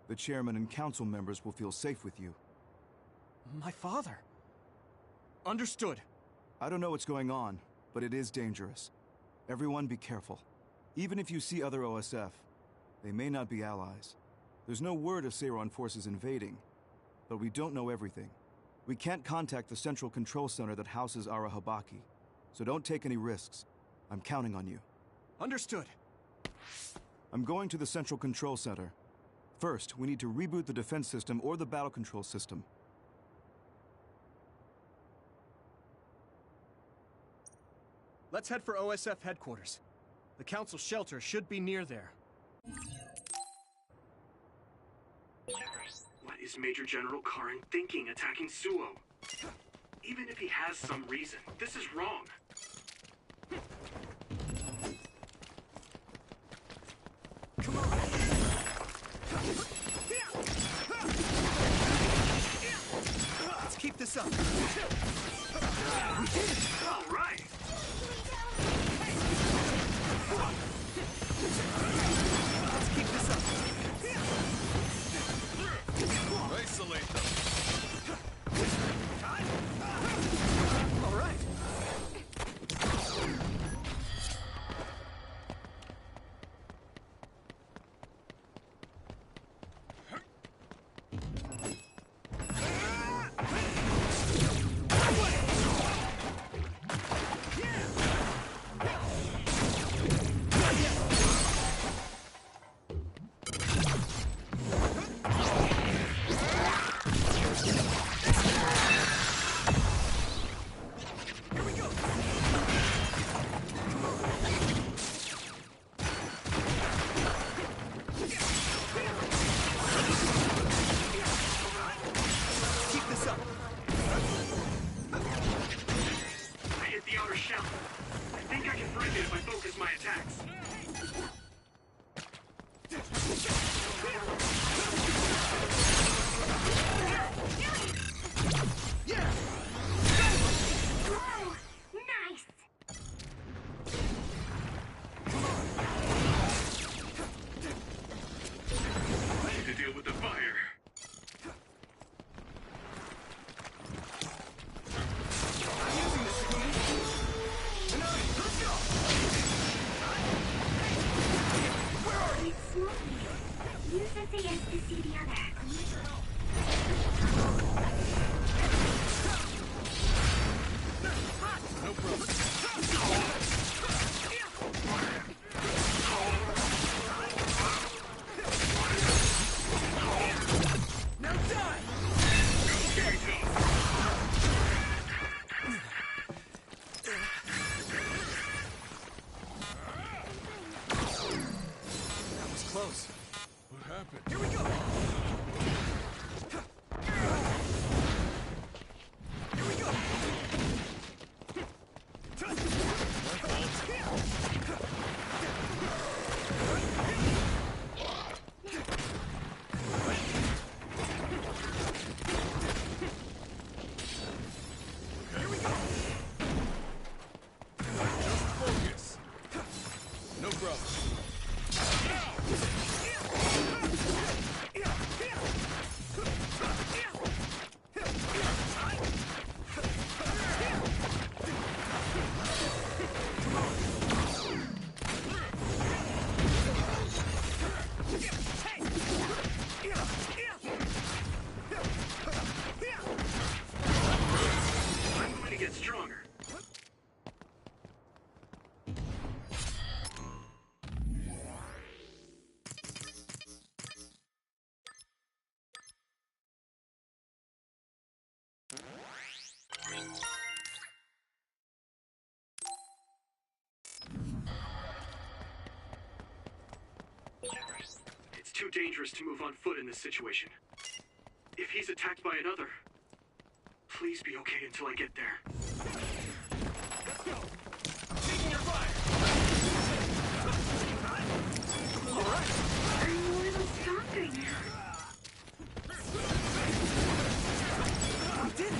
The chairman and council members will feel safe with you. My father. Understood. I don't know what's going on, but it is dangerous. Everyone be careful. Even if you see other OSF, they may not be allies. There's no word of Seiran forces invading, but we don't know everything. We can't contact the central control center that houses Arahabaki, so don't take any risks. I'm counting on you. Understood. I'm going to the central control center. First, we need to reboot the defense system or the battle control system. Let's head for OSF headquarters. The council shelter should be near there. What is Major General Karin thinking attacking Suo? Even if he has some reason, this is wrong. Come on! Let's keep this up. We did it! All right! Let's keep this up. Isolate them. All right. too dangerous to move on foot in this situation. If he's attacked by another, please be okay until I get there. Let's go! Taking your fire! Alright! I'm a little stronger now. We did it!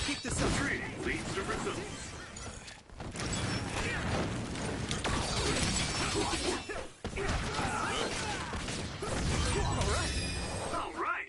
Keep this up. Training leads to results. All right.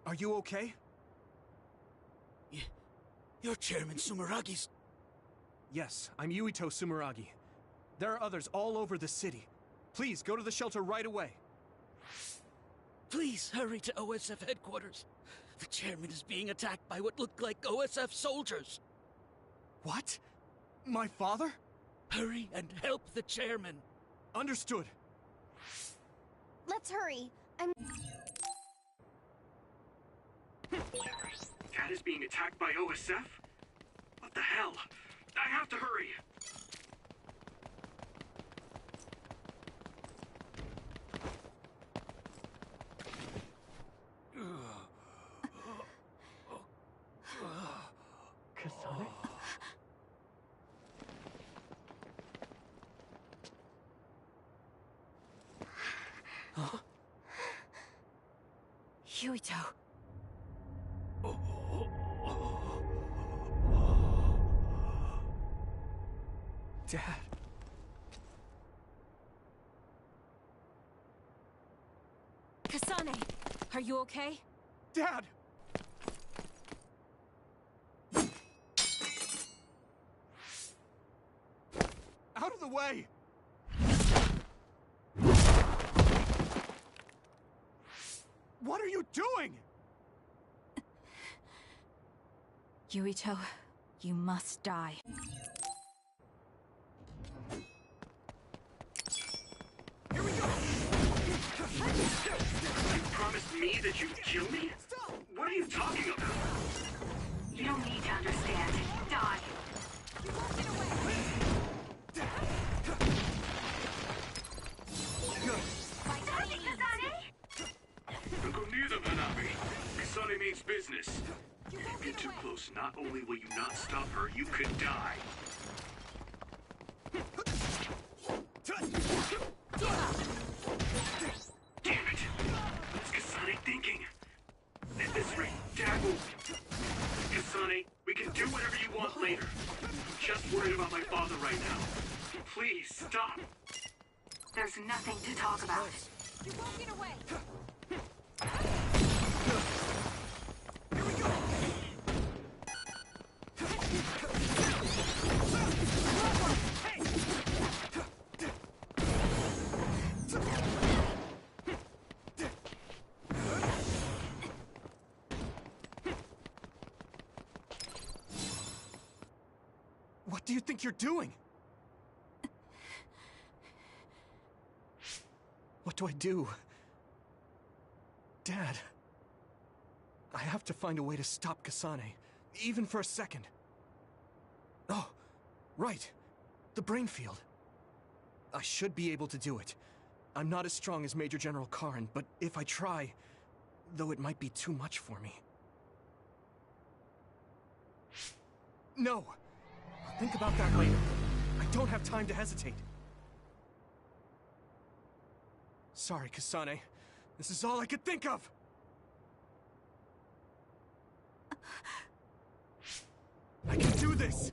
Are you okay? You're Chairman Sumeragi's... Yes, I'm Yuito Sumeragi. There are others all over the city. Please, go to the shelter right away. Please hurry to OSF headquarters. The chairman is being attacked by what look like OSF soldiers. What? My father? Hurry and help the chairman. Understood. Let's hurry. Dad is being attacked by OSF? What the hell? I have to hurry. Kasane? Huh? Yuito. Dad. Kasane, are you okay? Dad! Out of the way! What are you doing? Yuito, you must die. You promised me that you'd kill me? What are you talking about? You don't need to understand. Die. Don't go near them, Hanabi. Kasane means business. If you get too close, not only will you not stop her, you could die. Damn it! What's Kasane thinking? At this rate, Dad will... Kasane, we can do whatever you want later. I'm just worried about my father right now. Please, stop! There's nothing to talk about. You won't get away. What do you think you're doing? What do I do? Dad, I have to find a way to stop Kasane, even for a second. Oh, right. The brain field. I should be able to do it. I'm not as strong as Major General Karin, but if I try, though it might be too much for me. No! I'll think about that later. I don't have time to hesitate. Sorry, Kasane. This is all I could think of! I can do this!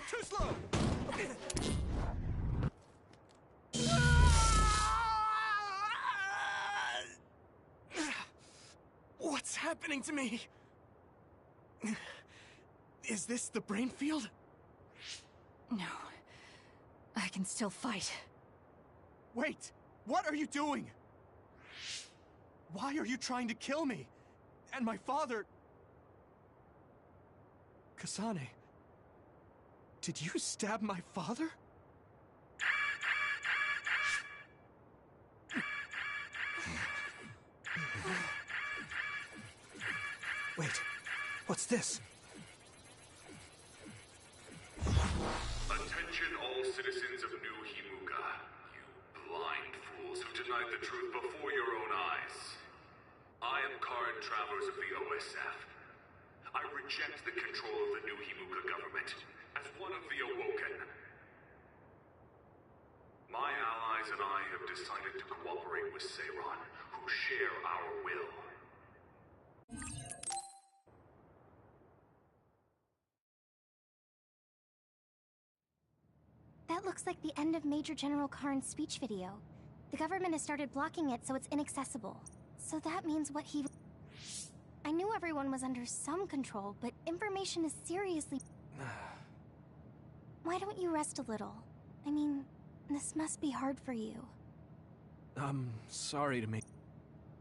Too slow! What's happening to me? Is this the brain field? No. I can still fight. Wait! What are you doing? Why are you trying to kill me? And my father... Kasane... Did you stab my father? Wait, what's this? Attention all citizens of New Himuka. You blind fools who denied the truth before your own eyes. I am current travelers of the OSF. I reject the control of the New Himuka government. As one of the Awoken, my allies and I have decided to cooperate with Seiron, who share our will. That looks like the end of Major General Karn's speech video. The government has started blocking it so it's inaccessible. So that means what he... I knew everyone was under some control, but information is seriously... Why don't you rest a little? I mean, this must be hard for you. I'm sorry to make...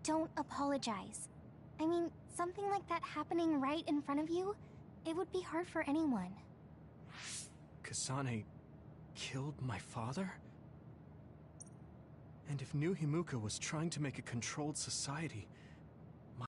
Don't apologize. I mean, something like that happening right in front of you, it would be hard for anyone. Kasane killed my father? And if New Himuka was trying to make a controlled society, my...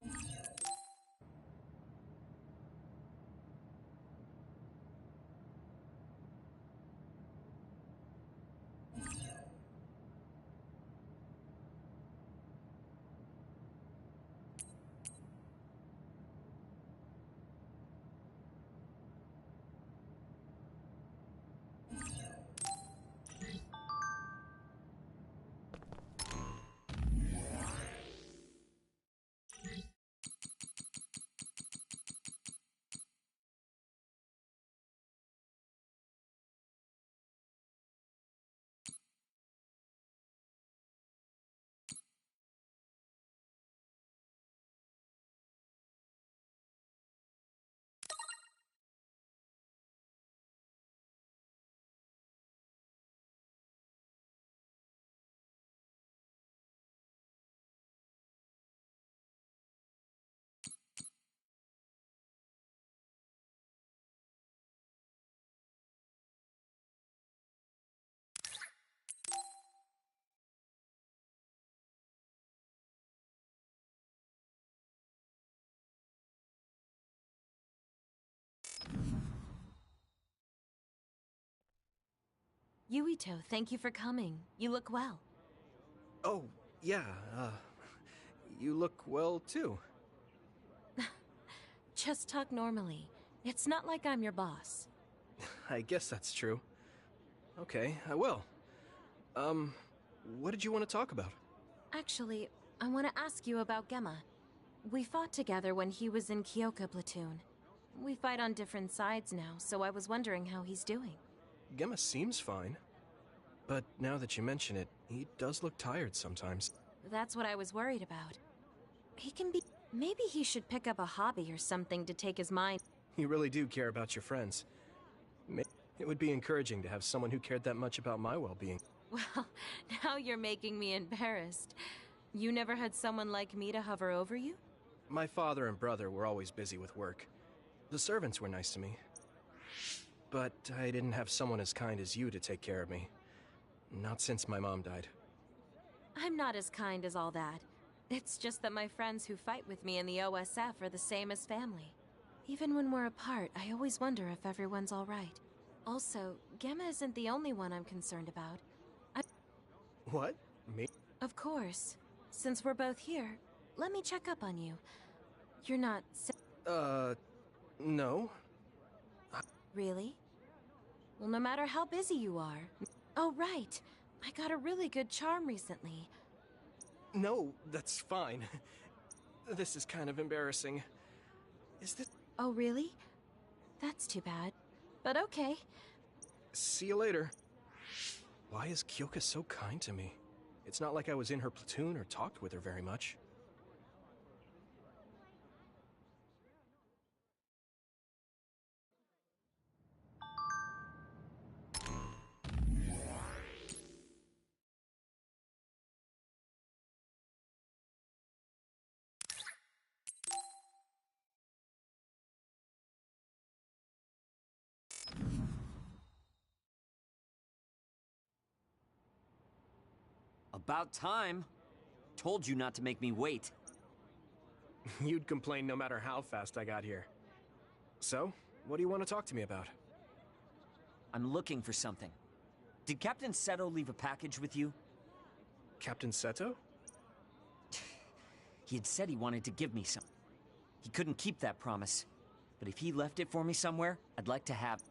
Yuito, thank you for coming. You look well. Oh, yeah, you look well, too. Just talk normally. It's not like I'm your boss. I guess that's true. Okay, I will. What did you want to talk about? Actually, I want to ask you about Gemma. We fought together when he was in Kyoka platoon. We fight on different sides now, so I was wondering how he's doing. Gemma seems fine. But now that you mention it, he does look tired sometimes. That's what I was worried about. He can be... Maybe he should pick up a hobby or something to take his mind... You really do care about your friends. It would be encouraging to have someone who cared that much about my well-being. Well, now you're making me embarrassed. You never had someone like me to hover over you? My father and brother were always busy with work. The servants were nice to me. But I didn't have someone as kind as you to take care of me. Not since my mom died. I'm not as kind as all that. It's just that my friends who fight with me in the OSF are the same as family. Even when we're apart, I always wonder if everyone's all right. Also, Gemma isn't the only one I'm concerned about. What? Me? Of course. Since we're both here, let me check up on you. You're not sick? No. Really? Well, no matter how busy you are... Oh, right. I got a really good charm recently. No, that's fine. This is kind of embarrassing. Is this... Oh, really? That's too bad. But okay. See you later. Why is Kyoka so kind to me? It's not like I was in her platoon or talked with her very much. About time. Told you not to make me wait. You'd complain no matter how fast I got here. So, what do you want to talk to me about? I'm looking for something. Did Captain Seto leave a package with you? Captain Seto? He had said he wanted to give me some. He couldn't keep that promise. But if he left it for me somewhere, I'd like to have...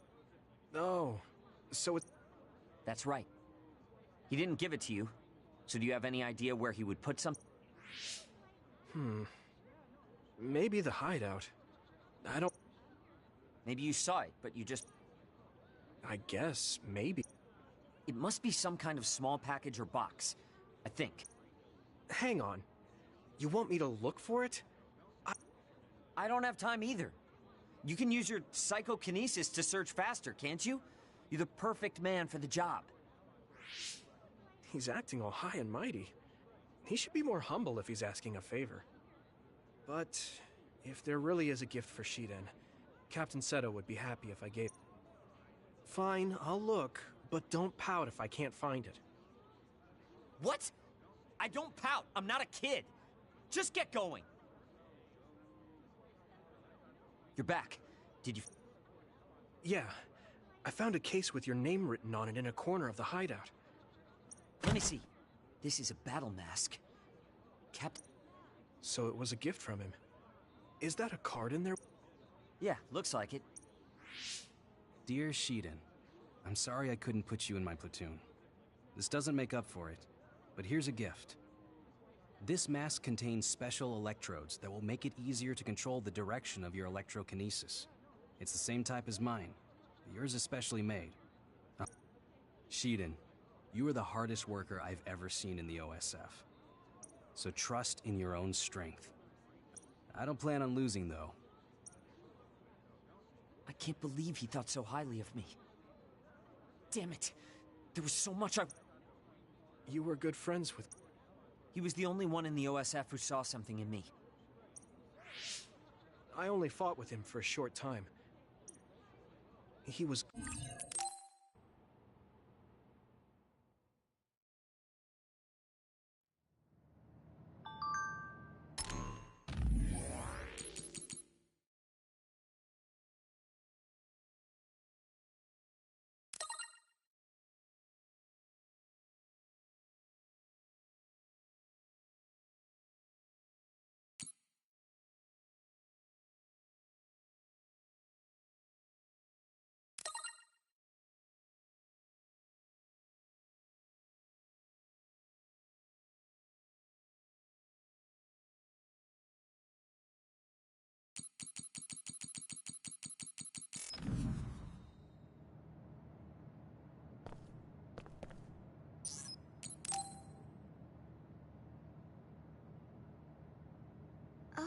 Oh, so it... That's right. He didn't give it to you. So do you have any idea where he would put something? Maybe the hideout. I don't... Maybe you saw it, but you just... I guess, maybe. It must be some kind of small package or box, I think. Hang on. You want me to look for it? I don't have time either. You can use your psychokinesis to search faster, can't you? You're the perfect man for the job. He's acting all high and mighty. He should be more humble if he's asking a favor. But if there really is a gift for Shiden, Captain Seto would be happy if I gave... Fine, I'll look, but don't pout if I can't find it. What? I don't pout. I'm not a kid. Just get going. You're back. Did you... Yeah. I found a case with your name written on it in a corner of the hideout. Let me see. This is a battle mask. Captain... So it was a gift from him. Is that a card in there? Yeah, looks like it. Dear Shiden, I'm sorry I couldn't put you in my platoon. This doesn't make up for it, but here's a gift. This mask contains special electrodes that will make it easier to control the direction of your electrokinesis. It's the same type as mine, but yours is specially made. Shiden, you are the hardest worker I've ever seen in the OSF. So trust in your own strength. I don't plan on losing, though. I can't believe he thought so highly of me. Damn it. There was so much I... You were good friends with... He was the only one in the OSF who saw something in me. I only fought with him for a short time. He was...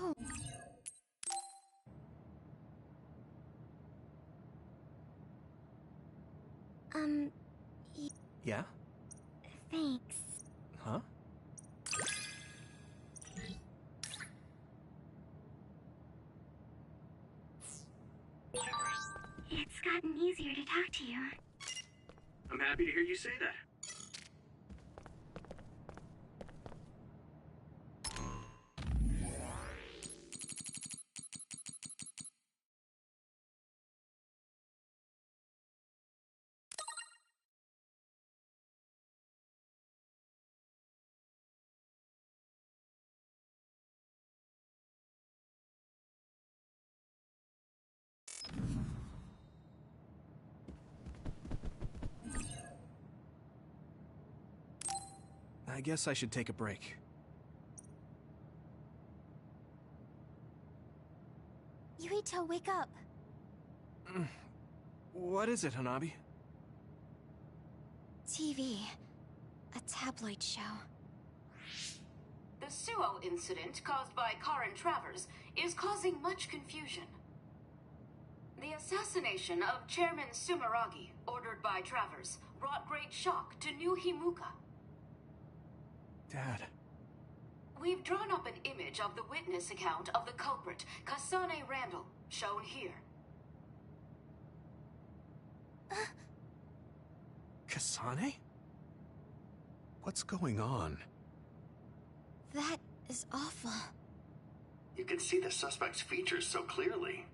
Oh. Yeah? Thanks. Huh? It's gotten easier to talk to you. I'm happy to hear you say that. I guess I should take a break. Yuito, wake up. What is it, Hanabi? TV. A tabloid show. The Suo incident caused by Negativ-Enrgz is causing much confusion. The assassination of Chairman Sumeragi, ordered by Travers, brought great shock to New Himuka. Dad. We've drawn up an image of the witness account of the culprit, Kasane Randall, shown here. Kasane? What's going on? That is awful. You can see the suspect's features so clearly.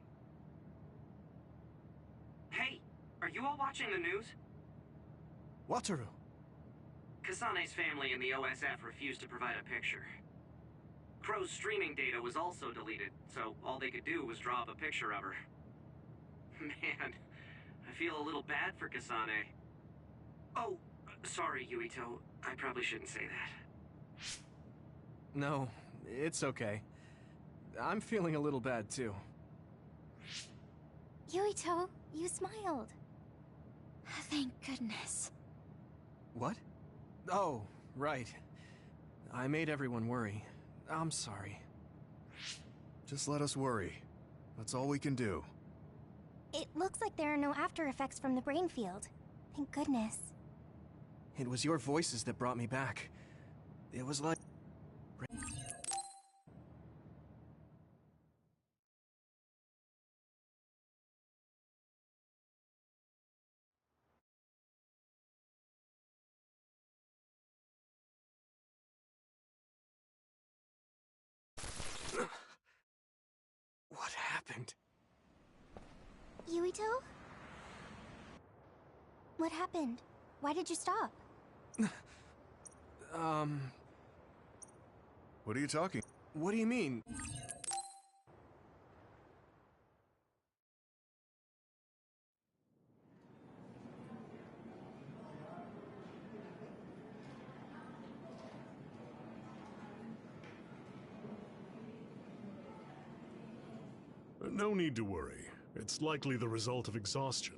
Hey, are you all watching the news? Wataru. Kasane's family and the OSF refused to provide a picture. Crow's streaming data was also deleted, so all they could do was draw up a picture of her. Man, I feel a little bad for Kasane. Oh, sorry, Yuito. I probably shouldn't say that. No, it's okay. I'm feeling a little bad, too. Yuito, you smiled. Thank goodness. What? Oh, right. I made everyone worry. I'm sorry. Just let us worry. That's all we can do. It looks like there are no after effects from the brain field. Thank goodness. It was your voices that brought me back. It was like... What happened? Yuito? What happened? Why did you stop? What are you talking? What do you mean? No need to worry. It's likely the result of exhaustion.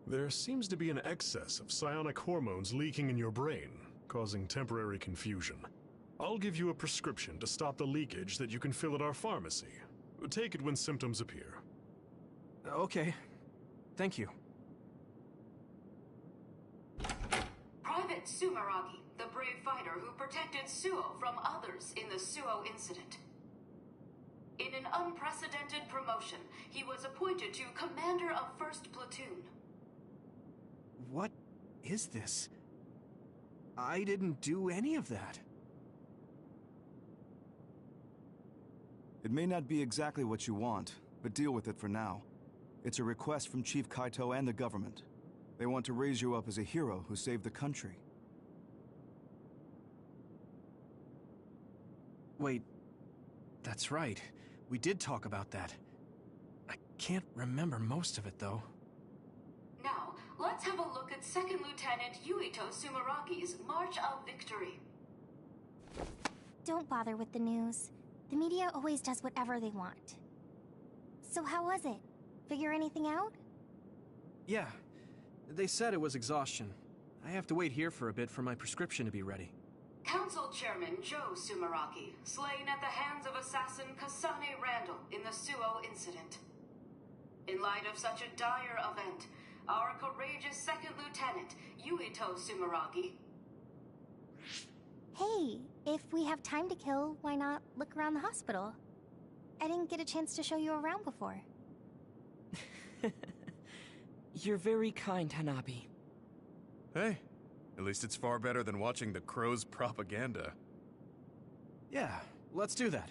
There seems to be an excess of psionic hormones leaking in your brain, causing temporary confusion. I'll give you a prescription to stop the leakage that you can fill at our pharmacy. Take it when symptoms appear. Okay. Thank you. Private Sumeragi, the brave fighter who protected Suo from others in the Suo incident. In an unprecedented promotion, he was appointed to Commander of 1st Platoon. What is this? I didn't do any of that. It may not be exactly what you want, but deal with it for now. It's a request from Chief Kaito and the government. They want to raise you up as a hero who saved the country. Wait, that's right. We did talk about that. I can't remember most of it, though. Now, let's have a look at 2nd Lieutenant Yuito Sumeragi's March of Victory. Don't bother with the news. The media always does whatever they want. So how was it? Figure anything out? Yeah. They said it was exhaustion. I have to wait here for a bit for my prescription to be ready. Council Chairman Joe Sumeragi, slain at the hands of assassin Kasane Randall in the Suo incident. In light of such a dire event, our courageous Second Lieutenant, Yuito Sumeragi... Hey, if we have time to kill, why not look around the hospital? I didn't get a chance to show you around before. You're very kind, Hanabi. Hey, at least it's far better than watching the Crow's propaganda. Yeah, let's do that.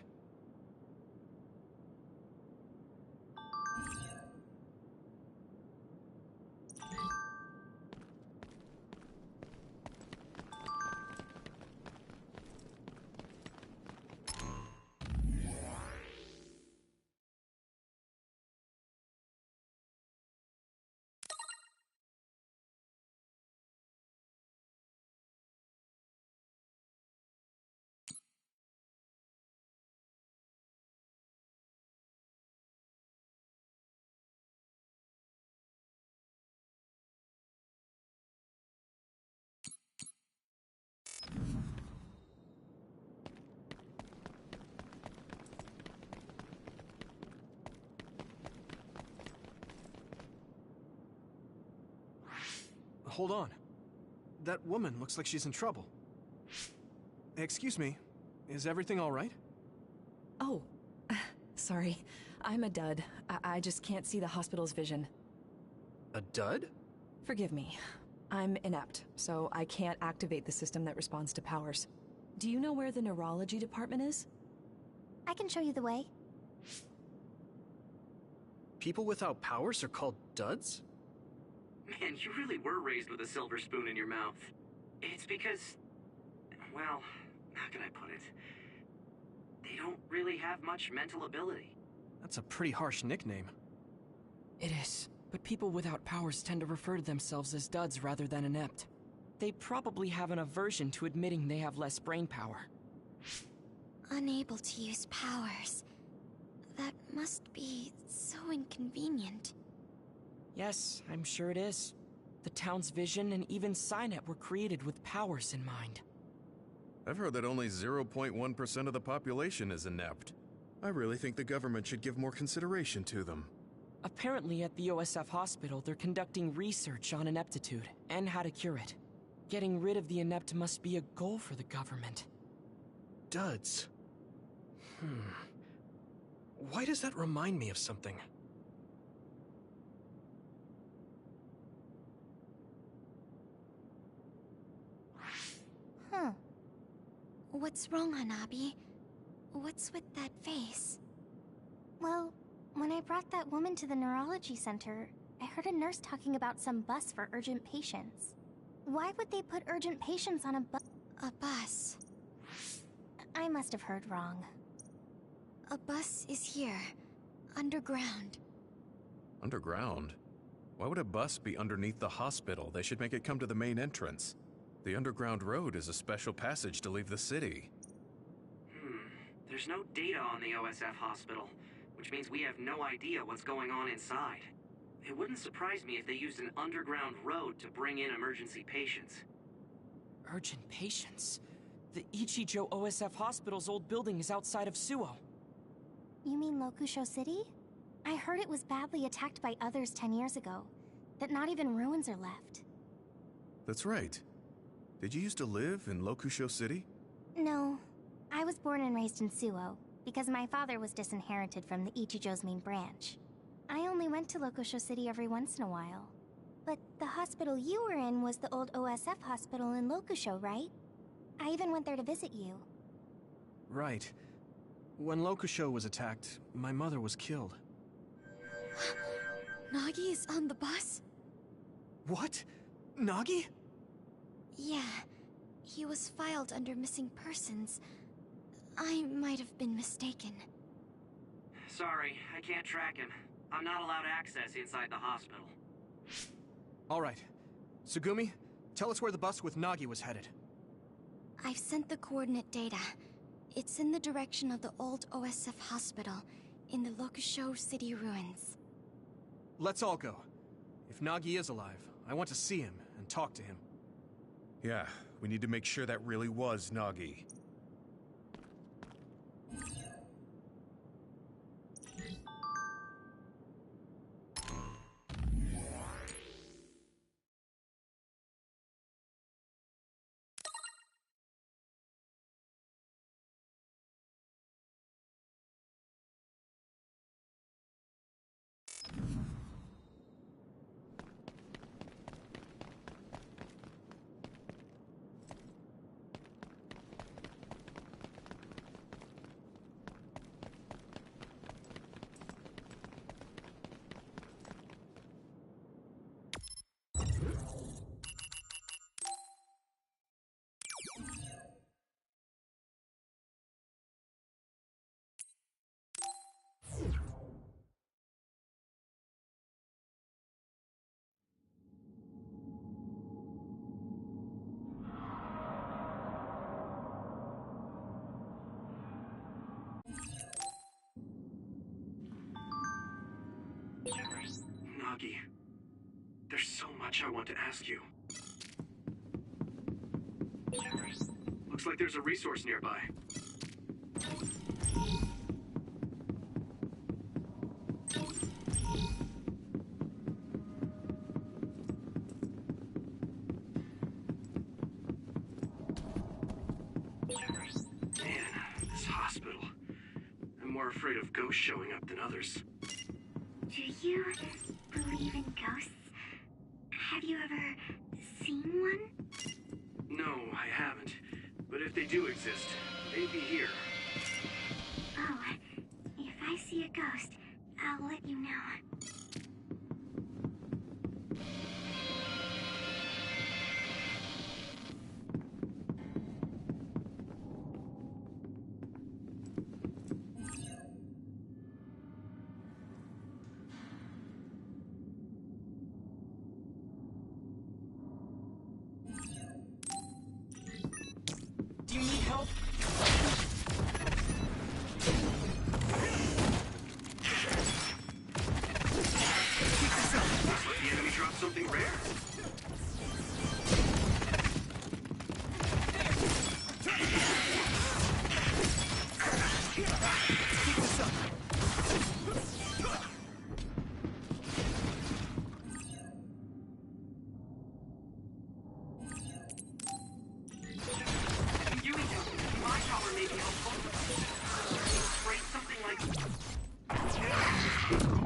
Hold on. That woman looks like she's in trouble. Excuse me, is everything all right? Oh, sorry. I'm a dud. I just can't see the hospital's vision. A dud? Forgive me. I'm inept, so I can't activate the system that responds to powers. Do you know where the neurology department is? I can show you the way. People without powers are called duds? Man, you really were raised with a silver spoon in your mouth. It's because... well, how can I put it? They don't really have much mental ability. That's a pretty harsh nickname. It is, but people without powers tend to refer to themselves as duds rather than inept. They probably have an aversion to admitting they have less brain power. Unable to use powers. That must be so inconvenient. Yes, I'm sure it is. The town's vision and even Cynet were created with powers in mind. I've heard that only 0.1% of the population is inept. I really think the government should give more consideration to them. Apparently at the OSF hospital, they're conducting research on ineptitude and how to cure it. Getting rid of the inept must be a goal for the government. Duds. Why does that remind me of something? Huh. What's wrong, Hanabi? What's with that face? Well, when I brought that woman to the neurology center, I heard a nurse talking about some bus for urgent patients. Why would they put urgent patients on a bus? I must have heard wrong. A bus is here, underground. Underground? Why would a bus be underneath the hospital? They should make it come to the main entrance. The underground road is a special passage to leave the city. There's no data on the OSF hospital, which means we have no idea what's going on inside. It wouldn't surprise me if they used an underground road to bring in emergency patients. Urgent patients? The Ichijo OSF hospital's old building is outside of Suo. You mean Lokusho City? I heard it was badly attacked by others 10 years ago. That not even ruins are left. That's right. Did you used to live in Lokusho City? No. I was born and raised in Suo, because my father was disinherited from the Ichijo's main branch. I only went to Lokusho City every once in a while. But the hospital you were in was the old OSF hospital in Lokusho, right? I even went there to visit you. Right. When Lokusho was attacked, my mother was killed. Nagi is on the bus? What? Nagi? Yeah. He was filed under missing persons. I might have been mistaken. Sorry, I can't track him. I'm not allowed access inside the hospital. All right. Tsugumi, tell us where the bus with Nagi was headed. I've sent the coordinate data. It's in the direction of the old OSF hospital, in the Lokusho City ruins. Let's all go. If Nagi is alive, I want to see him and talk to him. Yeah, we need to make sure that really was Nagi. Nagi, there's so much I want to ask you. Looks like there's a resource nearby. Man, this hospital. I'm more afraid of ghosts showing up than others. Do you believe in ghosts? Have you ever seen one? No, I haven't. But if they do exist, they'd be here. Oh, if I see a ghost, I'll let you know. Do you need help? Looks like the enemy dropped something rare. Keep this up. My power may be helpful. Spray something like...